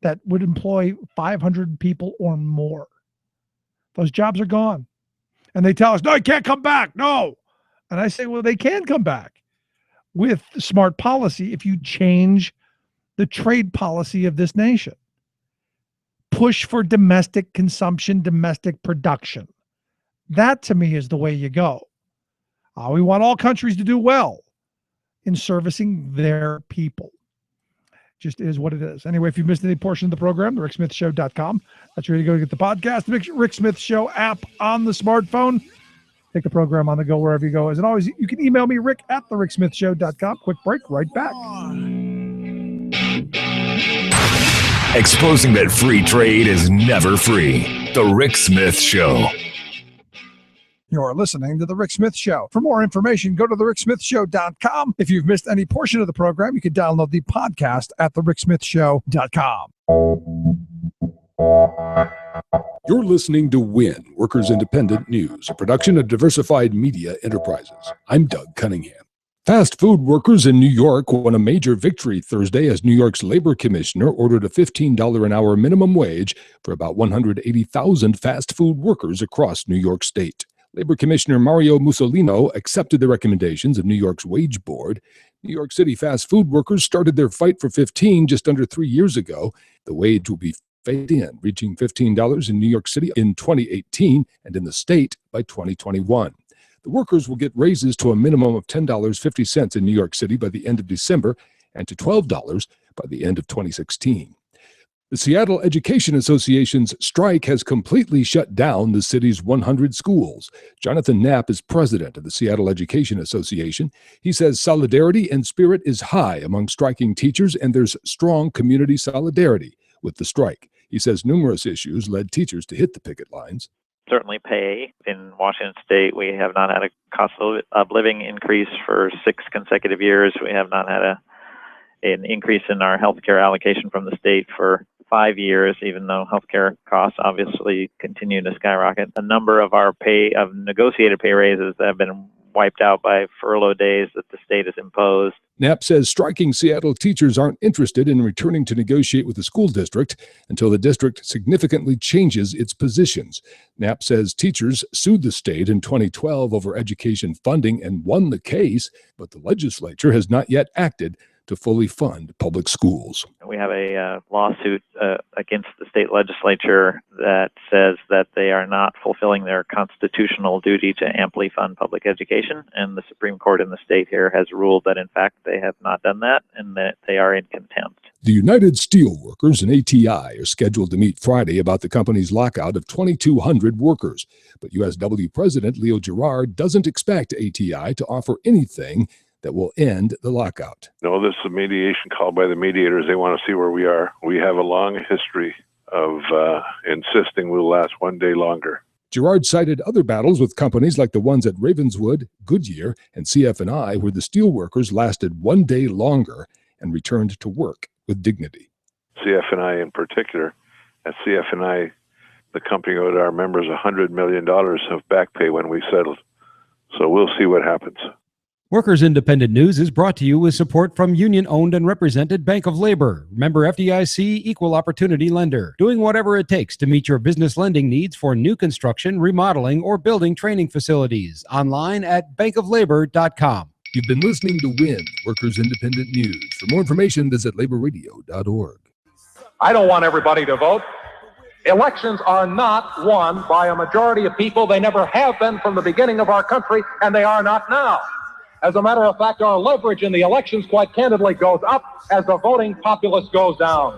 that would employ 500 people or more. Those jobs are gone. And they tell us, no, you can't come back. No. And I say, well, they can come back with smart policy if you change the trade policy of this nation. Push for domestic consumption, domestic production. That, to me, is the way you go. We want all countries to do well. in servicing their people. Just is what it is. Anyway, if you missed any portion of the program, the ricksmithshow.com. That's where you go to get the podcast. The Rick Smith Show app on the smartphone. Take the program on the go wherever you go. As always, you can email me, Rick at the ricksmithshow.com. Quick break, right back. Exposing that free trade is never free. The Rick Smith Show. You're listening to The Rick Smith Show. For more information, go to thericksmithshow.com. If you've missed any portion of the program, you can download the podcast at thericksmithshow.com. You're listening to WIN, Workers Independent News, a production of Diversified Media Enterprises. I'm Doug Cunningham. Fast food workers in New York won a major victory Thursday as New York's labor commissioner ordered a $15 an hour minimum wage for about 180,000 fast food workers across New York State. Labor Commissioner Mario Mussolino accepted the recommendations of New York's wage board. New York City fast food workers started their fight for 15 just under 3 years ago. The wage will be phased in, reaching $15 in New York City in 2018 and in the state by 2021. The workers will get raises to a minimum of $10.50 in New York City by the end of December and to $12 by the end of 2016. The Seattle Education Association's strike has completely shut down the city's 100 schools. Jonathan Knapp is president of the Seattle Education Association. He says solidarity and spirit is high among striking teachers, and there's strong community solidarity with the strike. He says numerous issues led teachers to hit the picket lines. Certainly pay. In Washington State, we have not had a cost of living increase for 6 consecutive years. We have not had an increase in our healthcare allocation from the state for 5 years, even though healthcare costs obviously continue to skyrocket. A number of our negotiated pay raises that have been wiped out by furlough days that the state has imposed. Knapp says striking Seattle teachers aren't interested in returning to negotiate with the school district until the district significantly changes its positions. Knapp says teachers sued the state in 2012 over education funding and won the case, but the legislature has not yet acted to fully fund public schools. We have a lawsuit against the state legislature that says that they are not fulfilling their constitutional duty to amply fund public education, and the Supreme Court in the state here has ruled that in fact they have not done that and that they are in contempt. The United Steelworkers and ATI are scheduled to meet Friday about the company's lockout of 2,200 workers, but USW President Leo Gerard doesn't expect ATI to offer anything that will end the lockout. No, this is a mediation called by the mediators. They want to see where we are. We have a long history of insisting we'll last one day longer. Gerard cited other battles with companies like the ones at Ravenswood, Goodyear, and CF&I, where the steelworkers lasted one day longer and returned to work with dignity. CF&I in particular. At CF&I, the company owed our members $100 million of back pay when we settled. So we'll see what happens. Workers Independent News is brought to you with support from union-owned and represented Bank of Labor, member FDIC, equal opportunity lender, doing whatever it takes to meet your business lending needs for new construction, remodeling, or building training facilities. Online at bankoflabor.com. You've been listening to WIN, Workers Independent News. For more information, visit laborradio.org. I don't want everybody to vote. Elections are not won by a majority of people. They never have been from the beginning of our country, and they are not now. As a matter of fact, our leverage in the elections, quite candidly, goes up as the voting populace goes down.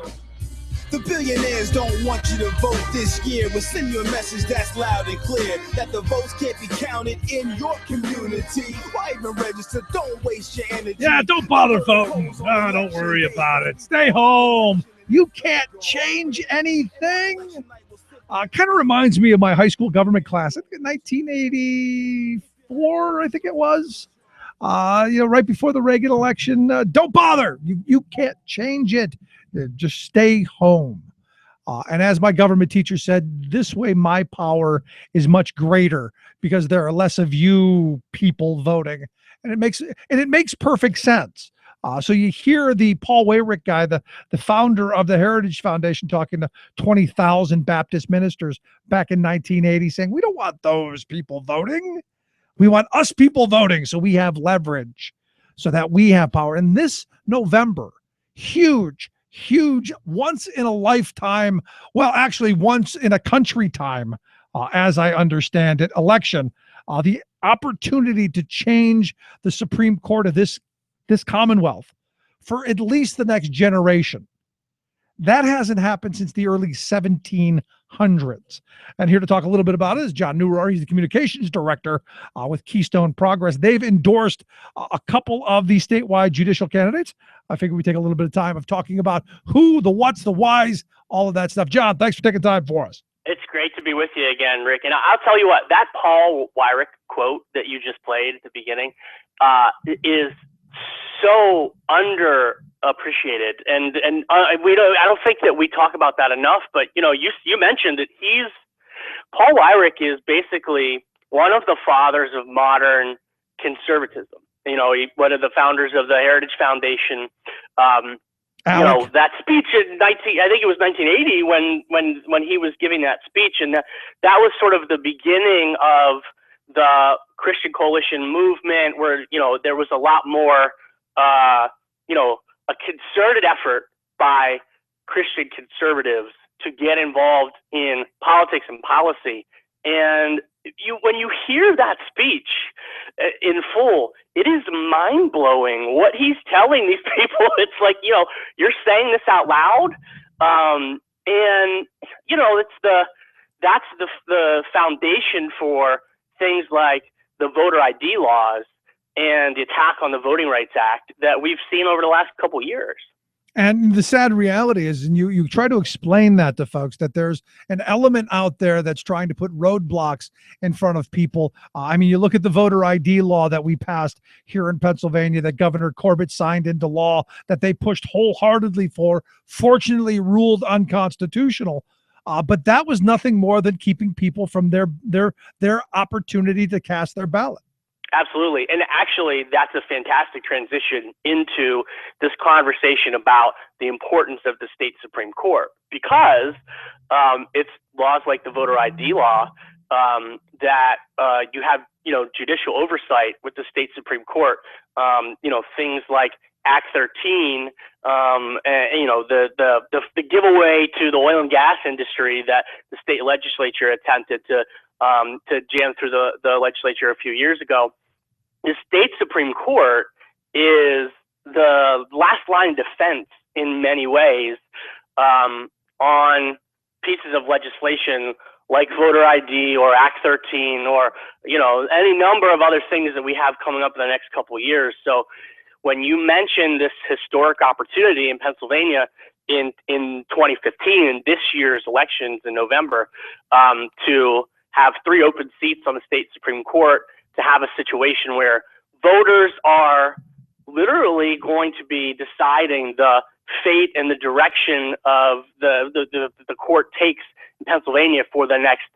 The billionaires don't want you to vote this year. We'll send you a message that's loud and clear that the votes can't be counted in your community. Why even register? Don't waste your energy. Yeah, don't bother voting. Oh, don't worry about it. Stay home. You can't change anything. Kind of reminds me of my high school government class. I think in 1984, I think it was. Right before the Reagan election. Don't bother. You can't change it. Just stay home. And as my government teacher said, this way my power is much greater because there are less of you people voting. And it makes perfect sense. So you hear the Paul Wayrick guy, the founder of the Heritage Foundation, talking to 20,000 Baptist ministers back in 1980 saying, we don't want those people voting. We want us people voting so we have leverage, so that we have power. And this November, huge, once in a lifetime, well, actually once in a country time, as I understand it, election, the opportunity to change the Supreme Court of this this Commonwealth for at least the next generation. That hasn't happened since the early 1700s. And here to talk a little bit about it is John Neurohr. He's the communications director with Keystone Progress. They've endorsed a couple of the statewide judicial candidates. I figure we take a little bit of time of talking about who, the what's, the whys, all of that stuff. John, thanks for taking time for us. It's great to be with you again, Rick. And I'll tell you what, that Paul Weyrich quote that you just played at the beginning is so underappreciated, and I don't think that we talk about that enough. But you mentioned that Paul Weyrich is basically one of the fathers of modern conservatism. One of the founders of the Heritage Foundation. That speech in I think it was 1980 when he was giving that speech, and that was sort of the beginning of the Christian Coalition movement, where there was a lot more a concerted effort by Christian conservatives to get involved in politics and policy. And when you hear that speech in full, it is mind-blowing what he's telling these people. It's like, you're saying this out loud, and that's the foundation for things like the voter ID laws and the attack on the Voting Rights Act that we've seen over the last couple years. And the sad reality is, and you try to explain that to folks, that there's an element out there that's trying to put roadblocks in front of people. You look at the voter ID law that we passed here in Pennsylvania, that Governor Corbett signed into law, that they pushed wholeheartedly for, fortunately ruled unconstitutional. But that was nothing more than keeping people from their opportunity to cast their ballot. Absolutely. And actually, that's a fantastic transition into this conversation about the importance of the state Supreme Court, because it's laws like the voter ID law that you have, judicial oversight with the state Supreme Court. Things like Act 13, and, the giveaway to the oil and gas industry that the state legislature attempted to jam through the legislature a few years ago. The state Supreme Court is the last line of defense in many ways on pieces of legislation like voter ID or Act 13 or, any number of other things that we have coming up in the next couple of years. So when you mention this historic opportunity in Pennsylvania in 2015, in this year's elections in November, to have 3 open seats on the state Supreme Court, to have a situation where voters are literally going to be deciding the fate and the direction of the court takes in Pennsylvania for the next,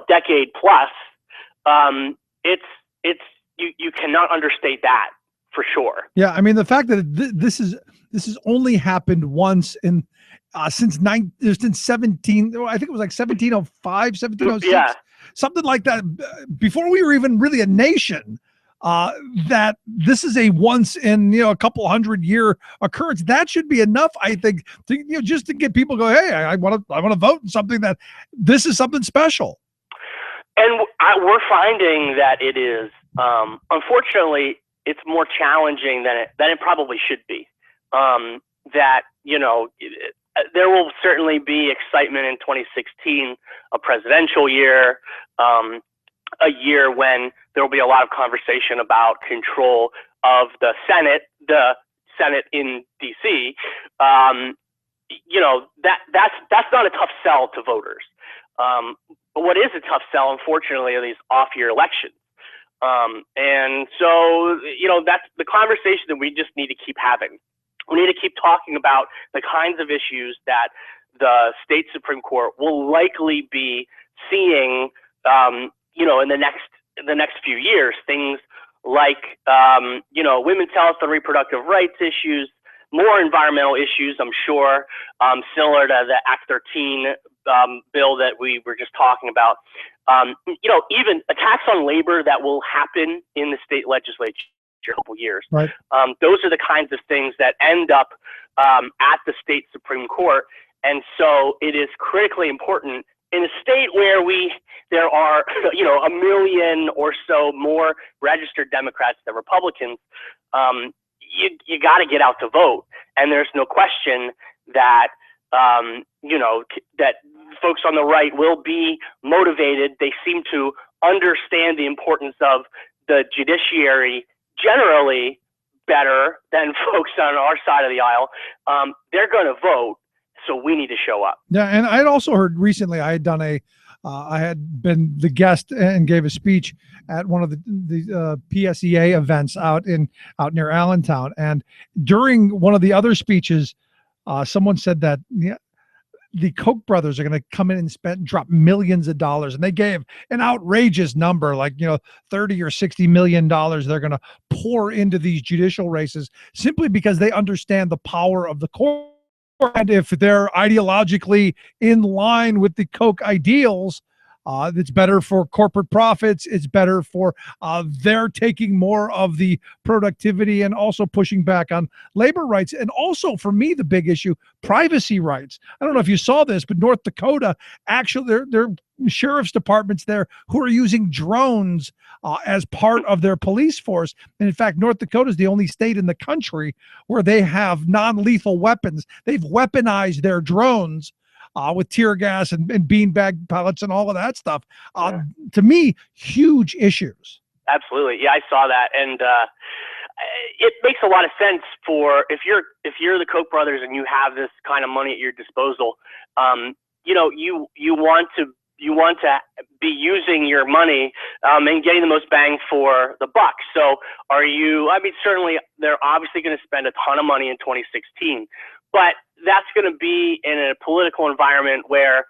decade plus. You cannot understate that for sure. Yeah, the fact that this has only happened once in since 17. I think it was like 1705, 1706. Yeah. Something like that, before we were even really a nation, that this is a once in a couple 100-year occurrence. That should be enough, I think, to just to get people go, hey, I want to vote in something that this is something special. And we're finding that it is. Unfortunately, it's more challenging than it probably should be. There will certainly be excitement in 2016, a presidential year, a year when there will be a lot of conversation about control of the Senate in DC. That's not a tough sell to voters. But what is a tough sell, unfortunately, are these off-year elections. And so, that's the conversation that we just need to keep having. We need to keep talking about the kinds of issues that the state Supreme Court will likely be seeing, in the next few years. Things like, women's health and reproductive rights issues, more environmental issues, I'm sure, similar to the Act 13 bill that we were just talking about. Even attacks on labor that will happen in the state legislature in a couple years. Right. Those are the kinds of things that end up at the state Supreme Court. And so it is critically important in a state where there are, 1 million or so more registered Democrats than Republicans. you got to get out to vote. And there's no question that, that folks on the right will be motivated. They seem to understand the importance of the judiciary generally better than folks on our side of the aisle. They're going to vote, so we need to show up. Yeah, and I'd also heard recently, I had done I had been the guest and gave a speech at one of the PSEA events out near Allentown, and during one of the other speeches, someone said that the Koch brothers are going to come in and drop millions of dollars, and they gave an outrageous number, like 30 or 60 million dollars. They're going to pour into these judicial races simply because they understand the power of the court, and if they're ideologically in line with the Koch ideals, it's better for corporate profits. It's better for they're taking more of the productivity and also pushing back on labor rights. And also, for me, the big issue, privacy rights. I don't know if you saw this, but North Dakota, actually, there are sheriff's departments there who are using drones as part of their police force. And in fact, North Dakota is the only state in the country where they have non-lethal weapons. They've weaponized their drones with tear gas and beanbag pellets and all of that stuff. To me, huge issues. Absolutely. Yeah, I saw that. And it makes a lot of sense for if you're the Koch brothers and you have this kind of money at your disposal, you want to be using your money and getting the most bang for the buck. So certainly they're obviously going to spend a ton of money in 2016, but that's going to be in a political environment where,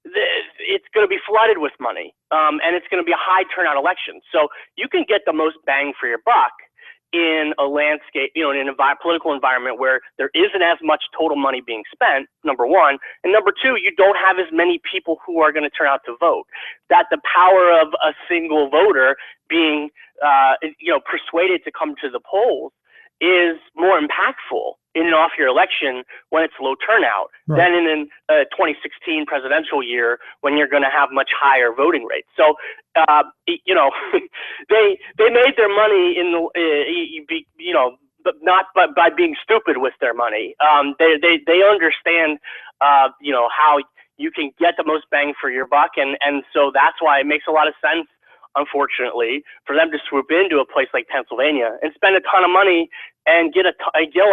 it's going to be flooded with money, and it's going to be a high turnout election. So you can get the most bang for your buck in a landscape, in a political environment where there isn't as much total money being spent, number one. And number two, you don't have as many people who are going to turn out to vote. That the power of a single voter being, persuaded to come to the polls is more impactful in and off your election when it's low turnout than in a 2016 presidential year when you're going to have much higher voting rates. So, they made their money but not by being stupid with their money. They understand, how you can get the most bang for your buck, and so that's why it makes a lot of sense, unfortunately, for them to swoop into a place like Pennsylvania and spend a ton of money and get a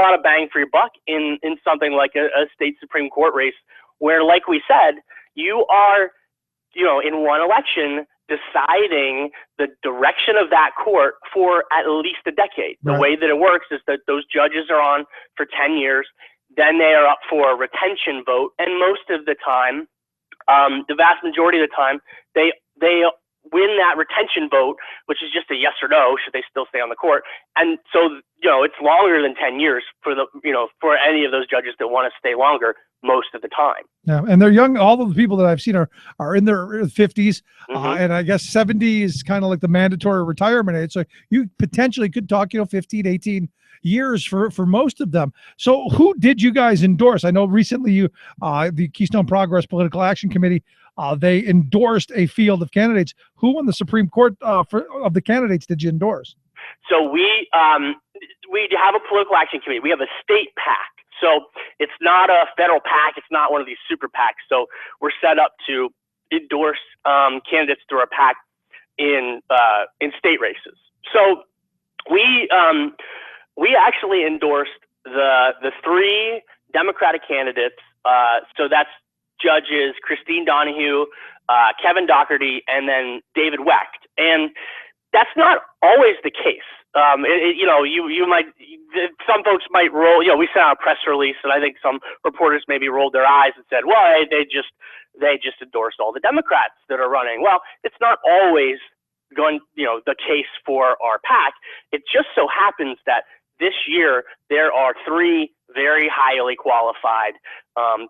lot of bang for your buck in something like a state Supreme Court race where, like we said, you are, in one election deciding the direction of that court for at least a decade. The way that it works is that those judges are on for 10 years, then they are up for a retention vote, and most of the time, the vast majority of the time, they win that retention vote, which is just a yes or no, should they still stay on the court. And so, it's longer than 10 years for for any of those judges that want to stay longer most of the time. Yeah, and they're young. All of the people that I've seen are in their 50s, and I guess 70 is kind of like the mandatory retirement age. So you potentially could talk, 15, 18 years for most of them. So who did you guys endorse? I know recently the Keystone Progress Political Action Committee, they endorsed a field of candidates. Who on the Supreme Court of the candidates did you endorse? So we have a political action committee. We have a state PAC. So it's not a federal PAC. It's not one of these super PACs. So we're set up to endorse candidates through our PAC in state races. So we actually endorsed the three Democratic candidates. So that's Judges Christine Donahue, Kevin Doherty, and then David Wecht. And that's not always the case. You might, some folks might roll, we sent out a press release, and I think some reporters maybe rolled their eyes and said, well, they just endorsed all the Democrats that are running. Well, it's not always the case for our PAC. It just so happens that this year there are three very highly qualified,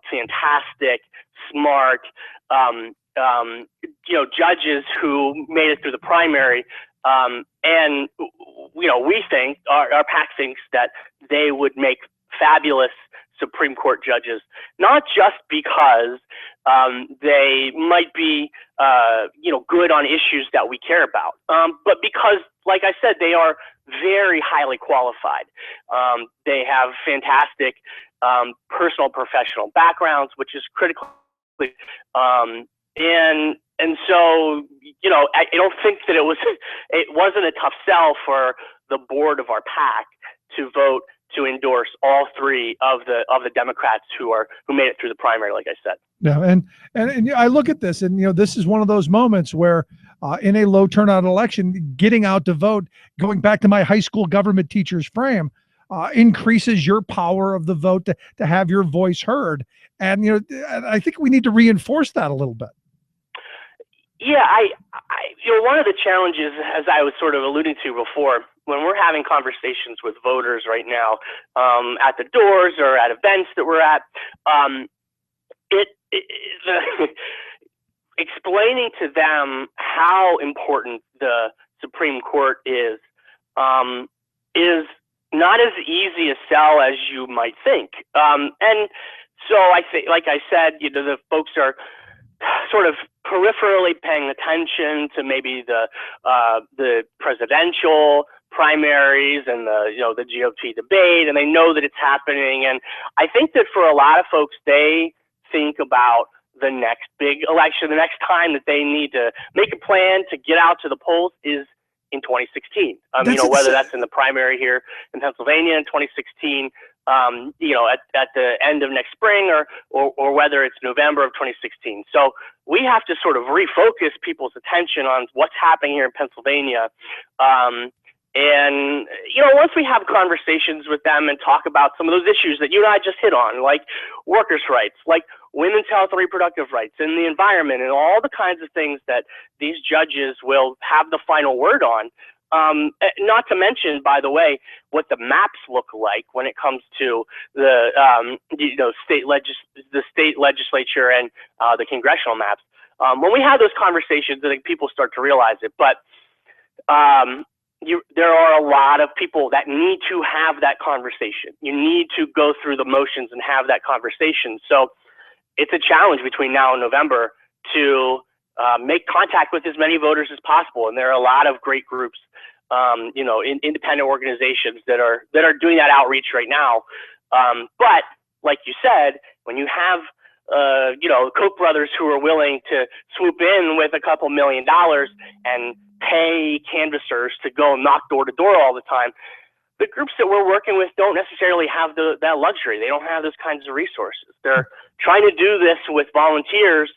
fantastic, smart, judges who made it through the primary. And we think, our PAC thinks that they would make fabulous Supreme Court judges, not just because they might be, good on issues that we care about, but because, like I said, they are very highly qualified. They have fantastic personal, professional backgrounds, which is critical. And so, you know, I don't think that it wasn't a tough sell for the board of our PAC to vote to endorse all three of the Democrats who made it through the primary, like I said. Yeah, and I look at this, and you know, this is one of those moments where, in a low turnout election, getting out to vote, going back to my high school government teacher's frame, increases your power of the vote to have your voice heard. And you know, I think we need to reinforce that a little bit. Yeah, I you know, one of the challenges, as I was sort of alluding to before, when we're having conversations with voters right now, at the doors or at events that we're at, explaining to them how important the Supreme Court is not as easy a sell as you might think. And so I think, like I said, you know, the folks are sort of peripherally paying attention to maybe the presidential primaries and the GOP debate, and they know that it's happening. And I think that for a lot of folks, they think about the next big election, the next time that they need to make a plan to get out to the polls is in 2016. You know, whether that's in the primary here in Pennsylvania in 2016, you know, at the end of next spring, or whether it's November of 2016. So we have to sort of refocus people's attention on what's happening here in Pennsylvania. And, you know, once we have conversations with them and talk about some of those issues that you and I just hit on, like workers' rights, like women's health and reproductive rights, and the environment, and all the kinds of things that these judges will have the final word on. Not to mention, by the way, what the maps look like when it comes to the state legislature and the congressional maps. When we have those conversations, I think people start to realize it. But there are a lot of people that need to have that conversation. You need to go through the motions and have that conversation. So it's a challenge between now and November to make contact with as many voters as possible. And there are a lot of great groups, you know, independent organizations that are doing that outreach right now. But like you said, when you have you know, Koch brothers who are willing to swoop in with a couple $1 million and pay canvassers to go knock door to door all the time, the groups that we're working with don't necessarily have that luxury. They don't have those kinds of resources. They're trying to do this with volunteers,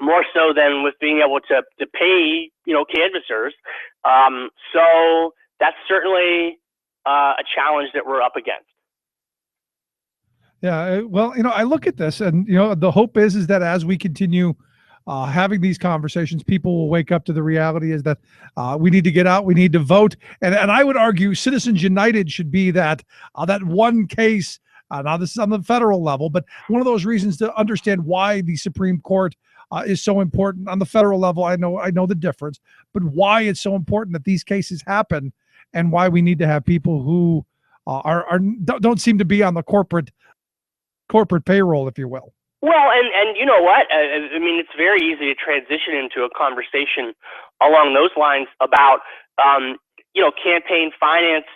more so than with being able to pay, you know, canvassers. So that's certainly a challenge that we're up against. Yeah, well, you know, I look at this, and you know, the hope is that as we continue having these conversations, people will wake up to the reality is that we need to get out, we need to vote, and I would argue Citizens United should be that one case. Now this is on the federal level, but one of those reasons to understand why the Supreme Court is so important on the federal level. I know the difference, but why it's so important that these cases happen, and why we need to have people who don't seem to be on the corporate payroll, if you will. Well, and you know what? I mean, it's very easy to transition into a conversation along those lines about, you know, campaign finance,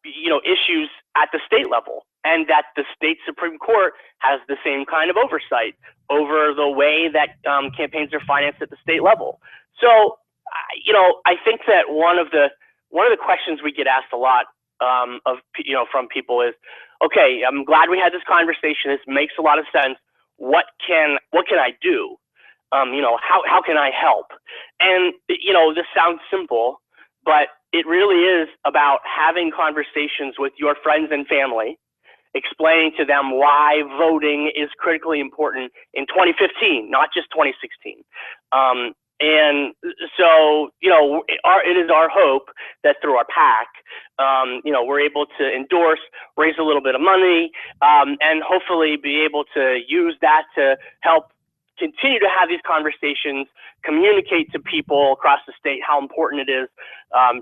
you know, issues at the state level, and that the state Supreme Court has the same kind of oversight over the way that campaigns are financed at the state level. So, you know, I think that one of the questions we get asked a lot from people is, okay, I'm glad we had this conversation. This makes a lot of sense. What can I do? You know, how can I help? And, you know, this sounds simple, but it really is about having conversations with your friends and family, explaining to them why voting is critically important in 2015, not just 2016. And so, you know, it is our hope that through our PAC, you know, we're able to endorse, raise a little bit of money, and hopefully be able to use that to help continue to have these conversations, communicate to people across the state how important it is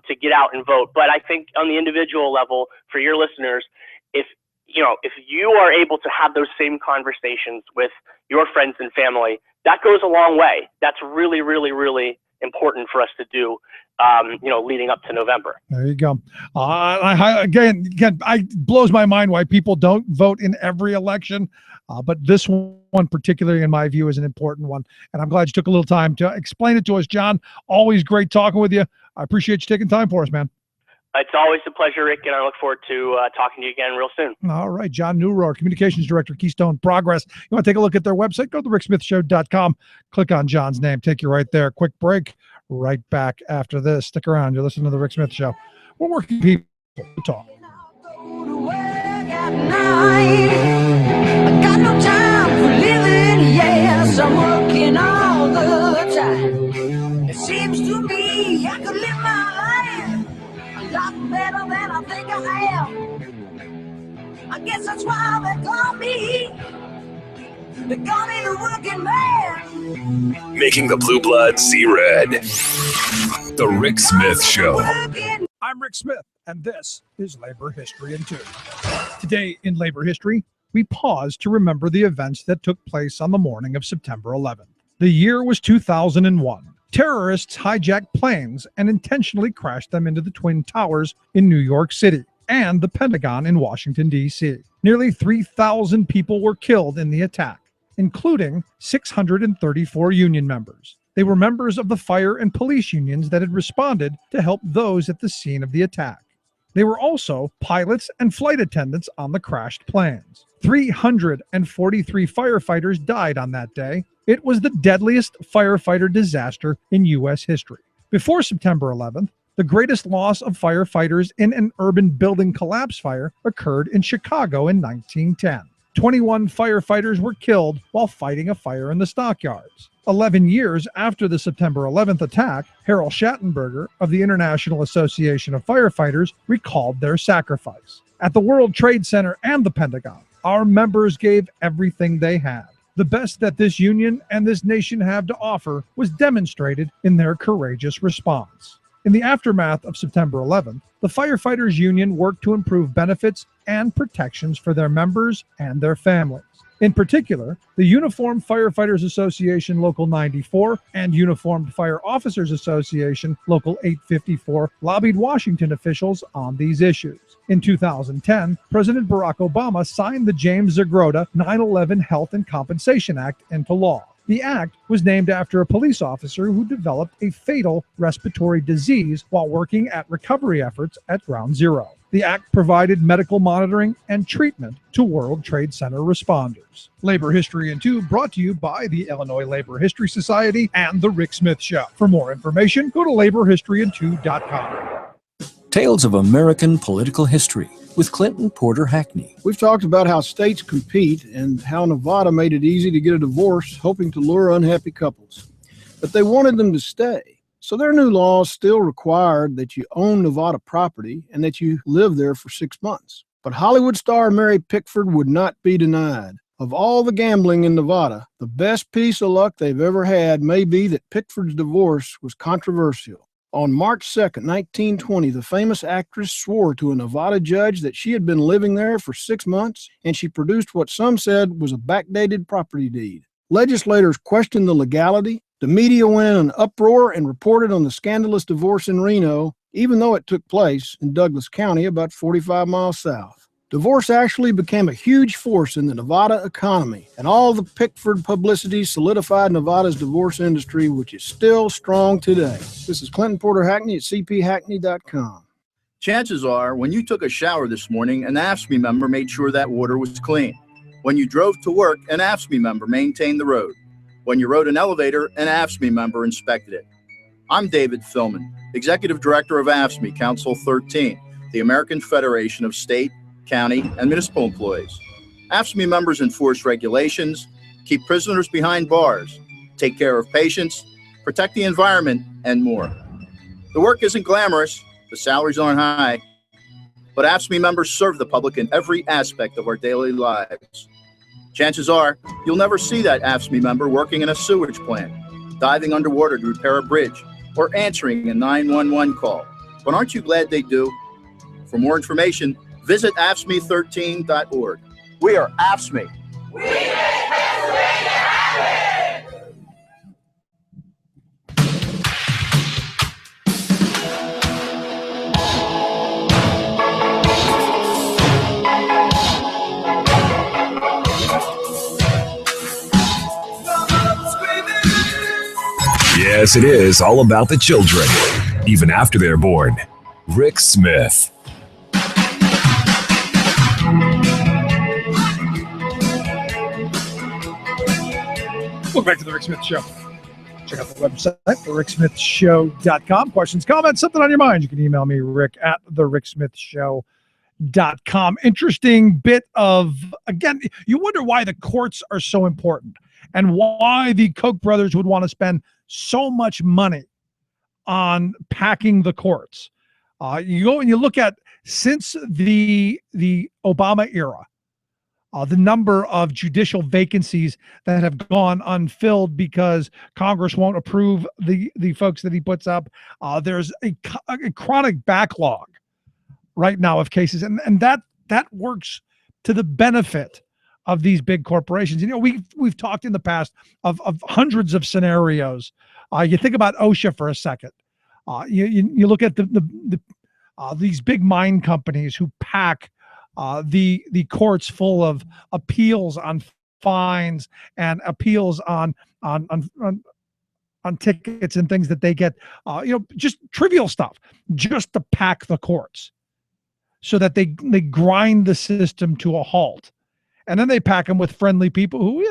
to get out and vote. But I think on the individual level, for your listeners, if you are able to have those same conversations with your friends and family, that goes a long way. That's really, really, really important for us to do, leading up to November. There you go. Again, it blows my mind why people don't vote in every election, but this one particularly, in my view, is an important one. And I'm glad you took a little time to explain it to us, John. Always great talking with you. I appreciate you taking time for us, man. It's always a pleasure, Rick, and I look forward to talking to you again real soon. All right, John Neurohr, Communications Director, Keystone Progress. You want to take a look at their website? Go to ricksmithshow.com. Click on John's name. Take you right there. Quick break. Right back after this. Stick around. You're listening to The Rick Smith Show. We're working people to talk. I got no time for living, yes, I'm working all the time. It seems to me I could live my life a lot better than I think I am. I guess that's why they call me the working man. Making the blue blood see red. The Rick Smith Show. I'm Rick Smith, and this is Labor History in 2. Today in Labor History, we pause to remember the events that took place on the morning of September 11th. The year was 2001. Terrorists hijacked planes and intentionally crashed them into the Twin Towers in New York City and the Pentagon in Washington, D.C. Nearly 3,000 people were killed in the attack, including 634 union members. They were members of the fire and police unions that had responded to help those at the scene of the attack. They were also pilots and flight attendants on the crashed planes. 343 firefighters died on that day. It was the deadliest firefighter disaster in U.S. history. Before September 11th, the greatest loss of firefighters in an urban building collapse fire occurred in Chicago in 1910. 21 firefighters were killed while fighting a fire in the stockyards. 11 years after the September 11th attack, Harold Schattenberger of the International Association of Firefighters recalled their sacrifice. At the World Trade Center and the Pentagon, our members gave everything they had. The best that this union and this nation have to offer was demonstrated in their courageous response. In the aftermath of September 11th, the Firefighters Union worked to improve benefits and protections for their members and their families. In particular, the Uniformed Firefighters Association Local 94 and Uniformed Fire Officers Association Local 854 lobbied Washington officials on these issues. In 2010, President Barack Obama signed the James Zagroda 9/11 Health and Compensation Act into law. The act was named after a police officer who developed a fatal respiratory disease while working at recovery efforts at Ground Zero. The act provided medical monitoring and treatment to World Trade Center responders. Labor History in 2 brought to you by the Illinois Labor History Society and The Rick Smith Show. For more information, go to laborhistoryin2.com. Tales of American Political History with Clinton Porter Hackney. We've talked about how states compete and how Nevada made it easy to get a divorce, hoping to lure unhappy couples. But they wanted them to stay. So their new laws still required that you own Nevada property and that you live there for 6 months. But Hollywood star Mary Pickford would not be denied. Of all the gambling in Nevada, the best piece of luck they've ever had may be that Pickford's divorce was controversial. On March 2nd, 1920, the famous actress swore to a Nevada judge that she had been living there for 6 months, and she produced what some said was a backdated property deed. Legislators questioned the legality. The media went in an uproar and reported on the scandalous divorce in Reno, even though it took place in Douglas County, about 45 miles south. Divorce actually became a huge force in the Nevada economy, and all the Pickford publicity solidified Nevada's divorce industry, which is still strong today. This is Clinton Porter Hackney at cphackney.com. Chances are, when you took a shower this morning, an AFSCME member made sure that water was clean. When you drove to work, an AFSCME member maintained the road. When you rode an elevator, an AFSCME member inspected it. I'm David Philman, Executive Director of AFSCME Council 13, the American Federation of State, County, and Municipal Employees. AFSCME members enforce regulations, keep prisoners behind bars, take care of patients, protect the environment, and more. The work isn't glamorous, the salaries aren't high, but AFSCME members serve the public in every aspect of our daily lives. Chances are, you'll never see that AFSCME member working in a sewage plant, diving underwater to repair a bridge, or answering a 911 call. But aren't you glad they do? For more information, visit AFSCME13.org. We are AFSCME. We make Pennsylvania happen! Yes, it is all about the children, even after they're born. Rick Smith. Welcome back to the Rick Smith Show. Check out the website, thericksmithshow.com. Questions, comments, something on your mind, you can email me, rick@thericksmithshow.com. Interesting bit of, again, you wonder why the courts are so important and why the Koch brothers would want to spend so much money on packing the courts. You go and you look at, since the Obama era, the number of judicial vacancies that have gone unfilled because Congress won't approve the folks that he puts up. There's a chronic backlog right now of cases, and that works to the benefit of these big corporations. You know, we've talked in the past of hundreds of scenarios. You think about OSHA for a second. You look at these big mine companies who pack the courts full of appeals on fines and appeals on tickets and things that they get, just trivial stuff, just to pack the courts so that they grind the system to a halt. And then they pack them with friendly people who,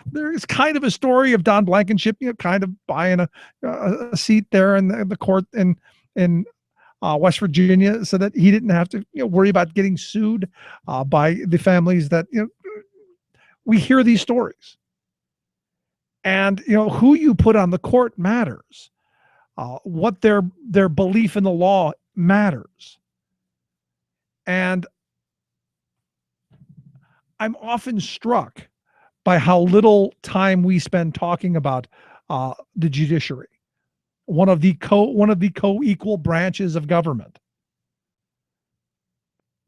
there is kind of a story of Don Blankenship, kind of buying a seat there in the court in West Virginia, so that he didn't have to worry about getting sued by the families that we hear these stories. And who you put on the court matters. What their belief in the law matters. And I'm often struck by how little time we spend talking about the judiciary. One of the co-equal branches of government.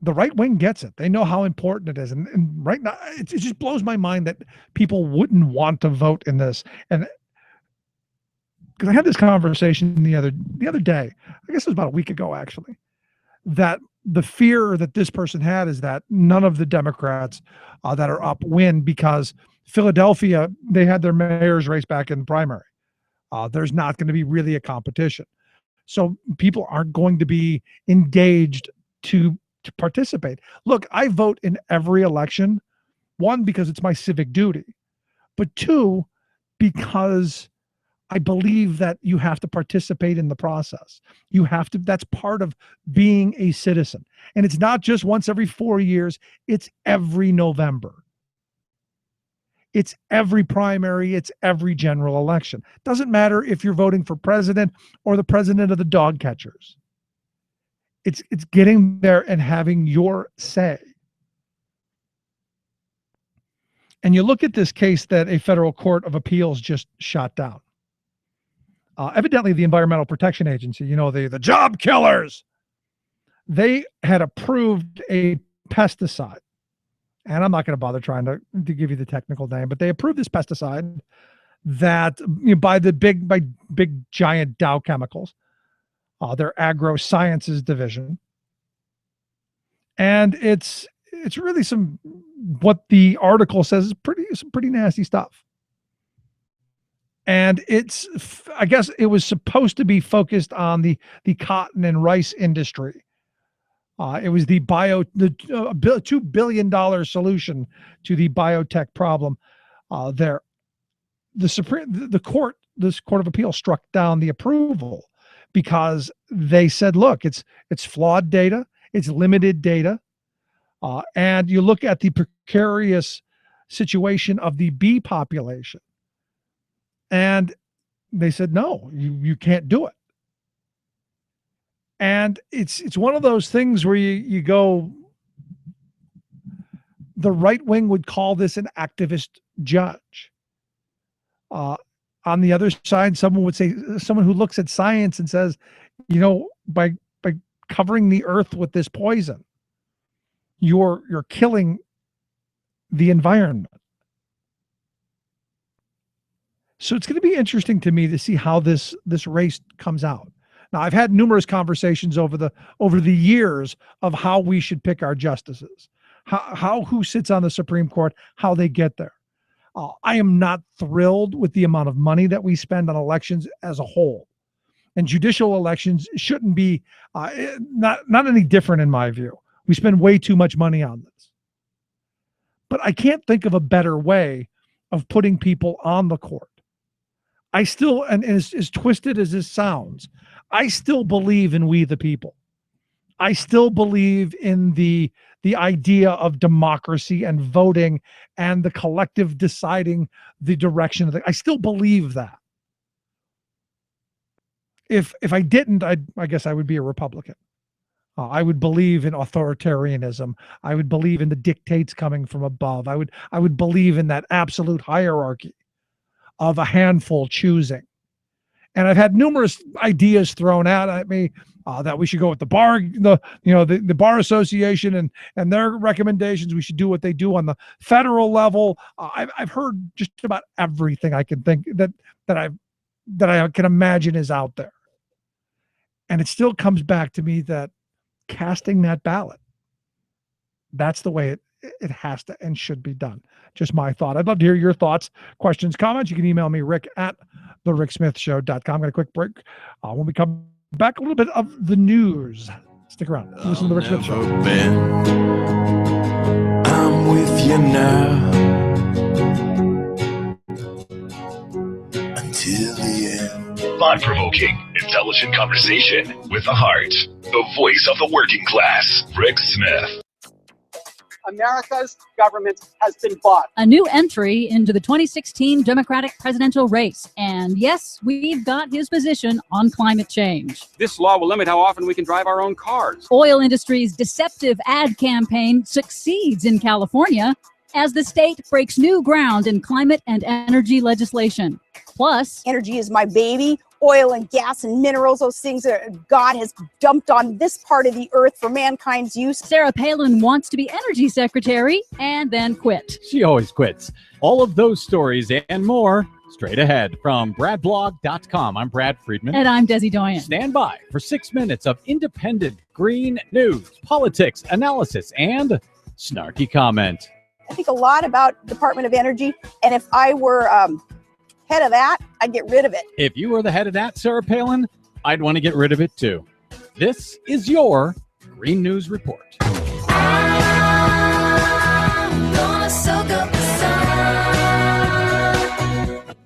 The right wing gets it. They know how important it is. And right now, it just blows my mind that people wouldn't want to vote in this. And because I had this conversation the other day, I guess it was about a week ago, actually, that the fear that this person had is that none of the Democrats that are up win, because Philadelphia, they had their mayor's race back in the primary. There's not going to be really a competition. So people aren't going to be engaged to participate. Look, I vote in every election, one, because it's my civic duty, but two, because I believe that you have to participate in the process. You have to, that's part of being a citizen. And it's not just once every 4 years, it's every November. It's every primary, it's every general election. Doesn't matter if you're voting for president or the president of the dog catchers. It's getting there and having your say. And you look at this case that a federal court of appeals just shot down. Evidently, the Environmental Protection Agency, the job killers, they had approved a pesticide. And I'm not going to bother trying to give you the technical name, but they approved this pesticide that by big giant Dow Chemicals, their agro sciences division. And it's really what the article says is some pretty nasty stuff. And I guess it was supposed to be focused on the cotton and rice industry. It was the $2 billion solution to the biotech problem. This Court of Appeal struck down the approval because they said, look, it's flawed data, it's limited data, and you look at the precarious situation of the bee population, and they said, no, you can't do it. And it's one of those things where you go, the right wing would call this an activist judge. On the other side, someone would say, someone who looks at science and says, by covering the earth with this poison, you're killing the environment. So it's going to be interesting to me to see how this race comes out. Now, I've had numerous conversations over the years of how we should pick our justices, who sits on the Supreme Court, how they get there. I am not thrilled with the amount of money that we spend on elections as a whole. And judicial elections shouldn't be not any different in my view. We spend way too much money on this. But I can't think of a better way of putting people on the court. I still, and as twisted as this sounds, I still believe in we the people. I still believe in the idea of democracy and voting and the collective deciding the direction of I still believe that. If I didn't, I guess I would be a Republican. I would believe in authoritarianism. I would believe in the dictates coming from above. I would believe in that absolute hierarchy of a handful choosing. And I've had numerous ideas thrown out at me that we should go with the bar association and their recommendations. We should do what they do on the federal level. I've heard just about everything I can think that I can imagine is out there. And it still comes back to me that casting that ballot, that's the way it has to and should be done. Just my thought. I'd love to hear your thoughts, questions, comments. You can email me, rick@thericksmithshow.com. I'm going to quick break. When we come back, a little bit of the news. Stick around. Listen to the Rick Smith Show. I'm with you now until the end. Thought-provoking, intelligent conversation with the heart. The voice of the working class, Rick Smith. America's government has been bought. A new entry into the 2016 Democratic presidential race. And yes, we've got his position on climate change. This law will limit how often we can drive our own cars. Oil industry's deceptive ad campaign succeeds in California as the state breaks new ground in climate and energy legislation. Plus, energy is my baby. Oil and gas and minerals, those things that God has dumped on this part of the earth for mankind's use. Sarah Palin wants to be energy secretary and then quit. She always quits. All of those stories and more straight ahead from bradblog.com. I'm Brad Friedman. And I'm Desi Doyen. Stand by for 6 minutes of independent green news, politics, analysis, and snarky comment. I think a lot about Department of Energy, and if I were head of that, I'd get rid of it. If you were the head of that, Sarah Palin, I'd want to get rid of it too. This is your Green News Report.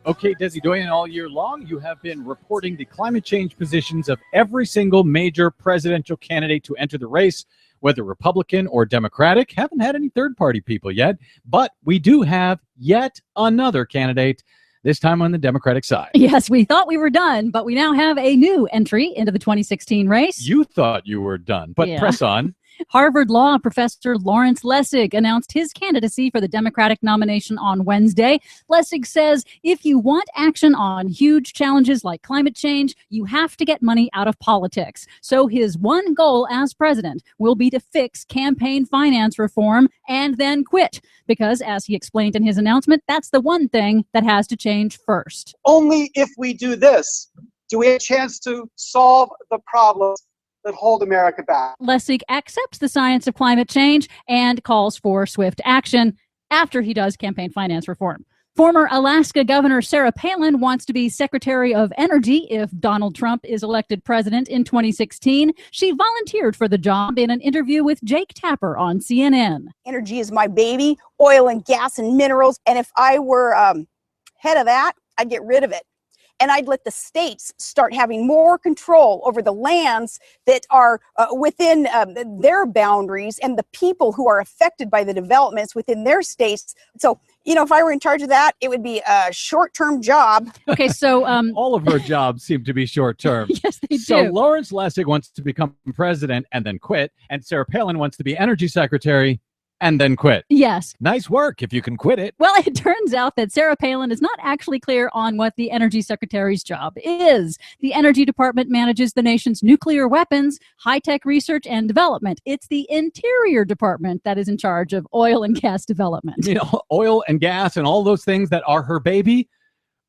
Okay, Desi Doyen, all year long, you have been reporting the climate change positions of every single major presidential candidate to enter the race, whether Republican or Democratic. Haven't had any third-party people yet, but we do have yet another candidate, this time on the Democratic side. Yes, we thought we were done, but we now have a new entry into the 2016 race. You thought you were done, but press on. Harvard Law professor Lawrence Lessig announced his candidacy for the Democratic nomination on Wednesday. Lessig says if you want action on huge challenges like climate change, you have to get money out of politics. So his one goal as president will be to fix campaign finance reform and then quit. Because, as he explained in his announcement, that's the one thing that has to change first. Only if we do this do we have a chance to solve the problems that hold America back. Lessig accepts the science of climate change and calls for swift action after he does campaign finance reform. Former Alaska Governor Sarah Palin wants to be Secretary of Energy if Donald Trump is elected president in 2016. She volunteered for the job in an interview with Jake Tapper on CNN. Energy is my baby. Oil and gas and minerals. And if I were head of that, I'd get rid of it. And I'd let the states start having more control over the lands that are within their boundaries and the people who are affected by the developments within their states. So, you know, if I were in charge of that, it would be a short-term job. Okay, so all of her jobs seem to be short-term. Yes, they do. So Lawrence Lessig wants to become president and then quit, and Sarah Palin wants to be energy secretary and then quit. Yes. Nice work if you can quit it. Well, it turns out that Sarah Palin is not actually clear on what the energy secretary's job is. The Energy Department manages the nation's nuclear weapons, high-tech research, and development. It's the Interior Department that is in charge of oil and gas development. You know, oil and gas and all those things that are her baby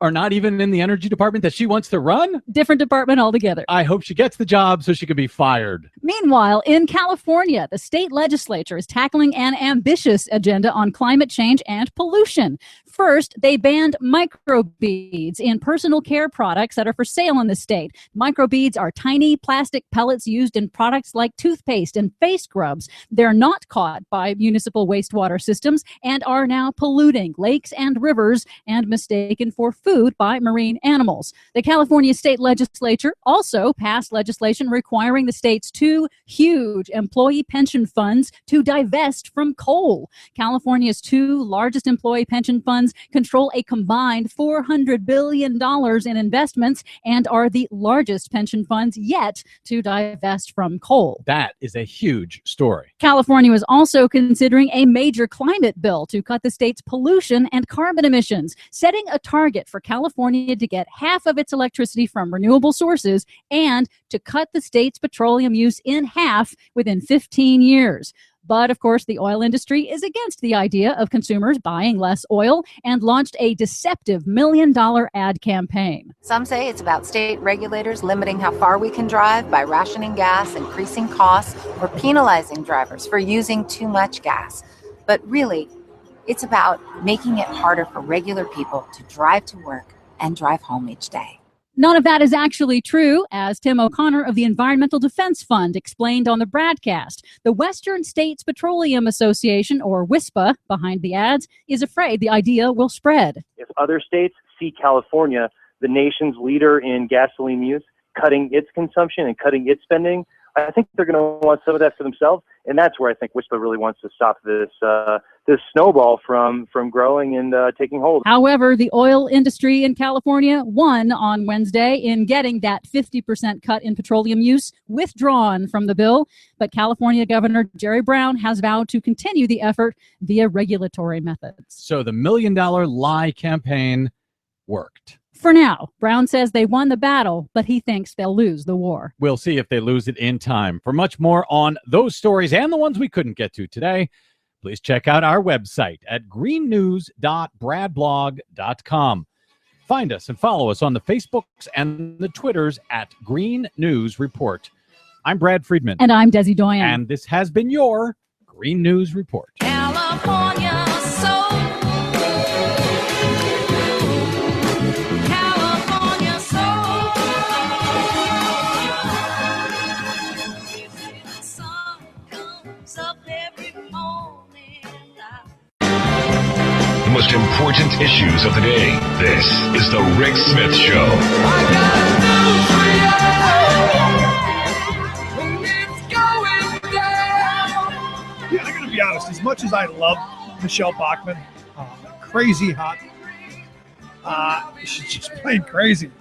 are not even in the energy department that she wants to run? Different department altogether. I hope she gets the job so she can be fired. Meanwhile, in California, the state legislature is tackling an ambitious agenda on climate change and pollution. First, they banned microbeads in personal care products that are for sale in the state. Microbeads are tiny plastic pellets used in products like toothpaste and face scrubs. They're not caught by municipal wastewater systems and are now polluting lakes and rivers and mistaken for food by marine animals. The California state legislature also passed legislation requiring the state's two huge employee pension funds to divest from coal. California's two largest employee pension funds control a combined $400 billion in investments and are the largest pension funds yet to divest from coal. That is a huge story. California was also considering a major climate bill to cut the state's pollution and carbon emissions, setting a target for California to get half of its electricity from renewable sources and to cut the state's petroleum use in half within 15 years. But, of course, the oil industry is against the idea of consumers buying less oil and launched a deceptive $1 million ad campaign. Some say it's about state regulators limiting how far we can drive by rationing gas, increasing costs, or penalizing drivers for using too much gas. But really, it's about making it harder for regular people to drive to work and drive home each day. None of that is actually true, as Tim O'Connor of the Environmental Defense Fund explained on the broadcast. The Western States Petroleum Association, or WISPA, behind the ads, is afraid the idea will spread. If other states see California, the nation's leader in gasoline use, cutting its consumption and cutting its spending, I think they're going to want some of that for themselves, and that's where I think WISPA really wants to stop this snowball from growing and taking hold. However, the oil industry in California won on Wednesday in getting that 50% cut in petroleum use withdrawn from the bill. But California Governor Jerry Brown has vowed to continue the effort via regulatory methods. So the $1 million lie campaign worked. For now, Brown says they won the battle, but he thinks they'll lose the war. We'll see if they lose it in time. For much more on those stories and the ones we couldn't get to today, please check out our website at greennews.bradblog.com. Find us and follow us on the Facebooks and the Twitters at Green News Report. I'm Brad Friedman. And I'm Desi Doyen. And this has been your Green News Report. California soul. California soul. The sun comes up every morning. The most important issues of the day. This is the Rick Smith Show. Yeah, I'm going to be honest. As much as I love Michelle Bachmann, crazy hot, she's just plain crazy.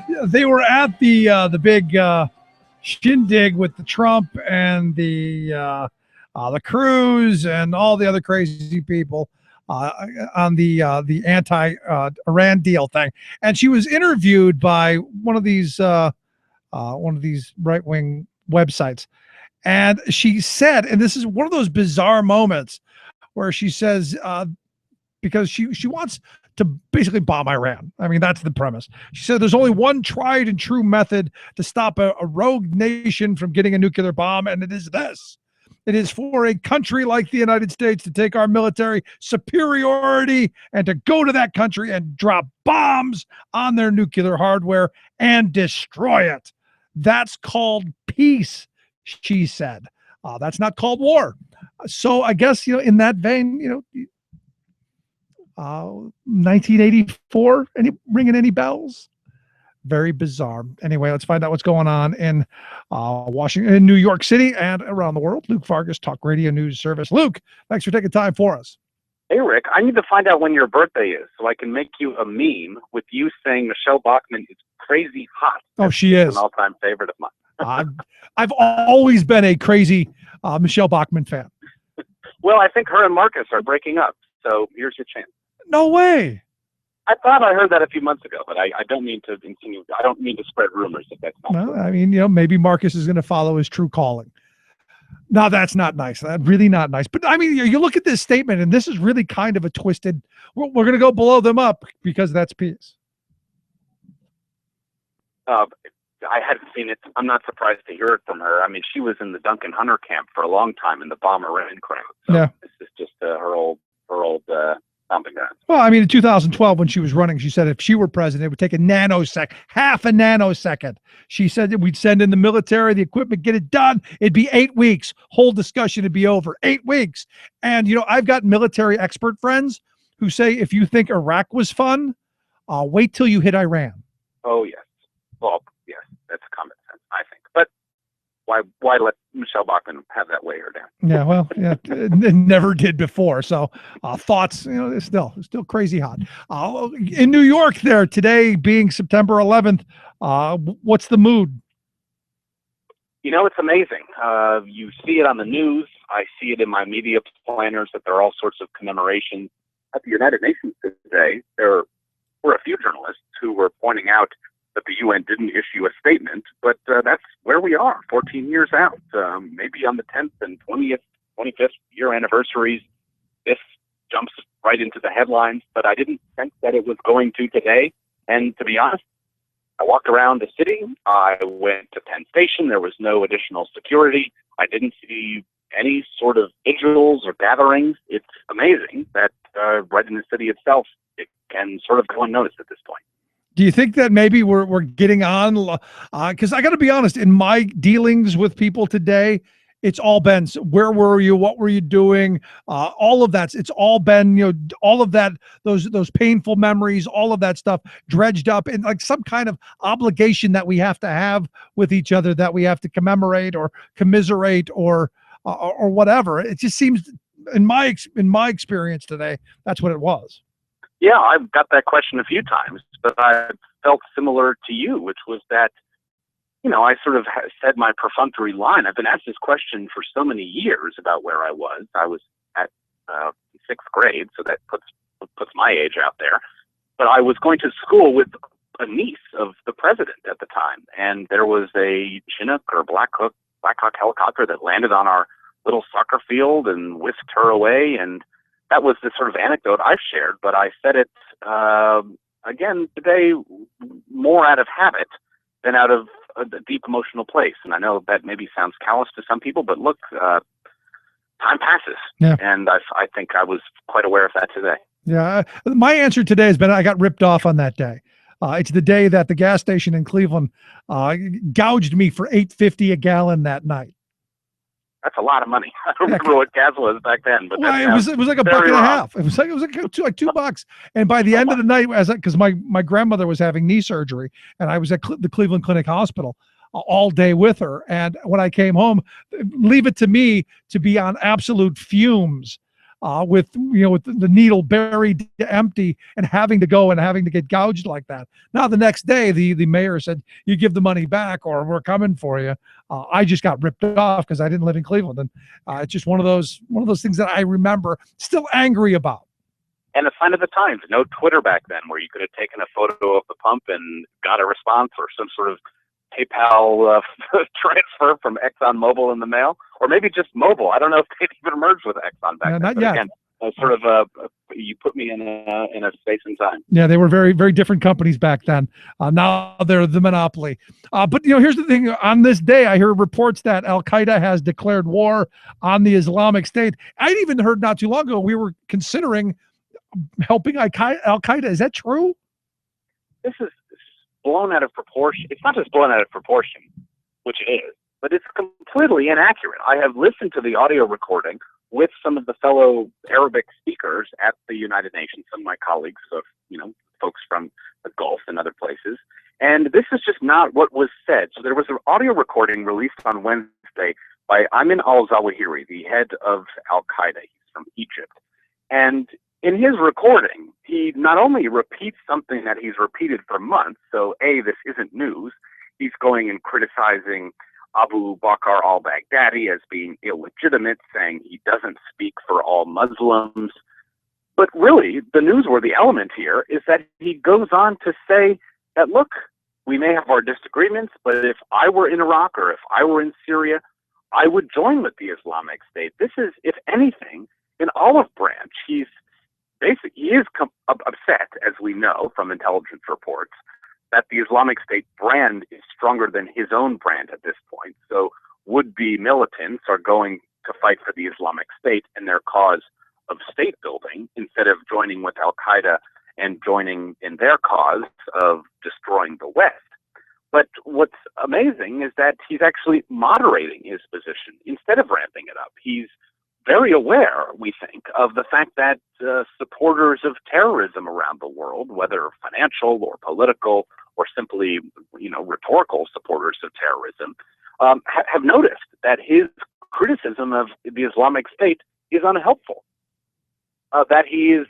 Yeah, they were at the big shindig with the Trump and the Cruz and all the other crazy people on the anti-Iran deal thing, and she was interviewed by one of these right-wing websites. And she said, and this is one of those bizarre moments where she says, because she wants to basically bomb Iran. I mean, that's the premise. She said there's only one tried and true method to stop a rogue nation from getting a nuclear bomb, and it is this. It is for a country like the United States to take our military superiority and to go to that country and drop bombs on their nuclear hardware and destroy it. That's called peace, she said. That's not called war. So I guess, in that vein, 1984, ringing any bells? Very bizarre. Anyway, let's find out what's going on in Washington, in New York City, and around the world. Luke Vargas, Talk Radio News Service. Luke, thanks for taking time for us. Hey, Rick, I need to find out when your birthday is so I can make you a meme with you saying Michelle Bachmann is crazy hot. Oh, she is an all-time favorite of mine. I've always been a crazy Michelle Bachmann fan. Well, I think her and Marcus are breaking up, so here's your chance. No way. I thought I heard that a few months ago, but I don't mean to continue. I don't mean to spread rumors if that's not Well, I mean, maybe Marcus is going to follow his true calling. No, that's not nice. That's really not nice. But I mean, you look at this statement, and this is really kind of a twisted. We're going to go blow them up because that's peace. I hadn't seen it. I'm not surprised to hear it from her. I mean, she was in the Duncan Hunter camp for a long time in the bomber in crowd. So Yeah. this is just her old stomping ground. Well, I mean, in 2012, when she was running, she said if she were president, it would take a nanosecond, half a nanosecond. She said that we'd send in the military, the equipment, get it done. It'd be 8 weeks. Whole discussion would be over. 8 weeks. And, I've got military expert friends who say if you think Iraq was fun, wait till you hit Iran. Oh, yes. Well, yes, that's common sense, I think. But why let Michelle Bachmann have that weigh her down? Yeah, well, yeah, it never did before. So thoughts, it's still crazy hot. In New York there today being September 11th, what's the mood? It's amazing. You see it on the news. I see it in my media planners that there are all sorts of commemorations. At the United Nations today, there were a few journalists who were pointing out that the UN didn't issue a statement, but that's where we are 14 years out. Maybe on the 10th and 20th, 25th year anniversaries, this jumps right into the headlines, but I didn't think that it was going to today. And to be honest, I walked around the city. I went to Penn Station. There was no additional security. I didn't see any sort of vigils or gatherings. It's amazing that right in the city itself, it can sort of go unnoticed at this point. Do you think that maybe we're getting on? Because I got to be honest, in my dealings with people today, it's all been, where were you? What were you doing? All of that. It's all been, all of that, those painful memories, all of that stuff dredged up in like some kind of obligation that we have to have with each other, that we have to commemorate or commiserate or whatever. It just seems, in my experience today, that's what it was. Yeah, I've got that question a few times, but I felt similar to you, which was that, I sort of said my perfunctory line. I've been asked this question for so many years about where I was. I was at sixth grade, so that puts my age out there. But I was going to school with a niece of the president at the time, and there was a Chinook or Black Hawk helicopter that landed on our little soccer field and whisked her away, and that was the sort of anecdote I've shared, but I said it again today more out of habit than out of a deep emotional place. And I know that maybe sounds callous to some people, but look, time passes. Yeah. And I think I was quite aware of that today. Yeah. My answer today has been I got ripped off on that day. It's the day that the gas station in Cleveland gouged me for $8.50 a gallon that night. That's a lot of money. I don't remember what gas was back then, but it was like $1.50. It was like $2. And by the end of the night, because my grandmother was having knee surgery, and I was at the Cleveland Clinic Hospital all day with her. And when I came home, leave it to me to be on absolute fumes, with the needle buried empty and having to go and having to get gouged like that. Now the next day, the mayor said, "You give the money back, or we're coming for you." I just got ripped off because I didn't live in Cleveland, and it's just one of those things that I remember still angry about. And a sign of the times. No Twitter back then, where you could have taken a photo of the pump and got a response or some sort of PayPal transfer from ExxonMobil in the mail, or maybe just mobile. I don't know if they'd even merged with Exxon back then. Not but yet. Again, you put me in a space and time. Yeah, they were very, very different companies back then. Now they're the monopoly. But here's the thing. On this day, I hear reports that Al Qaeda has declared war on the Islamic State. I'd even heard not too long ago we were considering helping Al Qaeda. Is that true? This is blown out of proportion. It's not just blown out of proportion, which it is, but it's completely inaccurate. I have listened to the audio recording with some of the fellow Arabic speakers at the United Nations, some of my colleagues, of folks from the Gulf and other places, and this is just not what was said. So there was an audio recording released on Wednesday by Ayman al-Zawahiri, the head of Al Qaeda. He's from Egypt, and in his recording, he not only repeats something that he's repeated for months, so A, this isn't news, he's going and criticizing Abu Bakr al-Baghdadi as being illegitimate, saying he doesn't speak for all Muslims. But really, the newsworthy element here is that he goes on to say that, look, we may have our disagreements, but if I were in Iraq or if I were in Syria, I would join with the Islamic State. This is, if anything, an olive branch. He is upset, as we know from intelligence reports, that the Islamic State brand is stronger than his own brand at this point. So would-be militants are going to fight for the Islamic State and their cause of state building instead of joining with Al-Qaeda and joining in their cause of destroying the West. But what's amazing is that he's actually moderating his position instead of ramping it up. He's very aware, we think, of the fact that supporters of terrorism around the world, whether financial or political or simply, rhetorical supporters of terrorism, have noticed that his criticism of the Islamic State is unhelpful. That he is,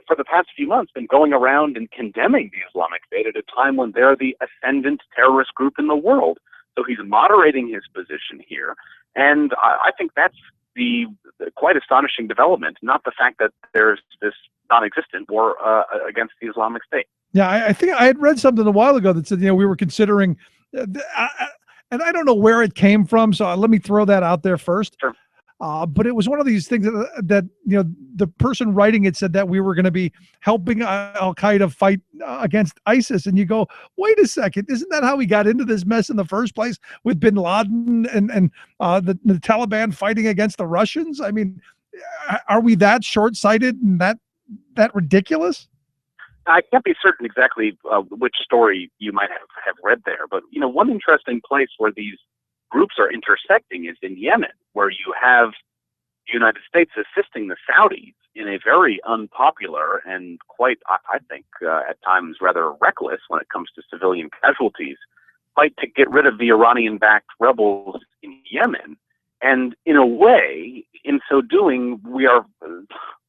for the past few months, been going around and condemning the Islamic State at a time when they're the ascendant terrorist group in the world. So he's moderating his position here. And I think that's the quite astonishing development, not the fact that there's this non-existent war against the Islamic State. Yeah, I think I had read something a while ago that said, we were considering, and I don't know where it came from, so let me throw that out there first. Sure. But it was one of these things that the person writing it said that we were going to be helping Al-Qaeda fight against ISIS. And you go, wait a second, isn't that how we got into this mess in the first place with bin Laden and the Taliban fighting against the Russians? I mean, are we that short-sighted and that ridiculous? I can't be certain exactly which story you might have read there, but one interesting place where these groups are intersecting is in Yemen, where you have the United States assisting the Saudis in a very unpopular and quite, I think, at times rather reckless when it comes to civilian casualties fight to get rid of the Iranian-backed rebels in Yemen. And in a way, in so doing, we are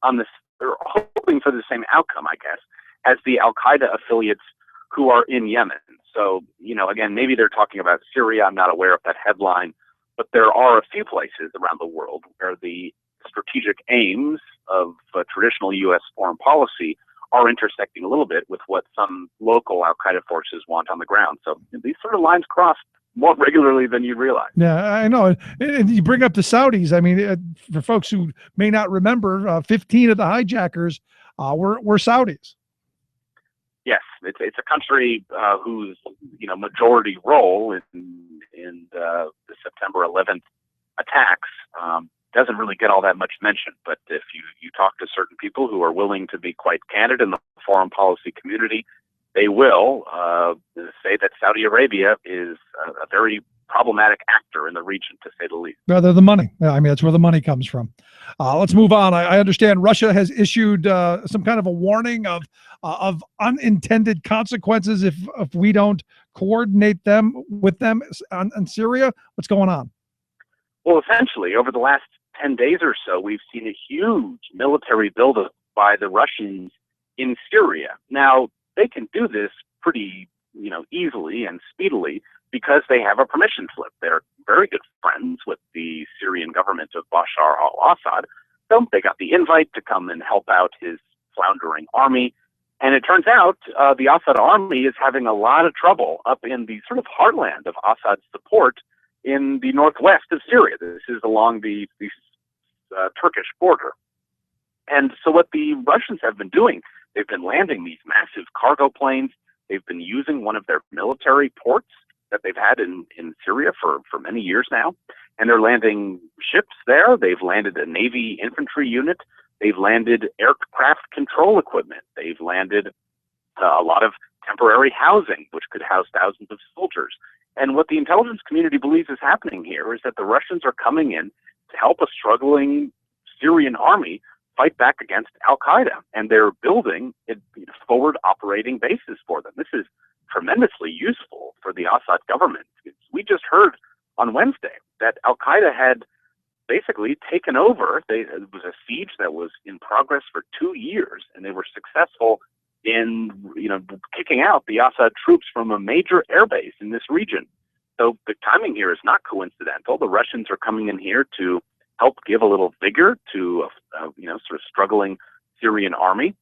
hoping for the same outcome, I guess, as the Al-Qaeda affiliates who are in Yemen. So, again, maybe they're talking about Syria. I'm not aware of that headline, but there are a few places around the world where the strategic aims of traditional U.S. foreign policy are intersecting a little bit with what some local Al-Qaeda forces want on the ground. So these sort of lines cross more regularly than you realize. Yeah, I know. And you bring up the Saudis. I mean, for folks who may not remember, 15 of the hijackers were Saudis. Yes, it's a country whose majority role in the September 11th attacks doesn't really get all that much mention. But if you talk to certain people who are willing to be quite candid in the foreign policy community, they will say that Saudi Arabia is a very problematic actor in the region, to say the least. Rather the money. Yeah, I mean, that's where the money comes from. Let's move on. I understand Russia has issued some kind of a warning of unintended consequences if we don't coordinate with them on Syria. What's going on? Well, essentially, over the last 10 days or so, we've seen a huge military buildup by the Russians in Syria. Now, they can do this pretty, easily and speedily because they have a permission slip. They're very good friends with the Syrian government of Bashar al-Assad. So they got the invite to come and help out his floundering army. And it turns out the Assad army is having a lot of trouble up in the sort of heartland of Assad's support in the northwest of Syria. This is along the Turkish border. And so what the Russians have been doing, they've been landing these massive cargo planes. They've been using one of their military ports that they've had in Syria for many years now. And they're landing ships there. They've landed a Navy infantry unit. They've landed aircraft control equipment. They've landed a lot of temporary housing, which could house thousands of soldiers. And what the intelligence community believes is happening here is that the Russians are coming in to help a struggling Syrian army fight back against Al-Qaeda. And they're building forward operating bases for them. This is tremendously useful for the Assad government. We just heard on Wednesday that Al-Qaeda had basically taken over. It was a siege that was in progress for 2 years, and they were successful in kicking out the Assad troops from a major airbase in this region. So the timing here is not coincidental. The Russians are coming in here to help give a little vigor to a sort of struggling Syrian army.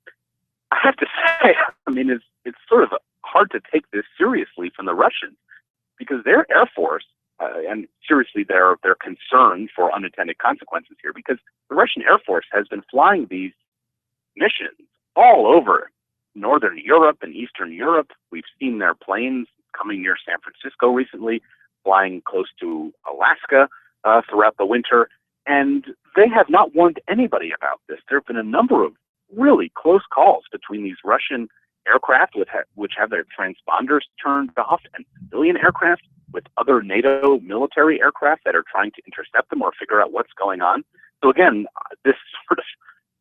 I have to say, I mean, it's sort of hard to take this seriously from the Russians because their Air Force and seriously their concern for unintended consequences here, because the Russian Air Force has been flying these missions all over Northern Europe and Eastern Europe. We've seen their planes coming near San Francisco recently, flying close to Alaska throughout the winter, and they have not warned anybody about this. There have been a number of really close calls between these Russian aircraft which have their transponders turned off and civilian aircraft with other NATO military aircraft that are trying to intercept them or figure out what's going on. So again, this sort of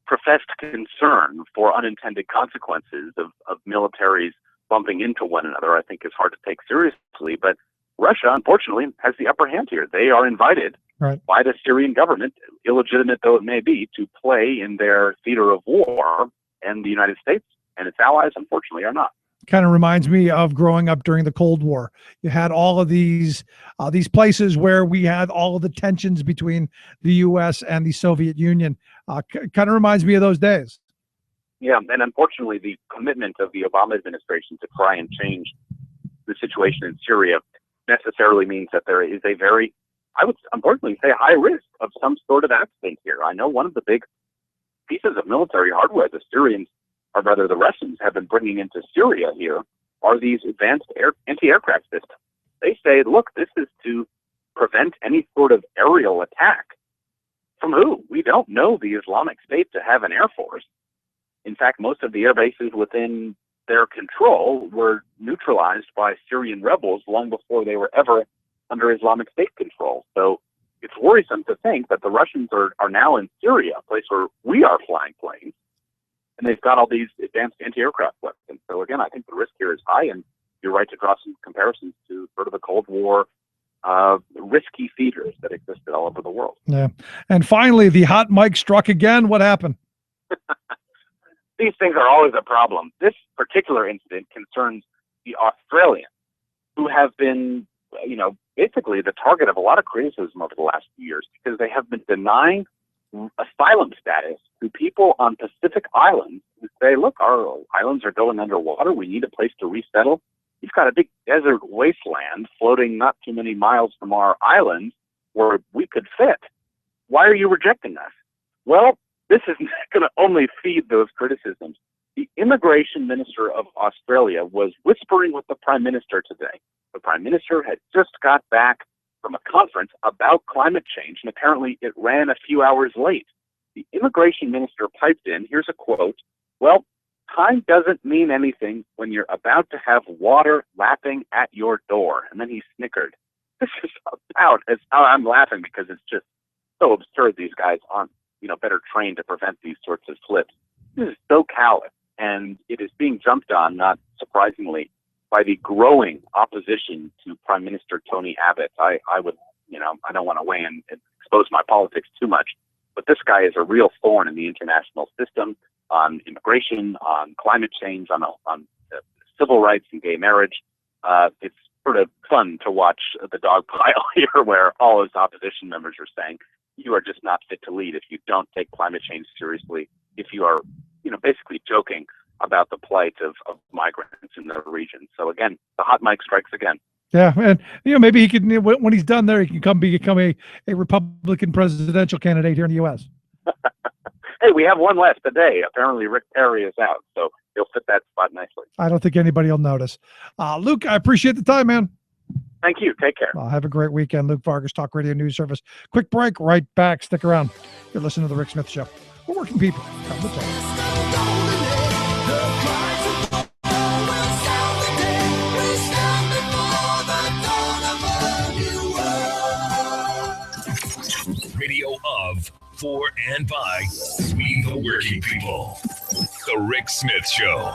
professed concern for unintended consequences of militaries bumping into one another, I think is hard to take seriously. But Russia, unfortunately, has the upper hand here. They are invited by the Syrian government, illegitimate though it may be, to play in their theater of war, and the United States and its allies, unfortunately, are not. Kind of reminds me of growing up during the Cold War. You had all of these places where we had all of the tensions between the U.S. and the Soviet Union. Kind of reminds me of those days. Yeah, and unfortunately, the commitment of the Obama administration to try and change the situation in Syria necessarily means that there is a very, I would unfortunately say, high risk of some sort of accident here. I know one of the big pieces of military hardware the Syrians, or rather the Russians, have been bringing into Syria here are these advanced anti-aircraft systems. They say, look, this is to prevent any sort of aerial attack. From who? We don't know the Islamic State to have an air force. In fact, most of the air bases within their control were neutralized by Syrian rebels long before they were ever under Islamic State control. So it's worrisome to think that the Russians are now in Syria, a place where we are flying planes, and they've got all these advanced anti-aircraft weapons. So again, I think the risk here is high, and you're right to draw some comparisons to sort of the Cold War risky theaters that existed all over the world. Yeah. And finally, the hot mic struck again. What happened? These things are always a problem. This particular incident concerns the Australians, who have been, basically the target of a lot of criticism over the last few years because they have been denying asylum status to people on Pacific islands who say, look, our islands are going underwater. We need a place to resettle. You've got a big desert wasteland floating not too many miles from our islands where we could fit. Why are you rejecting us? Well, this is going to only feed those criticisms. The immigration minister of Australia was whispering with the prime minister today. The prime minister had just got back from a conference about climate change, and apparently it ran a few hours late. The immigration minister piped in, here's a quote, well, time doesn't mean anything when you're about to have water lapping at your door. And then he snickered. This is about, I'm laughing because it's just so absurd. These guys aren't, better trained to prevent these sorts of slips. This is so callous, and it is being jumped on, not surprisingly, by the growing opposition to Prime Minister Tony Abbott. I would, I don't want to weigh in and expose my politics too much, but this guy is a real thorn in the international system on immigration, on climate change, on civil rights and gay marriage. It's sort of fun to watch the dog pile here where all his opposition members are saying, you are just not fit to lead if you don't take climate change seriously, if you are, basically joking about the plight of migrants in the region. So again, the hot mic strikes again. Yeah, and maybe he could, when he's done there, he can become a Republican presidential candidate here in the U.S. Hey, we have one left today. Apparently Rick Perry is out, so he'll fit that spot nicely. I don't think anybody will notice. Luke, I appreciate the time, man. Thank you. Take care. Have a great weekend. Luke Vargas, Talk Radio News Service. Quick break, right back. Stick around. You're listening to The Rick Smith Show. We're working people. Come to talk. Radio of, for, and by we the working people. The Rick Smith Show.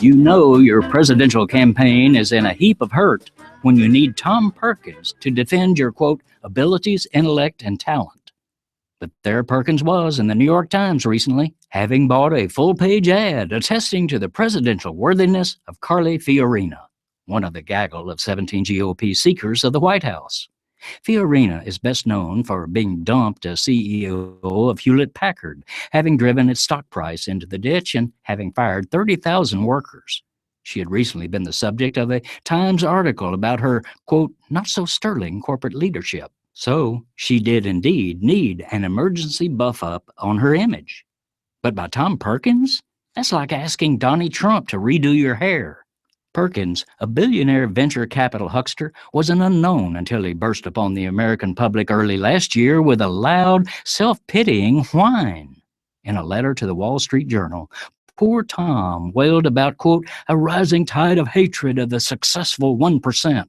You know your presidential campaign is in a heap of hurt when you need Tom Perkins to defend your, quote, abilities, intellect, and talent. But there Perkins was in the New York Times recently, having bought a full-page ad attesting to the presidential worthiness of Carly Fiorina, one of the gaggle of 17 GOP seekers of the White House. Fiorina is best known for being dumped as CEO of Hewlett-Packard, having driven its stock price into the ditch and having fired 30,000 workers. She had recently been the subject of a Times article about her, quote, not so sterling corporate leadership. So she did indeed need an emergency buff up on her image. But by Tom Perkins? That's like asking Donnie Trump to redo your hair. Perkins, a billionaire venture capital huckster, was an unknown until he burst upon the American public early last year with a loud, self-pitying whine. In a letter to the Wall Street Journal, poor Tom wailed about, quote, a rising tide of hatred of the successful 1%.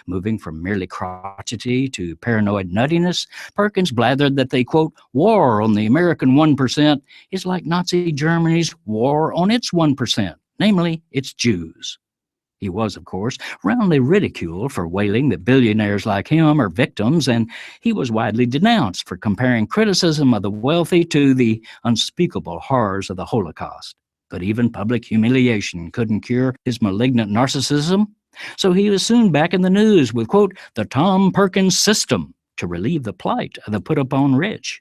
Moving from merely crotchety to paranoid nuttiness, Perkins blathered that the, quote, war on the American 1% is like Nazi Germany's war on its 1%, namely its Jews. He was, of course, roundly ridiculed for wailing that billionaires like him are victims, and he was widely denounced for comparing criticism of the wealthy to the unspeakable horrors of the Holocaust. But even public humiliation couldn't cure his malignant narcissism, so he was soon back in the news with, quote, the Tom Perkins system to relieve the plight of the put-upon rich.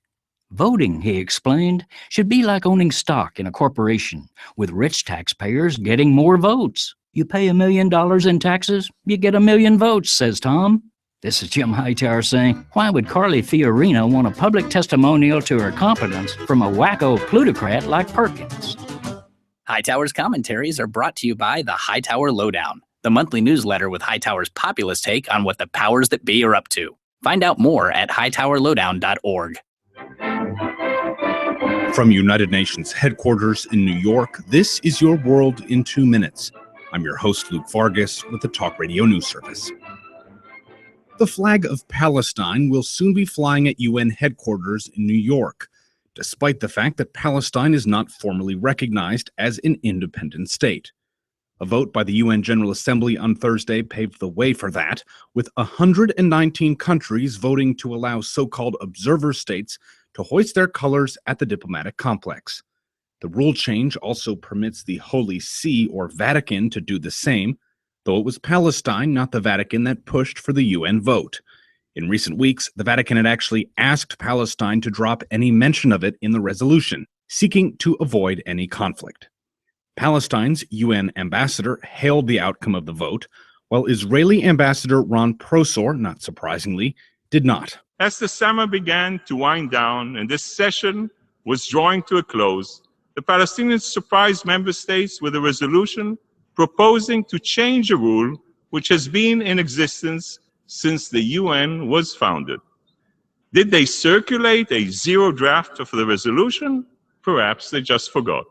Voting, he explained, should be like owning stock in a corporation, with rich taxpayers getting more votes. You pay $1 million in taxes, you get 1 million votes, says Tom. This is Jim Hightower saying, why would Carly Fiorina want a public testimonial to her competence from a wacko plutocrat like Perkins? Hightower's commentaries are brought to you by the Hightower Lowdown, the monthly newsletter with Hightower's populist take on what the powers that be are up to. Find out more at hightowerlowdown.org. From United Nations headquarters in New York, this is Your World in 2 Minutes. I'm your host, Luke Vargas, with the Talk Radio News Service. The flag of Palestine will soon be flying at UN headquarters in New York, despite the fact that Palestine is not formally recognized as an independent state. A vote by the UN General Assembly on Thursday paved the way for that, with 119 countries voting to allow so-called observer states to hoist their colors at the diplomatic complex. The rule change also permits the Holy See or Vatican to do the same, though it was Palestine, not the Vatican, that pushed for the UN vote. In recent weeks, the Vatican had actually asked Palestine to drop any mention of it in the resolution, seeking to avoid any conflict. Palestine's UN ambassador hailed the outcome of the vote, while Israeli Ambassador Ron Prosor, not surprisingly, did not. As the summer began to wind down and this session was drawing to a close, the Palestinians surprised member states with a resolution proposing to change a rule which has been in existence since the UN was founded. Did they circulate a zero draft of the resolution? Perhaps they just forgot.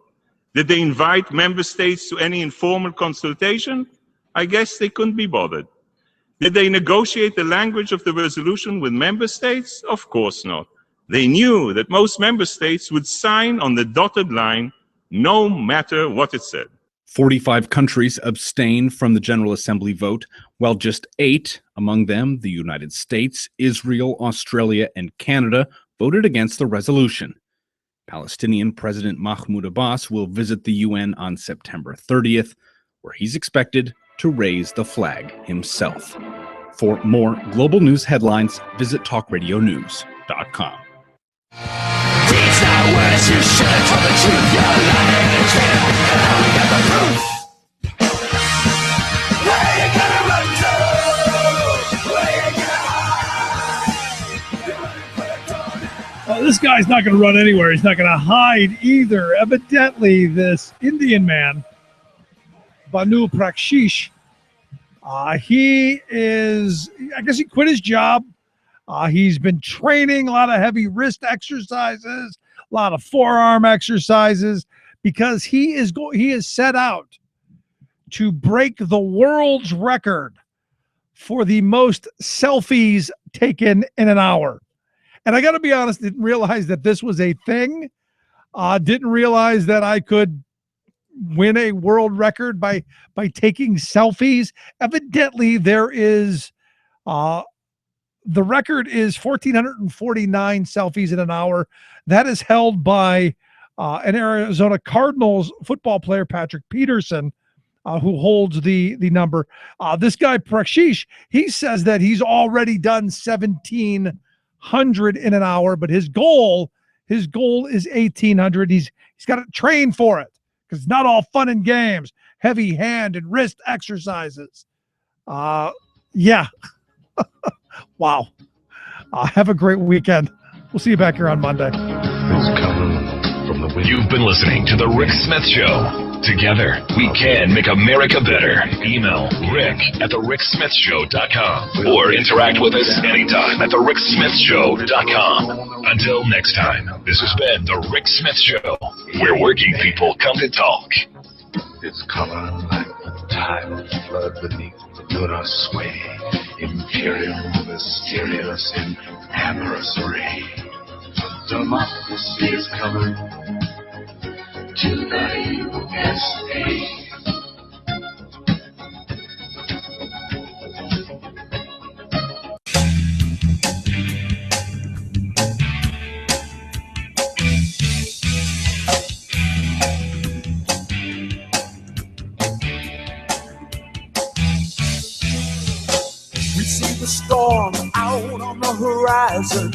Did they invite member states to any informal consultation? I guess they couldn't be bothered. Did they negotiate the language of the resolution with member states? Of course not. They knew that most member states would sign on the dotted line no matter what it said. 45 countries abstained from the General Assembly vote, while just 8, among them the United States, Israel, Australia, and Canada, voted against the resolution. Palestinian President Mahmoud Abbas will visit the UN on September 30th, where he's expected to raise the flag himself. For more global news headlines, visit talkradionews.com. These are words you should have told the truth. You're lying and cheating, and now we got the proof. Where you gonna run to? Where you gonna This guy's not going to run anywhere. He's not going to hide either. Evidently, this Indian man, Banu Prakshish, he is, I guess he quit his job. He's been training a lot of heavy wrist exercises, a lot of forearm exercises, because he is set out to break the world's record for the most selfies taken in an hour. And I got to be honest, didn't realize that this was a thing. Didn't realize that I could win a world record by taking selfies. Evidently, there is the record is 1,449 selfies in an hour. That is held by an Arizona Cardinals football player, Patrick Peterson, who holds the number. This guy, Prakshish, he says that he's already done 1,700 in an hour, but his goal is 1,800. He's got to train for it because it's not all fun and games. heavy hand and wrist exercises. Yeah. Wow. Have a great weekend. We'll see you back here on Monday. You've been listening to The Rick Smith Show. Together, we can make America better. Email rick@thericksmithshow.com or interact with us anytime at thericksmithshow.com. Until next time, this has been The Rick Smith Show, where working people come to talk. It's coming like the tide of flood beneath the lunar sway. Imperial, mysterious, in amorous array. Democracy is coming to the USA. We see the storm out on the horizon.